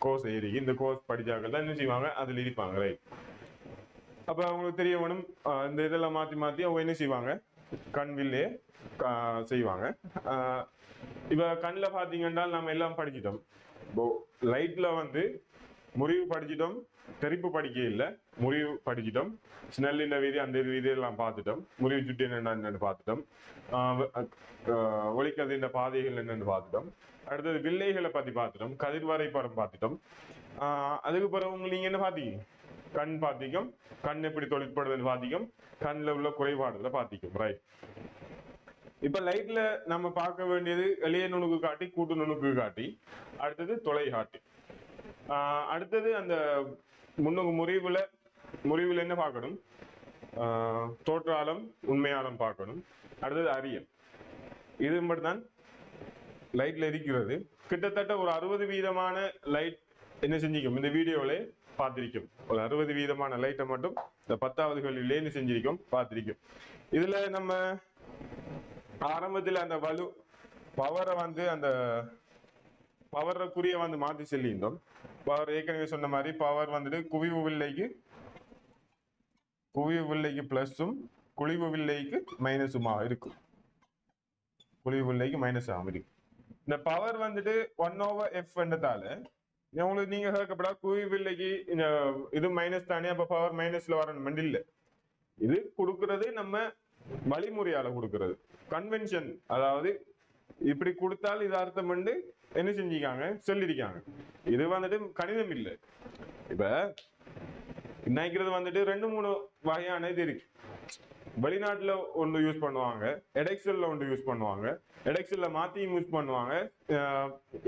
கோர்ஸ் ஏறி இந்த கோர்ஸ் படிச்சாக்கள் தான் என்ன செய்வாங்க? அதுல இருப்பாங்க. ரைட், அப்ப அவங்களுக்கு தெரிய வேணும். இந்த இதெல்லாம் மாத்தி அவங்க என்ன செய்வாங்க? கண் வில்லே செய்வாங்க. இப்ப கண்ணில் பாத்தீங்கன்னா நம்ம எல்லாம் படிச்சிட்டோம். இப்போ லைட்ல வந்து முறிவு படிச்சிட்டோம், தெரிப்பு படிக்க இல்லை, முறிவு படிச்சிட்டோம், ஸ்னெல்லின் வீதி அந்த வீதி எல்லாம் பார்த்துட்டோம், முறிவு சுட்டி என்னன்னு பார்த்துட்டோம், ஒளிக்கதிரின் பாதைகள் என்னன்னு பார்த்துட்டோம். அடுத்தது வில்லைகளை பத்தி பார்த்துட்டோம், கதிர்வரை படம் பார்த்துட்டோம். அதுக்கு பிறகு நீங்க என்ன பாத்தீங்க? கண் பாத்திக்கும், கண் எப்படி தொழிற்படுதுன்னு பாத்திக்கும், கண்ணில் உள்ள குறைபாடுகளை பாத்திக்கும். ரைட், இப்ப லைட்ல நம்ம பார்க்க வேண்டியது எளிய நுணுக்கு காட்டி, கூட்டு நுணுக்கு காட்டி, அடுத்தது தொலை காட்டி. அடுத்தது அந்த முறிவுல என்ன பார்க்கணும்? தோற்றாலம் உண்மையாலம் பார்க்கணும். அடுத்தது அரியல். இது மட்டும்தான் லைட்ல இருக்கிறது. கிட்டத்தட்ட ஒரு 60% லைட் என்ன செஞ்சிக்கும்? இந்த வீடியோவில பார்த்திருக்கும். ஒரு 60% லைட்டை மட்டும் இந்த 10வது கேள்வியிலே என்ன செஞ்சிருக்கும்? பார்த்திருக்கும். இதுல நம்ம ஆரம்பத்தில் அந்த பவரை வந்து அந்த பவர்க்குரிய வந்து மாத்தி சொல்லியிருந்தோம். பவர் ஏற்கனவே சொன்ன மாதிரி பவர் வந்துட்டு குவிவு வில்லைக்கு பிளஸும் குழிவு வில்லைக்கு மைனஸுமா இருக்கும். குழிவு வில்லைக்கு மைனஸ் ஆகும் இருக்கு. இந்த பவர் வந்துட்டு 1/f என்றதால உங்களுக்கு நீங்க கேட்கப்படா குவிவு வில்லைக்கு இது மைனஸ் தானே, அப்ப பவர் மைனஸ்ல வரணும் இல்லை. இது கொடுக்கறது நம்ம வழிமுறையால கொடுக்கறது, கன்வென்ஷன். அதாவது இப்படி கொடுத்தால் இது அர்த்தம் பண்ணி என்ன செஞ்சிருக்காங்க? சொல்லிருக்காங்க. இது வந்துட்டு கணிதம் இல்லை. இப்ப நினைக்கிறது வந்துட்டு 2-3 வகையான இது இருக்கு. வெளிநாட்டுல ஒன்று யூஸ் பண்ணுவாங்க, எடெக்சல்ல ஒன்று யூஸ் பண்ணுவாங்க, எடெக்சல்ல மாத்தியும் யூஸ் பண்ணுவாங்க,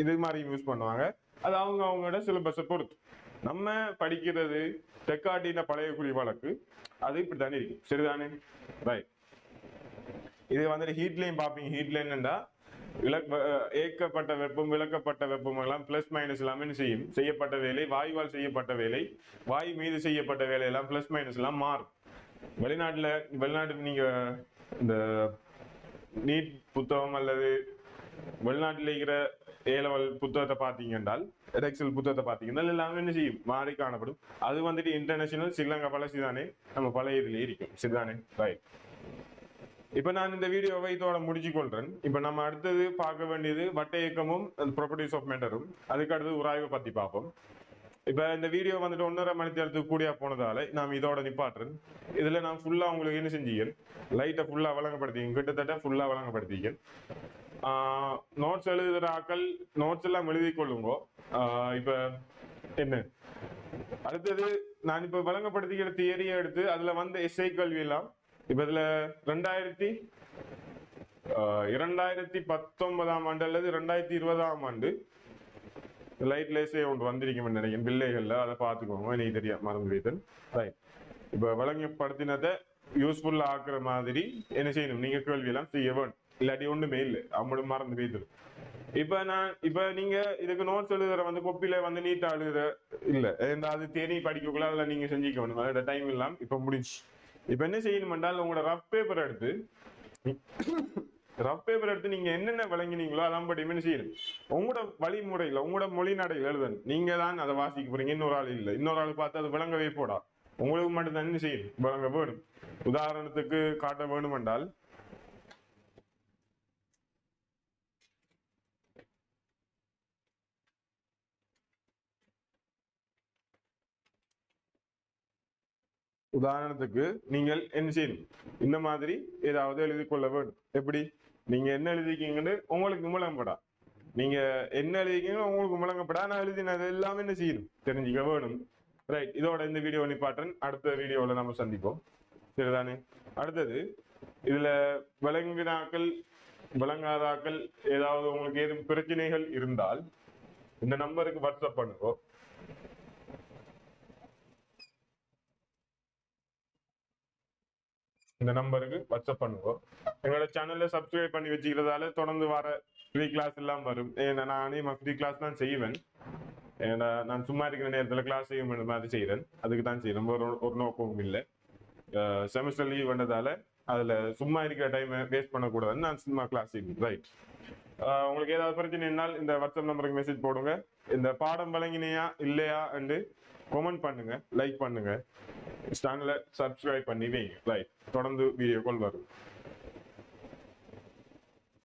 இது மாதிரியும் யூஸ் பண்ணுவாங்க. அது அவங்களோட சிலபஸை பொறுத்து. நம்ம படிக்கிறது தெற்காட்டின பழைய குறி வழக்கு அது இப்படித்தானே இருக்கும். சரிதானே? ரைட். இது வந்துட்டு ஹீட்லையும் பார்ப்பீங்க. ஹீட்லைன்டா ஏற்கப்பட்ட வெப்பம் விளக்கப்பட்ட வெப்பம் எல்லாம் பிளஸ் மைனஸ் எல்லாமே செய்யும். செய்யப்பட்ட வேலை வாயுவால் செய்யப்பட்ட வேலை, வாயு மீது செய்யப்பட்ட வேலை எல்லாம் பிளஸ் மைனஸ் எல்லாம் மாறும். வெளிநாட்டுல நீங்க இந்த நீட் புத்தகம் அல்லது வெளிநாட்டில் இருக்கிற ஏலவல் புத்தகத்தை பார்த்தீங்க என்றால், எக்ஸல் புத்தகத்தை பார்த்தீங்கன்னா எல்லாமே என்ன செய்யும்? மாறி காணப்படும். அது வந்துட்டு இன்டர்நேஷனல் ஸ்ரீலங்கா பழசி தானே, நம்ம பழைய இதுல இருக்கும். சரிதானே? ரைட். இப்ப நான் இந்த வீடியோவை இதோட முடிச்சு கொள்றேன். இப்ப நம்ம அடுத்தது பார்க்க வேண்டியது வட்ட இயக்கமும் ப்ராப்பர்ட்டிஸ் ஆஃப் மேட்டரும், அதுக்கு அடுத்தது உராய்வை பத்தி பார்ப்போம். இப்ப இந்த வீடியோ வந்துட்டு 1.5 மணி நேரத்துக்கு கூடிய போனதால நான் இதோட நிப்பாட்டுறேன். இதுல நான் ஃபுல்லா உங்களுக்கு என்ன செஞ்சீங்க, லைட்டை ஃபுல்லா வழங்கப்படுத்திங்க, கிட்டத்தட்ட ஃபுல்லா வழங்கப்படுத்திங்க. நோட்ஸ் எழுதுற ஆக்கள் நோட்ஸ் எல்லாம் எழுதி கொள்ளுங்க. இப்ப என்ன அடுத்தது நான் இப்ப வழங்கப்படுத்திக்கிற தியரியை எடுத்து அதுல வந்து எஸ்ஐ கல்வி எல்லாம் இப்ப இதுல 2019 ஆண்டு அல்லது 2020 ஆண்டு லைட்ல எஸ்ஐ ஒன்று வந்திருக்கும் நினைக்கிறேன் பிள்ளைகள்ல, அதை பார்த்துக்கோங்க. எனக்கு தெரியா மறந்து வைத்தேன். ரைட். இப்ப வழங்கப்படுத்தினதை யூஸ்ஃபுல்லா ஆக்குற மாதிரி என்ன செய்யணும், நீங்க கேள்வி எல்லாம் செய்ய வேணும். இல்லாட்டி ஒண்ணுமே இல்லை, அவங்களும் மறந்து வைத்தது. இப்ப நீங்க இதுக்கு நோட்ஸ் எழுதுற வந்து கொப்பில வந்து நீட்டா எழுதுற இல்ல, அது தேனி படிக்கக்குள்ள அதுல நீங்க செஞ்சுக்கணும். அதோட டைம் எல்லாம் இப்ப முடிஞ்சு. இப்ப என்ன செய்யணும் என்றால் உங்களோட ரஃப் பேப்பர் எடுத்து நீங்க என்னென்ன விளங்கினீங்களோ அதான் படி என்ன செய்யணும், உங்களோட வழிமுறையில உங்களோட மொழி நடையில் எழுதணும். நீங்க தான் அதை வாசிக்க போறீங்க, இன்னொரு ஆள் இல்லை. இன்னொரு ஆள் பார்த்து அது விளங்கவே போடா, உங்களுக்கு மட்டும் தான் என்ன செய்யணும், விளங்க வேணும். உதாரணத்துக்கு காட்ட வேணும் என்றால் நீங்கள் என்ன செய்யணும், இந்த மாதிரி ஏதாவது எழுதி கொள்ள வேண்டும். எப்படி நீங்க என்ன எழுதிக்கீங்கன்னு உங்களுக்கு முழங்கப்படா, நீங்க என்ன எழுதிக்கீங்க உங்களுக்கு முழங்கப்படா, நான் எழுதினது எல்லாமே என்ன செய்யணும் தெரிஞ்சுக்க வேணும். ரைட். இதோட இந்த வீடியோ நிப்பாட்டுறேன். அடுத்த வீடியோவில் நம்ம சந்திப்போம். சரிதானே? அடுத்தது இதுல விளங்கினாக்கள் விளங்காதாக்கள் ஏதாவது உங்களுக்கு ஏதும் பிரச்சனைகள் இருந்தால் இந்த நம்பருக்கு வாட்ஸ்அப் பண்ணுங்க. இந்த நம்பருக்கு வாட்ஸ்அப் பண்ணுவோம். எங்களோட சேனல்ல சப்ஸ்கிரைப் பண்ணி வச்சுக்கிறதால தொடர்ந்து வர ஃப்ரீ கிளாஸ் எல்லாம் வரும். ஏன்னா நானே ஃப்ரீ கிளாஸ் தான் செய்வேன். ஏன்னா நான் சும்மா இருக்கிற நேரத்தில் கிளாஸ் செய்ய மாதிரி செய்கிறேன். அதுக்கு தான் செய்யறேன், ஒரு நோக்கமும் இல்லை. செமஸ்டர் லீவ் வந்ததால அதுல சும்மா இருக்கிற டைமை வேஸ்ட் பண்ணக்கூடாதுன்னு நான் சும்மா கிளாஸ் செய்வேன். ரைட். உங்களுக்கு ஏதாவது பிரச்சனைனால் இந்த வாட்ஸ்அப் நம்பருக்கு மெசேஜ் போடுங்க. இந்த பாடம் வழங்கினையா இல்லையா என்று கமெண்ட் பண்ணுங்க, லைக் பண்ணுங்க, சேனலை சப்ஸ்கிரைப் பண்ணி வைங்க. ரைட். தொடர்ந்து வீடியோக்கள் வரும்.